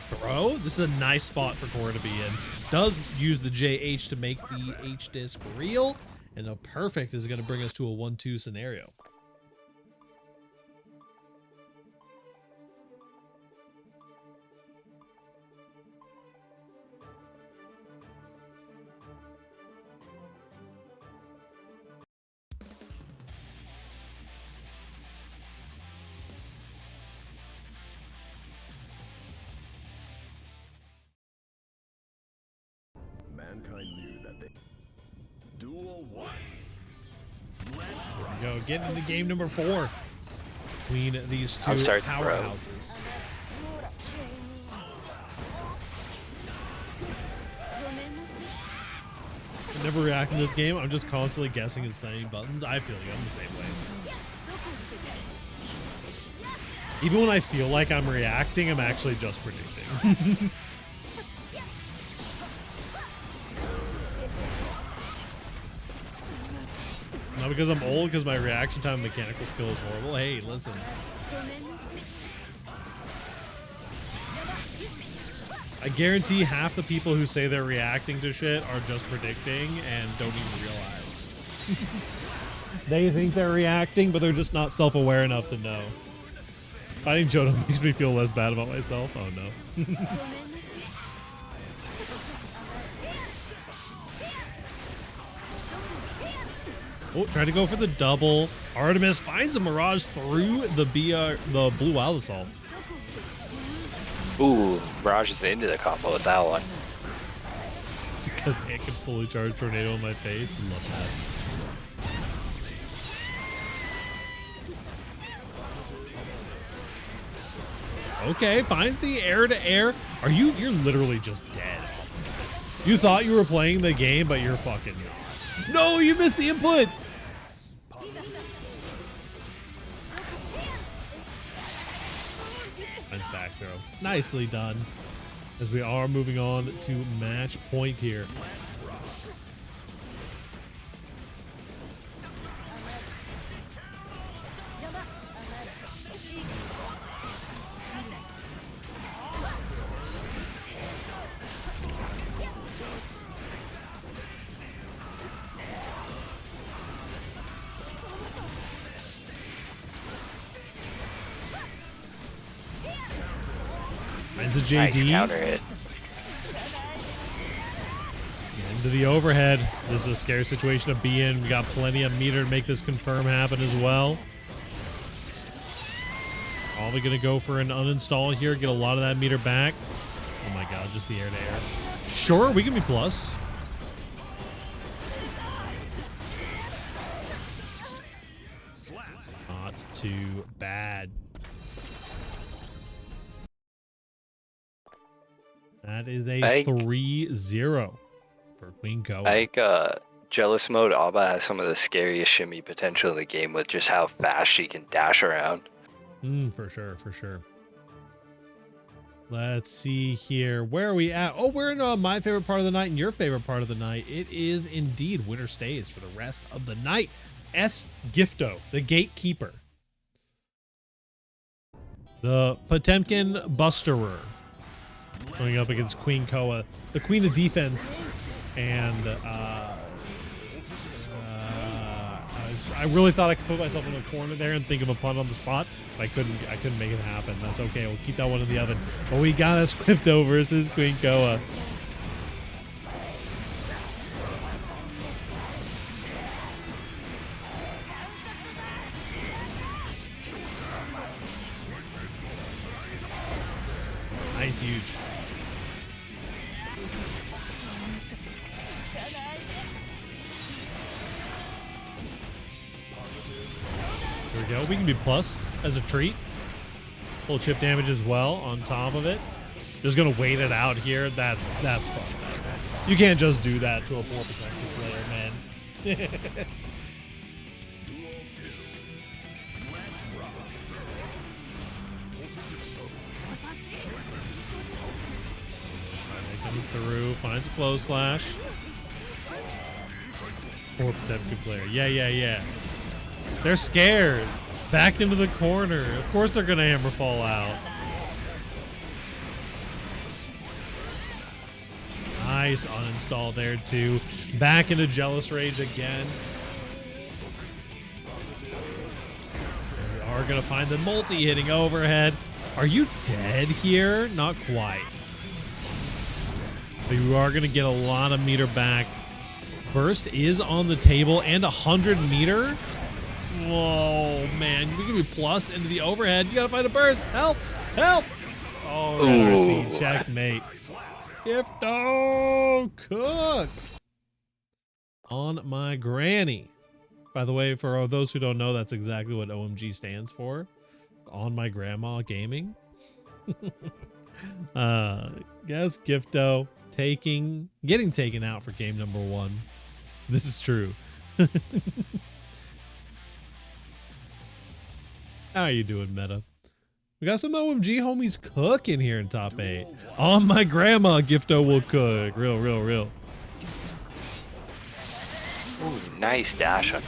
Throw. This is a nice spot for Core to be in. Does use the JH to make the H disc real. And a perfect is going to bring us to a 1-2 scenario. Mankind knew that they. Duel 1. Let's There we go. Getting into game number 4 between these two I'll start the throw. powerhouses. I'm never reacting to this game. I'm just constantly guessing and saying buttons. I feel like I'm the same way. Even when I feel like I'm reacting, I'm actually just predicting. Not because I'm old, because my reaction time mechanical skill is horrible. Hey, listen. I guarantee half the people who say they're reacting to shit are just predicting and don't even realize. They think they're reacting, but they're just not self-aware enough to know. Fighting Jodo makes me feel less bad about myself. Oh no. Oh, trying to go for the double. Artemis finds the Mirage through the blue Wild Assault. Ooh, Mirage is into the combo with that one. It's because it can fully charge Tornado in my face. Love that. Okay, finds the air to air. You're literally just dead. You thought you were playing the game, but you're fucking. No, you missed the input. Finds back throw. Nicely done. As we are moving on to match point here. Finds a JD. Nice counter hit. Into the overhead. This is a scary situation to be in. We got plenty of meter to make this confirm happen as well. Probably going to go for an uninstall here. Get a lot of that meter back. Oh my god, just the air to air. Sure, we can be plus. Not too bad. That is a 3-0 for Queen Koa. I think Jealous Mode Alba has some of the scariest shimmy potential in the game with just how fast she can dash around. For sure, for sure. Let's see here. Where are we at? Oh, we're in my favorite part of the night and your favorite part of the night. It is indeed winter stays for the rest of the night. S. Gifto, the gatekeeper. The Potemkin Busterer. Going up against Queen Koa, the queen of defense, and I really thought I could put myself in a corner there and think of a pun on the spot, but I couldn't make it happen. That's okay. We'll keep that one in the oven. But we got a Scripto versus Queen Koa. Nice, huge. There we go. We can be plus as a treat. Full chip damage as well on top of it. Just gonna wait it out here. That's fun. You can't just do that to a 4 protected player, man. Coming through, finds a close slash. 4 protected player. Yeah. They're scared. Back into the corner. Of course they're gonna hammer fall out. Nice uninstall there too. Back into Jealous Rage again. We are gonna find the multi hitting overhead. Are you dead here? Not quite. But you are gonna get a lot of meter back. Burst is on the table and 100 meter. Whoa, man. We can be plus into the overhead. You gotta find a burst. Help! Help! Oh, RC. Checkmate. Gifto cook on my granny. By the way, for those who don't know, that's exactly what OMG stands for. On my grandma gaming. Yes, Gifto getting taken out for game number 1. This is true. How are you doing, Meta? We got some OMG homies cooking here in top 8. On my grandma, Gifto will cook. Real. Ooh, nice dash under.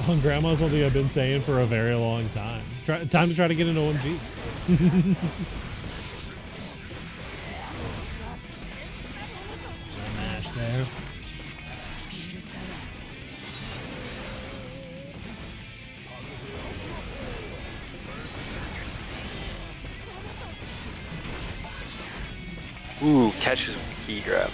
On Grandma, something I've been saying for a very long time. Time to try to get an OMG. Mash there. Ooh, catches with the key grab.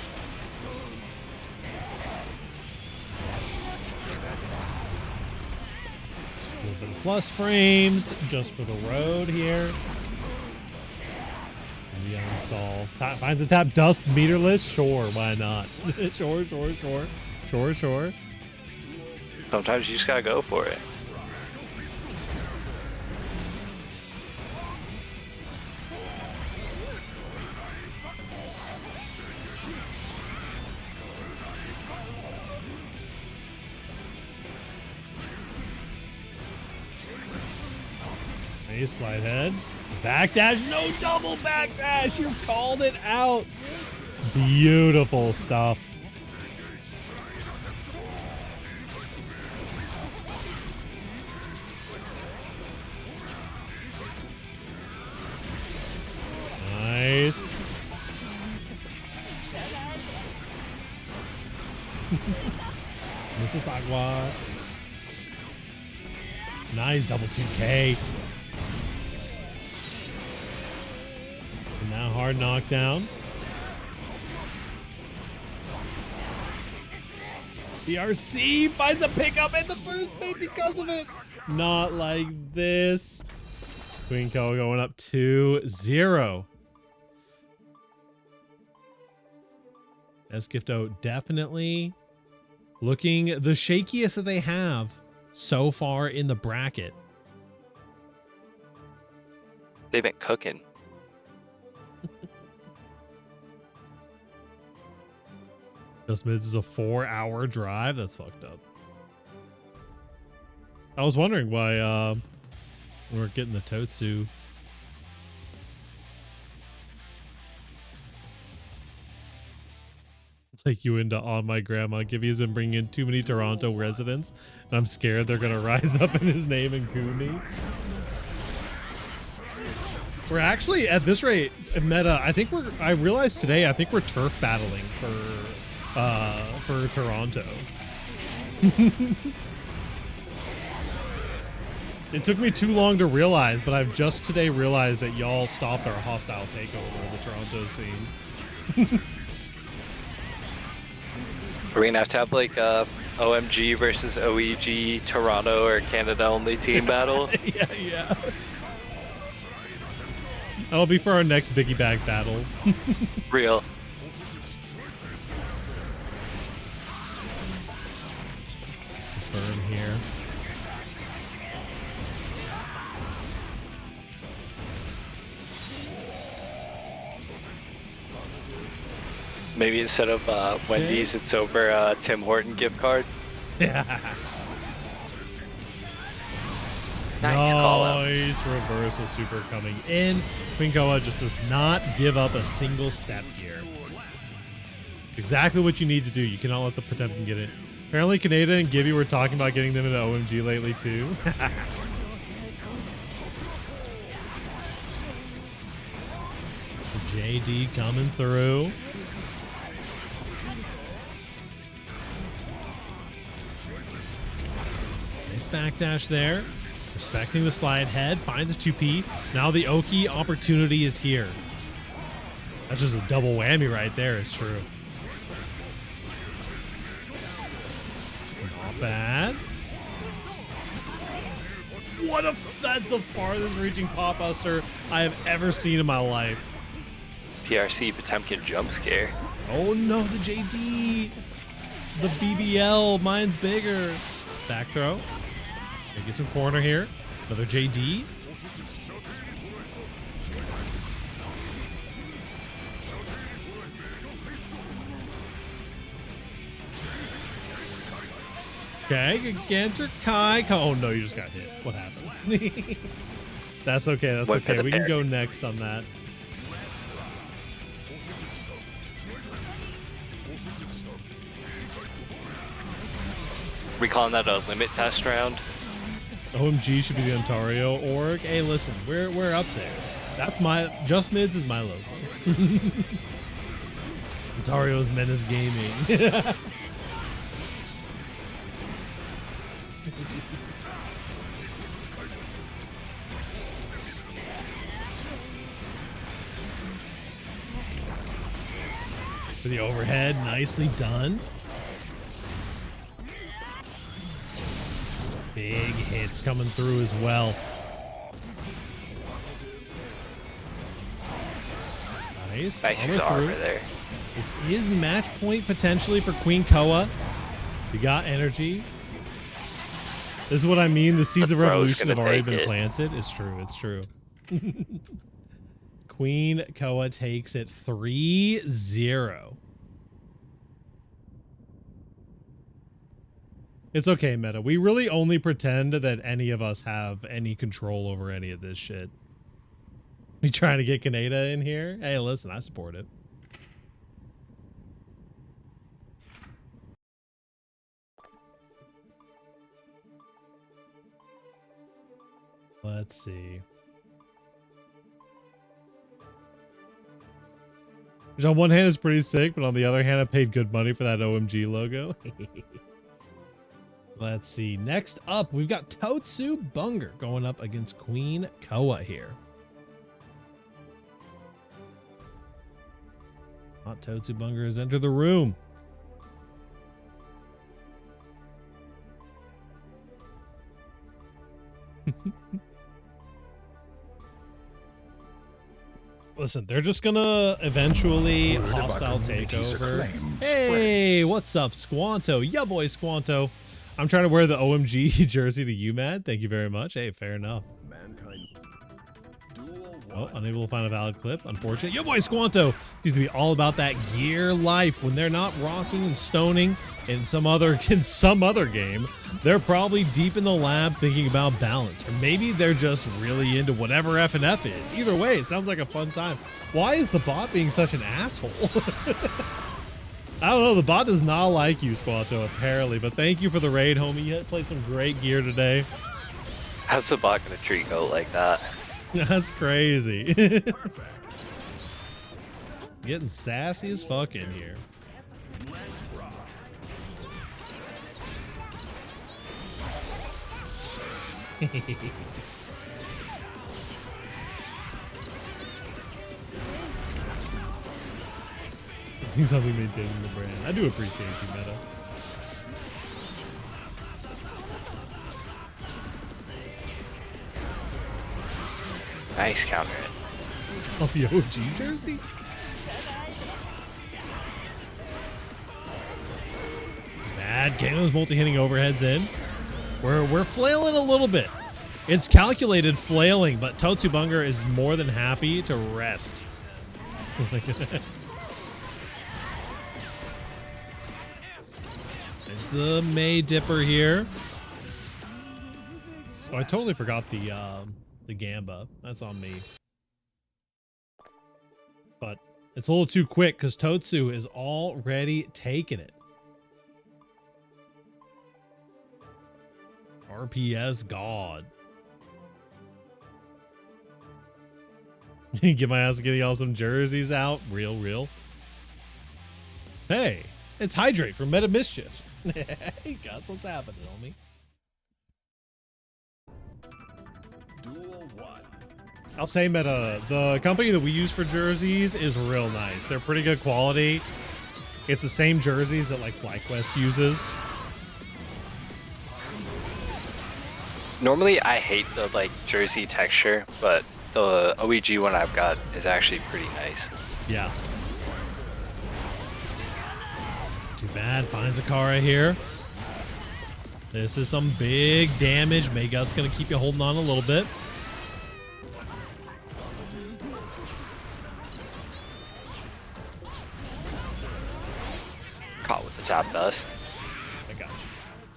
A little bit of plus frames just for the road here. The uninstall. Finds a tap dust meterless. Sure, why not? Sure. Sometimes you just gotta go for it. Nice slide head. Backdash. No double backdash. You called it out. Beautiful stuff. Nice. Mississauga. Nice double 2K. And now hard knockdown. BRC finds a pickup and the first mate because of it. Not like this. Queenco going up 2-0. Esgifto definitely looking the shakiest that they have so far in the bracket. They've been cooking. Just Mids is a 4-hour drive. That's fucked up. I was wondering why we weren't getting the Totsu. Take you into On My Grandma. Gibby's been bringing in too many Toronto residents, and I'm scared they're gonna rise up in his name and goo me. We're actually at this rate meta. I think I realized today. I think we're turf battling for Toronto. It took me too long to realize, but I've just today realized that y'all stopped our hostile takeover of the Toronto scene. We're gonna have like OMG versus OEG Toronto or Canada only team battle. Yeah. That'll be for our next Biggie Bag battle. Real. Let's confirm here. Maybe instead of Wendy's, it's over Tim Horton gift card. Yeah. Nice call out. Nice reversal super coming in. Quincoa just does not give up a single step here. Exactly what you need to do. You cannot let the Potemkin get it. Apparently Canada and Gibby were talking about getting them into OMG lately too. JD coming through. Nice backdash there. Respecting the slide head. Finds a 2P. Now the Oki opportunity is here. That's just a double whammy right there. It's true. Not bad. That's the farthest reaching pop buster I have ever seen in my life. PRC Potemkin jump scare. Oh no, the JD. The BBL. Mine's bigger. Back throw. Gonna get some corner here. Another JD. Okay, Ganter Kai. Oh no, you just got hit. What happened? That's okay. That's okay. We can go next on that. We calling that a limit test round? OMG should be the Ontario org. Hey, listen, we're up there. That's my Just Mids is my logo. Ontario's Menace Gaming. For the overhead, nicely done. Big hits coming through as well. Nice. Nice armor there. This is match point potentially for Queen Koa. You got energy. This is what I mean. The seeds of revolution have already been planted. It's true. It's true. Queen Koa takes it 3-0. It's okay, Meta. We really only pretend that any of us have any control over any of this shit. We trying to get Kaneda in here? Hey, listen, I support it. Let's see. Which on one hand is pretty sick, but on the other hand, I paid good money for that OMG logo. Let's see. Next up, we've got Totsu Bunger going up against Queen Koa here. Hot Totsu Bunger has entered the room. Listen, they're just gonna eventually hostile takeover. Hey, what's up, Squanto? Yeah, boy, Squanto. I'm trying to wear the OMG jersey to you, Mad. Thank you very much. Hey, fair enough. Mankind. Oh, unable to find a valid clip. Unfortunate. Yo, boy, Squanto seems to be all about that gear life. When they're not rocking and stoning in some other game, they're probably deep in the lab thinking about balance. Or maybe they're just really into whatever F&F is. Either way, it sounds like a fun time. Why is the bot being such an asshole? I don't know. The bot does not like you, Squanto, apparently. But thank you for the raid, homie. You played some great gear today. How's the bot gonna treat Go like that? That's crazy. Getting sassy as fuck in here. It seems like we maintaining the brand. I do appreciate you, Meta. Nice counter it. Oh, the OG jersey? Bad. Kano's multi-hitting overheads in. We're flailing a little bit. It's calculated flailing, but Totsu Bunger is more than happy to rest. It's the May Dipper here. Oh, I totally forgot the Gamba. That's on me. But it's a little too quick because Totsu is already taking it. RPS God. Get my ass getting y'all some jerseys out. Real. Hey, it's Hydrate from Meta Mischief. Hey, guys, what's happening, homie? I'll say, Meta, the company that we use for jerseys is real nice. They're pretty good quality. It's the same jerseys that like FlyQuest uses. Normally, I hate the like jersey texture, but the OEG one I've got is actually pretty nice. Yeah. Too bad. Finds a Akara here. This is some big damage. Maygut's gonna keep you holding on a little bit. Caught with the top dust. I got you.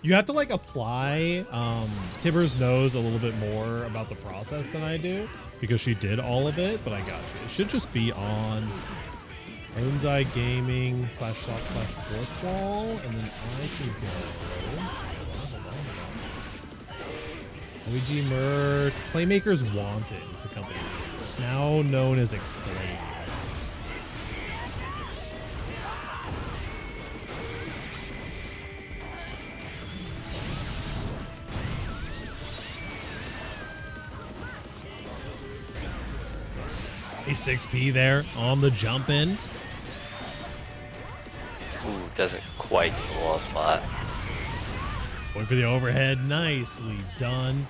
You have to like apply Tibber's knows a little bit more about the process than I do because she did all of it, but I got you. It should just be on Onsai Gaming / soft / fourth wall, and then I can go. OEG merch. Playmakers Wanted is the company. It's now known as Exclaim. A 6P there on the jump in. Ooh, doesn't quite get the wall spot. Going for the overhead. Nicely done.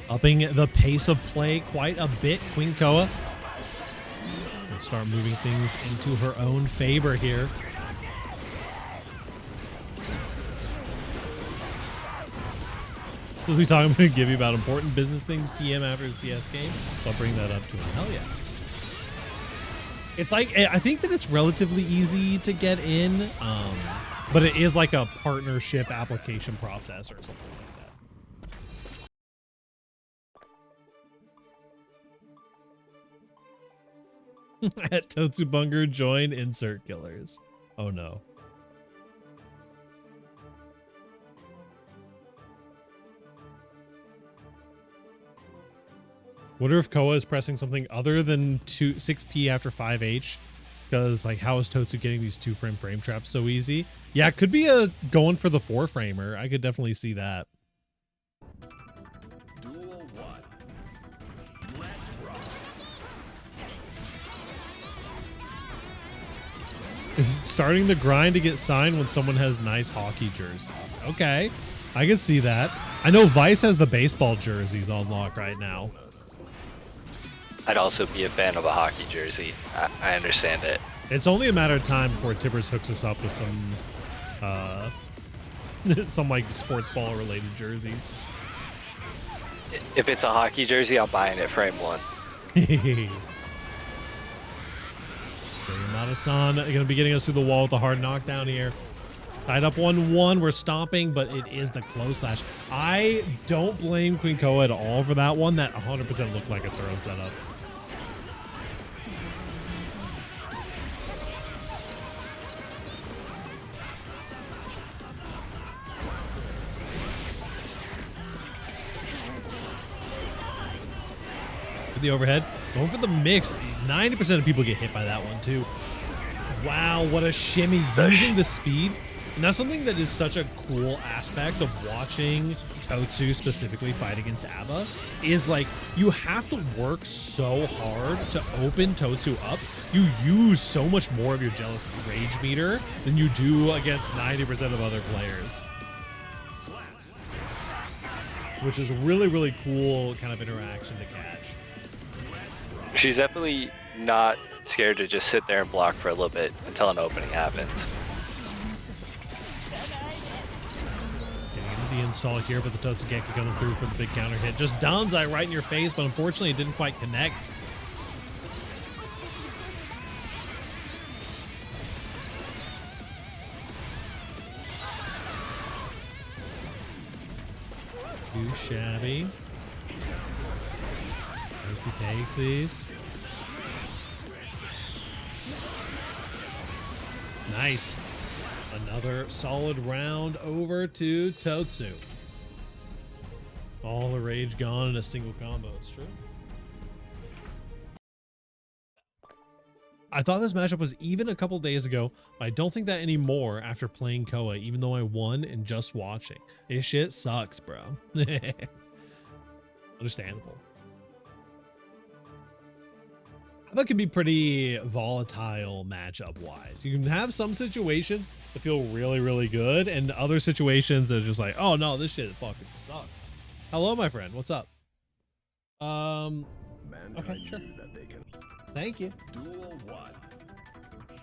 Upping the pace of play quite a bit. Queen Koa will start moving things into her own favor here. We'll be talking to Gibby about important business things TM after the CS game. So I'll bring that up to him. Hell yeah. It's like, I think that it's relatively easy to get in, but it is like a partnership application process or something like that. At Totsubunger, join insert killers. Oh no. Wonder if Koa is pressing something other than 6P after 5H, because like how is Totsu getting these 2-frame traps so easy? Yeah, it could be going for the 4-framer. I could definitely see that. Duel 1. Let's rock. Is starting the grind to get signed when someone has nice hockey jerseys. Okay, I can see that. I know Vice has the baseball jerseys on lock right now. I'd also be a fan of a hockey jersey. I understand it. It's only a matter of time before Tibbers hooks us up with some like sports ball related jerseys. If it's a hockey jersey, I'm buying it frame 1. So Yamada-san going to be getting us through the wall with a hard knockdown here. Tied up 1-1. We're stomping, but it is the close slash. I don't blame Queen Koa at all for that one. That 100% looked like a throw setup. The overhead, going for the mix. 90% of people get hit by that one too. Wow, what a shimmy using the speed. And that's something that is such a cool aspect of watching Totsu specifically fight against ABBA, is like you have to work so hard to open Totsu up. You use so much more of your jealous rage meter than you do against 90% of other players, which is really, really cool kind of interaction to catch. She's definitely not scared to just sit there and block for a little bit until an opening happens. Getting into the install here, but the Totsugeki coming through for the big counter hit. Just Danzai right in your face, but unfortunately it didn't quite connect. Too shabby. He takes these. Nice. Another solid round over to Totsu. All the rage gone in a single combo. It's true. I thought this matchup was even a couple days ago, but I don't think that anymore after playing Koa, even though I won and just watching. This shit sucks, bro. Understandable. That can be pretty volatile matchup wise. You can have some situations that feel really, really good, and other situations that are just like, oh no, this shit fucking sucks. Hello, my friend. What's up? Okay, sure. Thank you. Duel 1.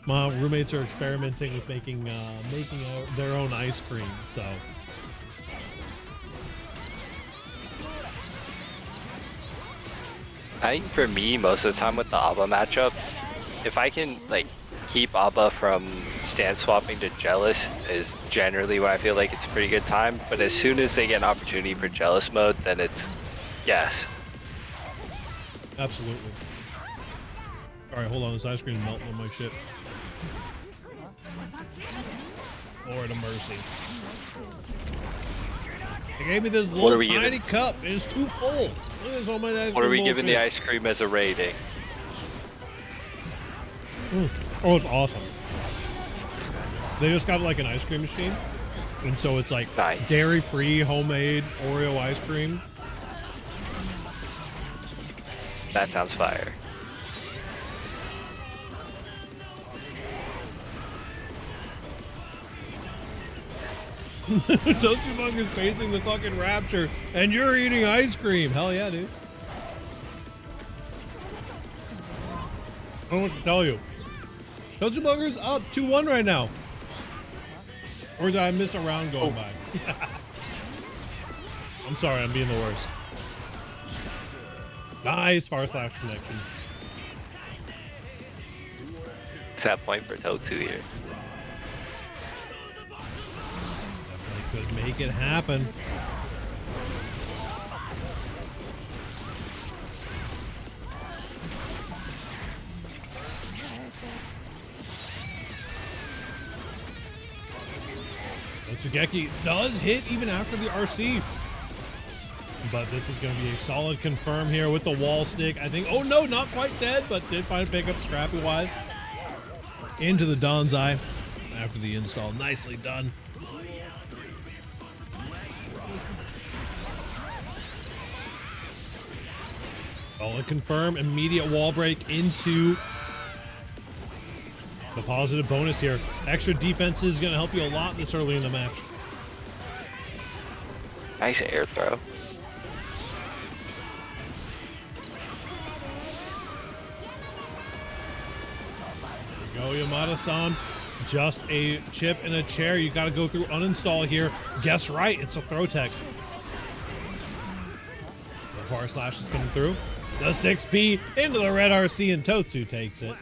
My roommates are experimenting with making their own ice cream, so. I think for me, most of the time with the ABBA matchup, if I can like keep ABBA from stance swapping to Jealous is generally when I feel like it's a pretty good time. But as soon as they get an opportunity for Jealous mode, then it's yes. Absolutely. All right, hold on. This ice cream is melting on my shit. Lord of mercy. They gave me this little tiny cup. It is too full. Look at this, all my ice cream. What are we giving the ice cream as a rating? Oh, it's awesome. They just got like an ice cream machine. And so it's like nice. Dairy-free, homemade Oreo ice cream. That sounds fire. Toasty Monk is facing the fucking rapture, and you're eating ice cream. Hell yeah, dude. I don't know what to tell you. Toasty Bunker's up 2-1 right now. Or did I miss a round going by? I'm sorry, I'm being the worst. Nice far slash connection. Set point for Totsu here. Definitely could make it happen. Tsugeki does hit even after the RC. But this is going to be a solid confirm here with the wall stick. I think, oh no, not quite dead, but did find a pickup scrappy-wise. Into the Donzai after the install. Nicely done. Solid confirm, immediate wall break into the positive bonus here. Extra defense is going to help you a lot this early in the match. Nice air throw. There you go, Yamada-san. Just a chip and a chair. You got to go through uninstall here. Guess right, it's a throw tech. The far slash is coming through. The 6P into the red RC, and Totsu takes it.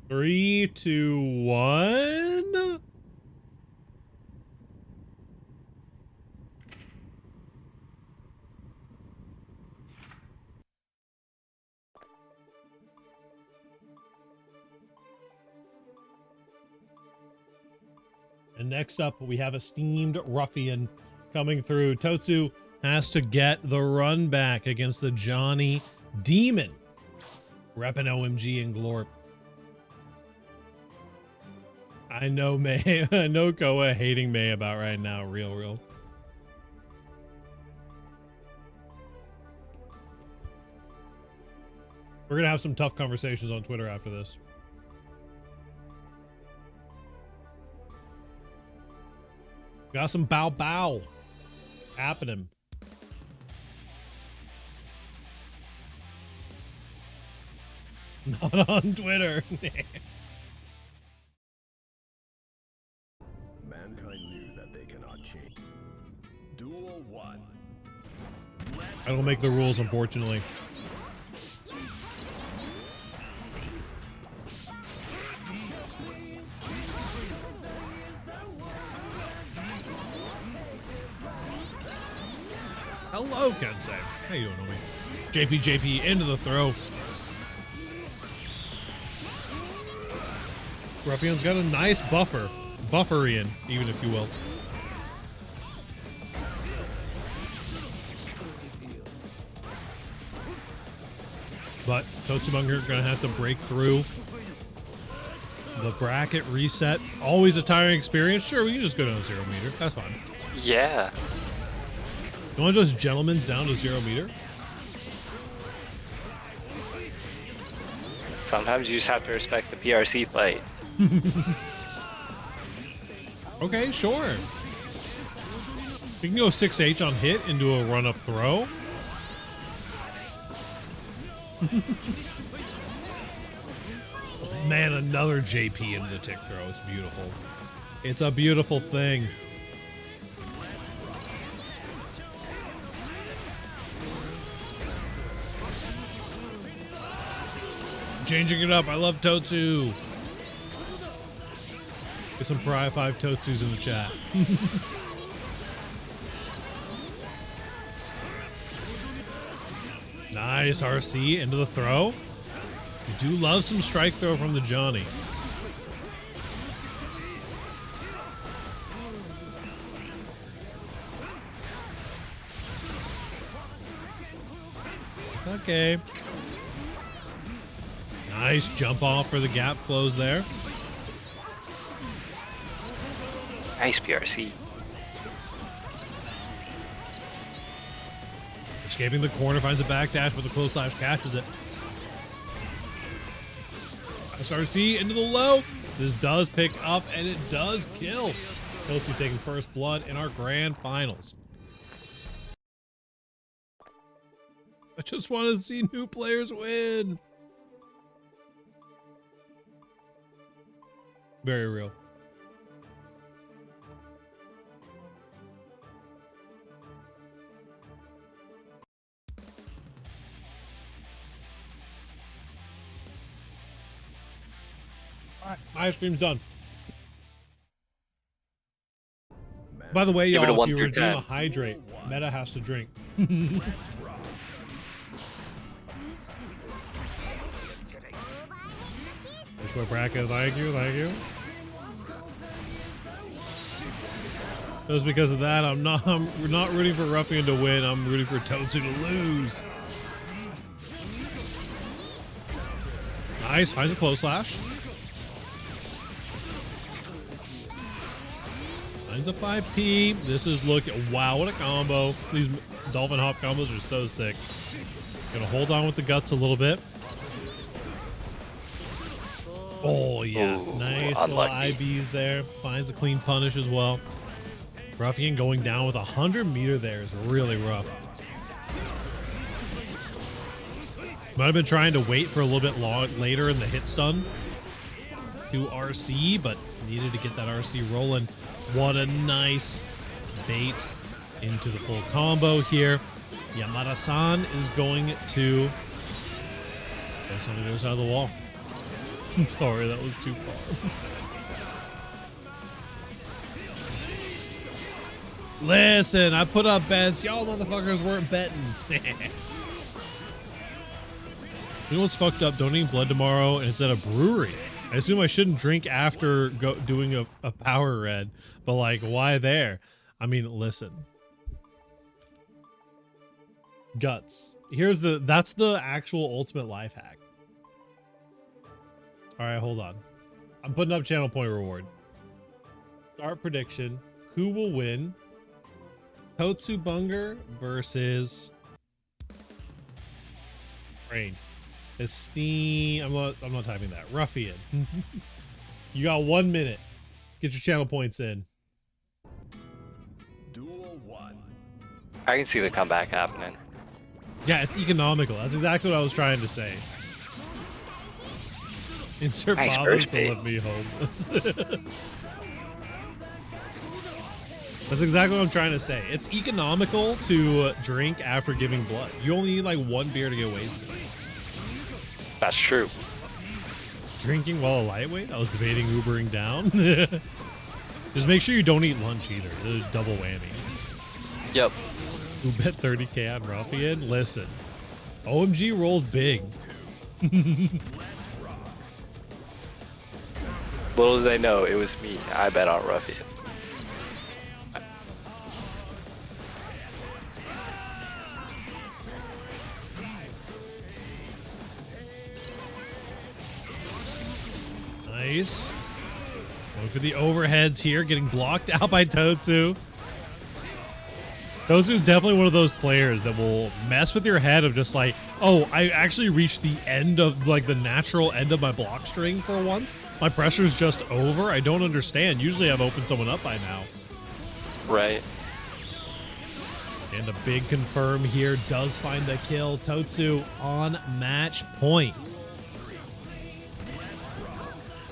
3, 2, 1. And next up, we have a steamed ruffian coming through. Totsu has to get the run back against the Johnny Demon. Reppin' OMG and Glorp. I know May, I know Koa hating May about right now. Real. We're gonna have some tough conversations on Twitter after this. Got some bow happening. Not on Twitter. Mankind knew that they cannot change. Duel 1. I don't make the rules, unfortunately. Hello, Kensei. How you doing, homie? JP into the throw. Ruffian's got a nice bufferian, even if you will. But Totsubunger gonna have to break through the bracket reset. Always a tiring experience. Sure, we can just go down to 0 meter. That's fine. Yeah. You want to just gentlemen's down to 0 meter? Sometimes you just have to respect the PRC fight. Okay, sure. You can go 6H on hit and do a run-up throw. Man, another JP into the tick throw. It's beautiful. It's a beautiful thing. Changing it up. I love Totsu. Get some Pariah 5 Totsus in the chat. Nice RC into the throw. You do love some strike throw from the Johnny. Okay. Nice jump off for the gap close there. Nice PRC. Escaping the corner, finds a backdash with a close slash, catches it. SRC into the low. This does pick up and it does kill. Both two taking first blood in our grand finals. I just want to see new players win. Very real. All right, my ice cream's done. By the way, Give it a y'all, 1 if you through redeem 10. a hydrate, Meta has to drink. Which way bracket? Thank you, thank you. Just because of that, I'm not rooting for Ruffian to win. I'm rooting for Toadsu to lose. Nice, finds a close slash. Finds a 5P. This is wow, what a combo. These Dolphin Hop combos are so sick. Gonna hold on with the guts a little bit. Oh yeah, Ooh, nice unlucky. little IBs there. Finds a clean punish as well. Ruffian going down with 100 meter there is really rough. Might have been trying to wait for a little bit later in the hit stun to RC, but needed to get that RC rolling. What a nice bait into the full combo here. Yamada-san is going to guess on the other side of the wall. I'm sorry, that was too far. Listen, I put up bets. Y'all motherfuckers weren't betting. You know what's fucked up? Donating blood tomorrow and it's at a brewery. I assume I shouldn't drink after doing a power red, but like, why there? I mean, listen. Guts. That's the actual ultimate life hack. All right, hold on. I'm putting up channel point reward. Start prediction. Who will win? Totsu Bunger versus Rain. Esteem. I'm not typing that. Ruffian. You got 1 minute. Get your channel points in. Duel 1. I can see the comeback happening. Yeah, it's economical. That's exactly what I was trying to say. Insert Nice fathers first to bait. let me homeless. That's exactly what I'm trying to say. It's economical to drink after giving blood. You only need like 1 beer to get wasted. That's true. Drinking while a lightweight? I was debating Ubering down. Just make sure you don't eat lunch either. It's a double whammy. Yep. Who bet 30K on Ruffian? Listen, OMG rolls big. Little do they know, it was me. I bet on Ruffian. Nice. Going for the overheads here, getting blocked out by Totsu. Totsu's definitely one of those players that will mess with your head of just like, oh, I actually reached the end of like the natural end of my block string for once. My pressure's just over. I don't understand. Usually I've opened someone up by now. Right. And a big confirm here does find the kill. Totsu on match point.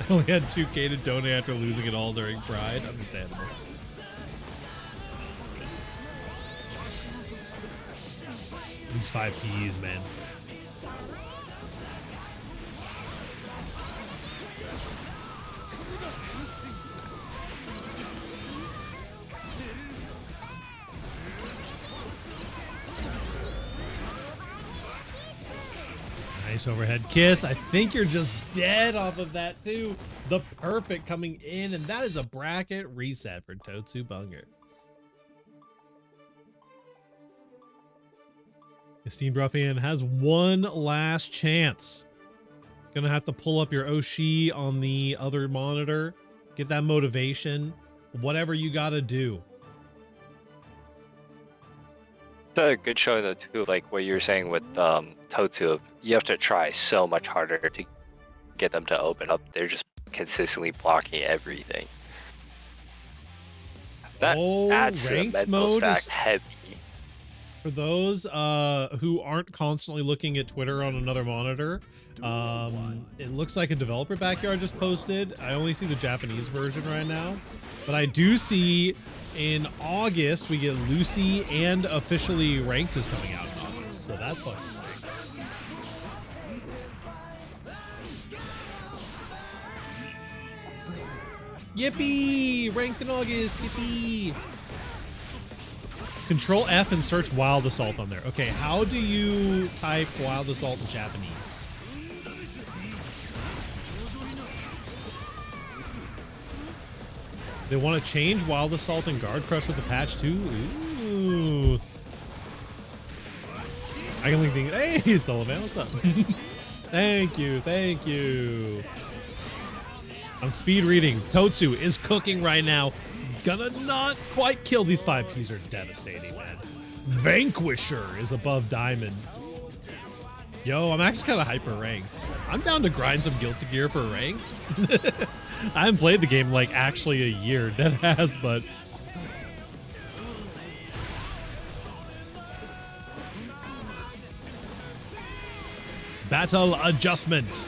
I only had 2K to donate after losing it all during Pride. Understandable. These 5Ps, man. Nice overhead kiss. I think you're just dead off of that too. The perfect coming in, and that is a bracket reset for Totsu Bunger. Esteemed Ruffian has one last chance. Gonna have to pull up your Oshi on the other monitor, get that motivation, whatever you gotta do. It's a good show though too, like what you were saying with Totsu. You have to try so much harder to get them to open up. They're just consistently blocking everything. That adds to the ranked mental mode stack is heavy. for those who aren't constantly looking at Twitter on another monitor. It looks like a developer backyard just posted. I only see the Japanese version right now, but I do see in August we get Lucy and officially ranked is coming out in August, so that's fucking sick. Yippee! Ranked in August. Yippee! Control F and search Wild Assault on there. Okay, how do you type Wild Assault in Japanese? They want to change Wild Assault and Guard Crush with the patch too? Ooh. I can link the... Hey, Sullivan, what's up? Thank you, thank you. I'm speed reading. Totsu is cooking right now. Gonna not quite kill. These 5Ps are devastating, man. Vanquisher is above Diamond. Yo, I'm actually kind of hyper ranked. I'm down to grind some Guilty Gear for ranked. I haven't played the game like actually a year, dead ass, but battle adjustment.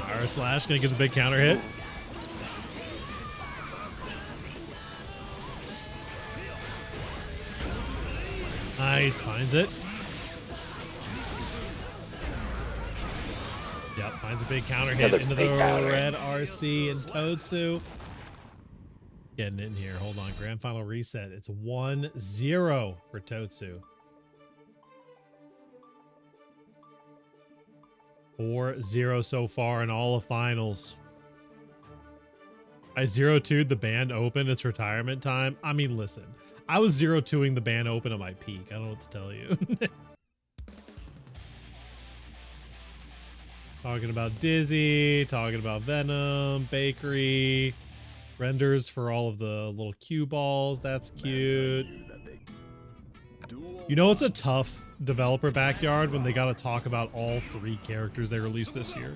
R slash gonna get the big counter hit. Nice, finds it. Yep, finds a big counter hit into the red RC and Totsu. Getting in here. Hold on. Grand final reset. It's 1-0 for Totsu. 4-0 so far in all of finals. I 0-2'd the band open. It's retirement time. I mean, listen. I was 0-2ing the band open at my peak. I don't know what to tell you. Talking about Dizzy, talking about Venom, Bakery, renders for all of the little cue balls. That's cute. You know, it's a tough developer backyard when they got to talk about all 3 characters they released this year.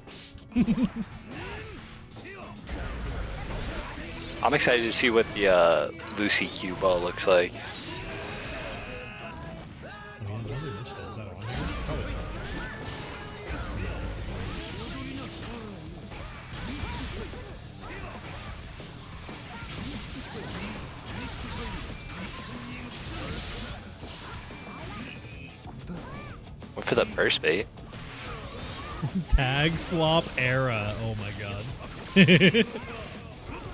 I'm excited to see what the Lucy cue ball looks like. Went for the burst bait. Tag slop era. Oh my god.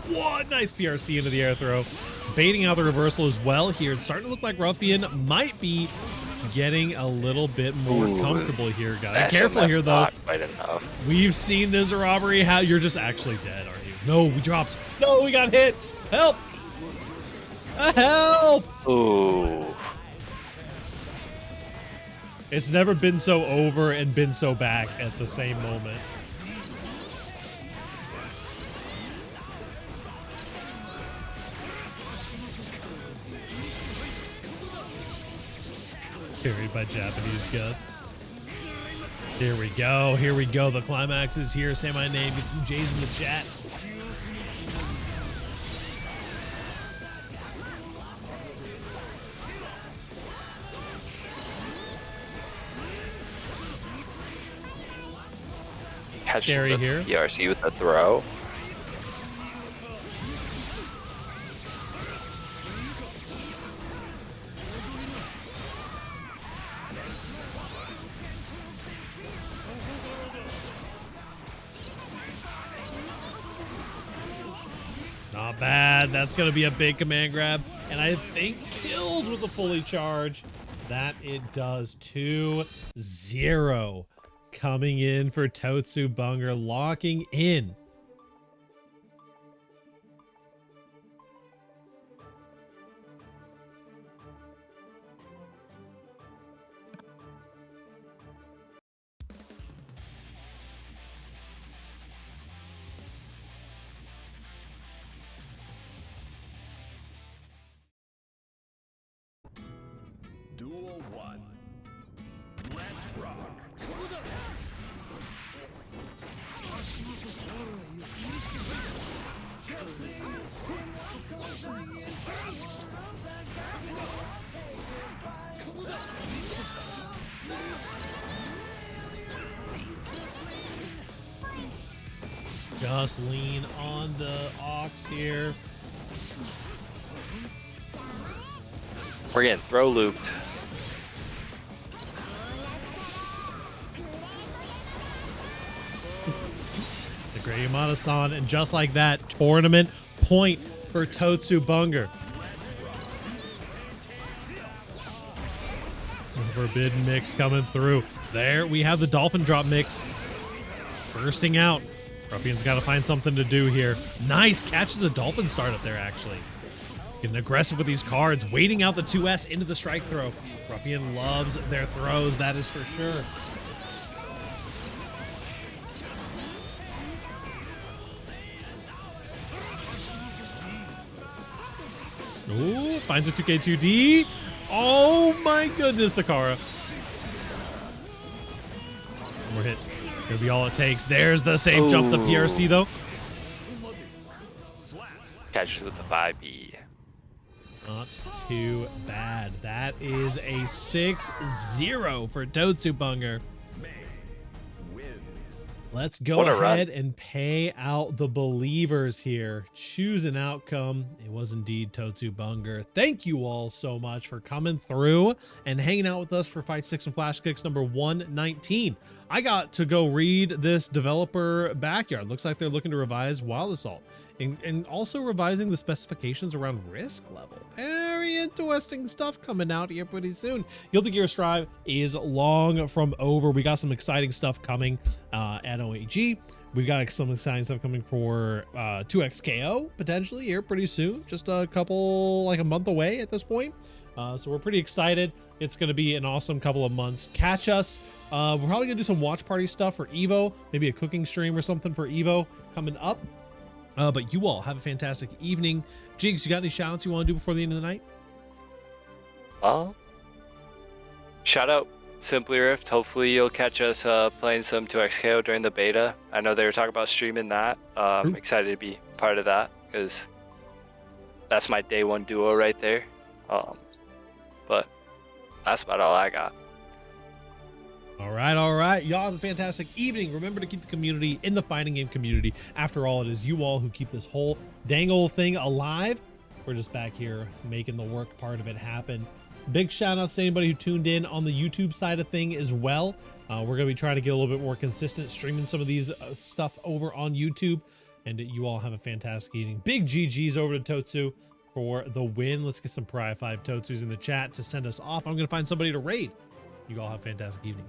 What nice PRC into the air throw. Baiting out the reversal as well here. It's starting to look like Ruffian might be getting a little bit more comfortable here, guys. Careful here, though. Quite enough. We've seen this robbery. How you're just actually dead, are you? No, we dropped. No, we got hit. Help! Help! Ooh. It's never been so over and been so back at the same moment. Carried by Japanese guts. Here we go. Here we go. The climax is here. Say my name. Get some J's in the chat. Carry here. PRC with the throw. Not Not bad. That's going to be a big command grab. And I think kills with a fully charge. That it does. 2-0 coming in for Totsu Bunger, locking in. Duel 1. Let's rock. Just lean on the Ox here. We're getting throw looped. The Great Yamada-san, and just like that, tournament point for Totsu Bunger. Forbidden mix coming through. There we have the dolphin drop mix bursting out. Ruffian's got to find something to do here. Nice, catches a dolphin start up there, actually. Getting aggressive with these cards, waiting out the 2S into the strike throw. Ruffian loves their throws, that is for sure. Ooh, finds a 2K2D. Oh my goodness, the Kara. One more hit. Gonna be all it takes. There's the safe jump, the PRC though. Catches with the 5E. Not too bad. That is a 6-0 for Totsu Bunger. Wins. Let's go What a ahead run. and pay out the believers here. Choose an outcome. It was indeed Totsu Bunger. Thank you all so much for coming through and hanging out with us for Fightsticks and Flashkicks number 119. I got to go read this developer backyard. Looks like they're looking to revise Wild Assault and also revising the specifications around risk level. Very interesting stuff coming out here pretty soon. Guilty Gear Strive is long from over. We got some exciting stuff coming at OEG. We got some exciting stuff coming for 2XKO potentially here pretty soon. Just a couple, like a month away at this point. So we're pretty excited. It's going to be an awesome couple of months. Catch us. We're probably going to do some watch party stuff for EVO, maybe a cooking stream or something for EVO coming up. But you all have a fantastic evening. Jigs, you got any shout outs you want to do before the end of the night? Shout out Simply Rift. Hopefully you'll catch us playing some 2XKO during the beta. I know they were talking about streaming that. I'm excited to be part of that because that's my day one duo right there. But that's about all I got. All right. Y'all have a fantastic evening. Remember to keep the community in the fighting game community. After all, it is you all who keep this whole dang old thing alive. We're just back here making the work part of it happen. Big shout out to anybody who tuned in on the YouTube side of thing as well. We're going to be trying to get a little bit more consistent, streaming some of these stuff over on YouTube. And you all have a fantastic evening. Big GG's over to Totsu for the win. Let's get some Pariah 5 Totsus in the chat to send us off. I'm going to find somebody to raid. You all have a fantastic evening.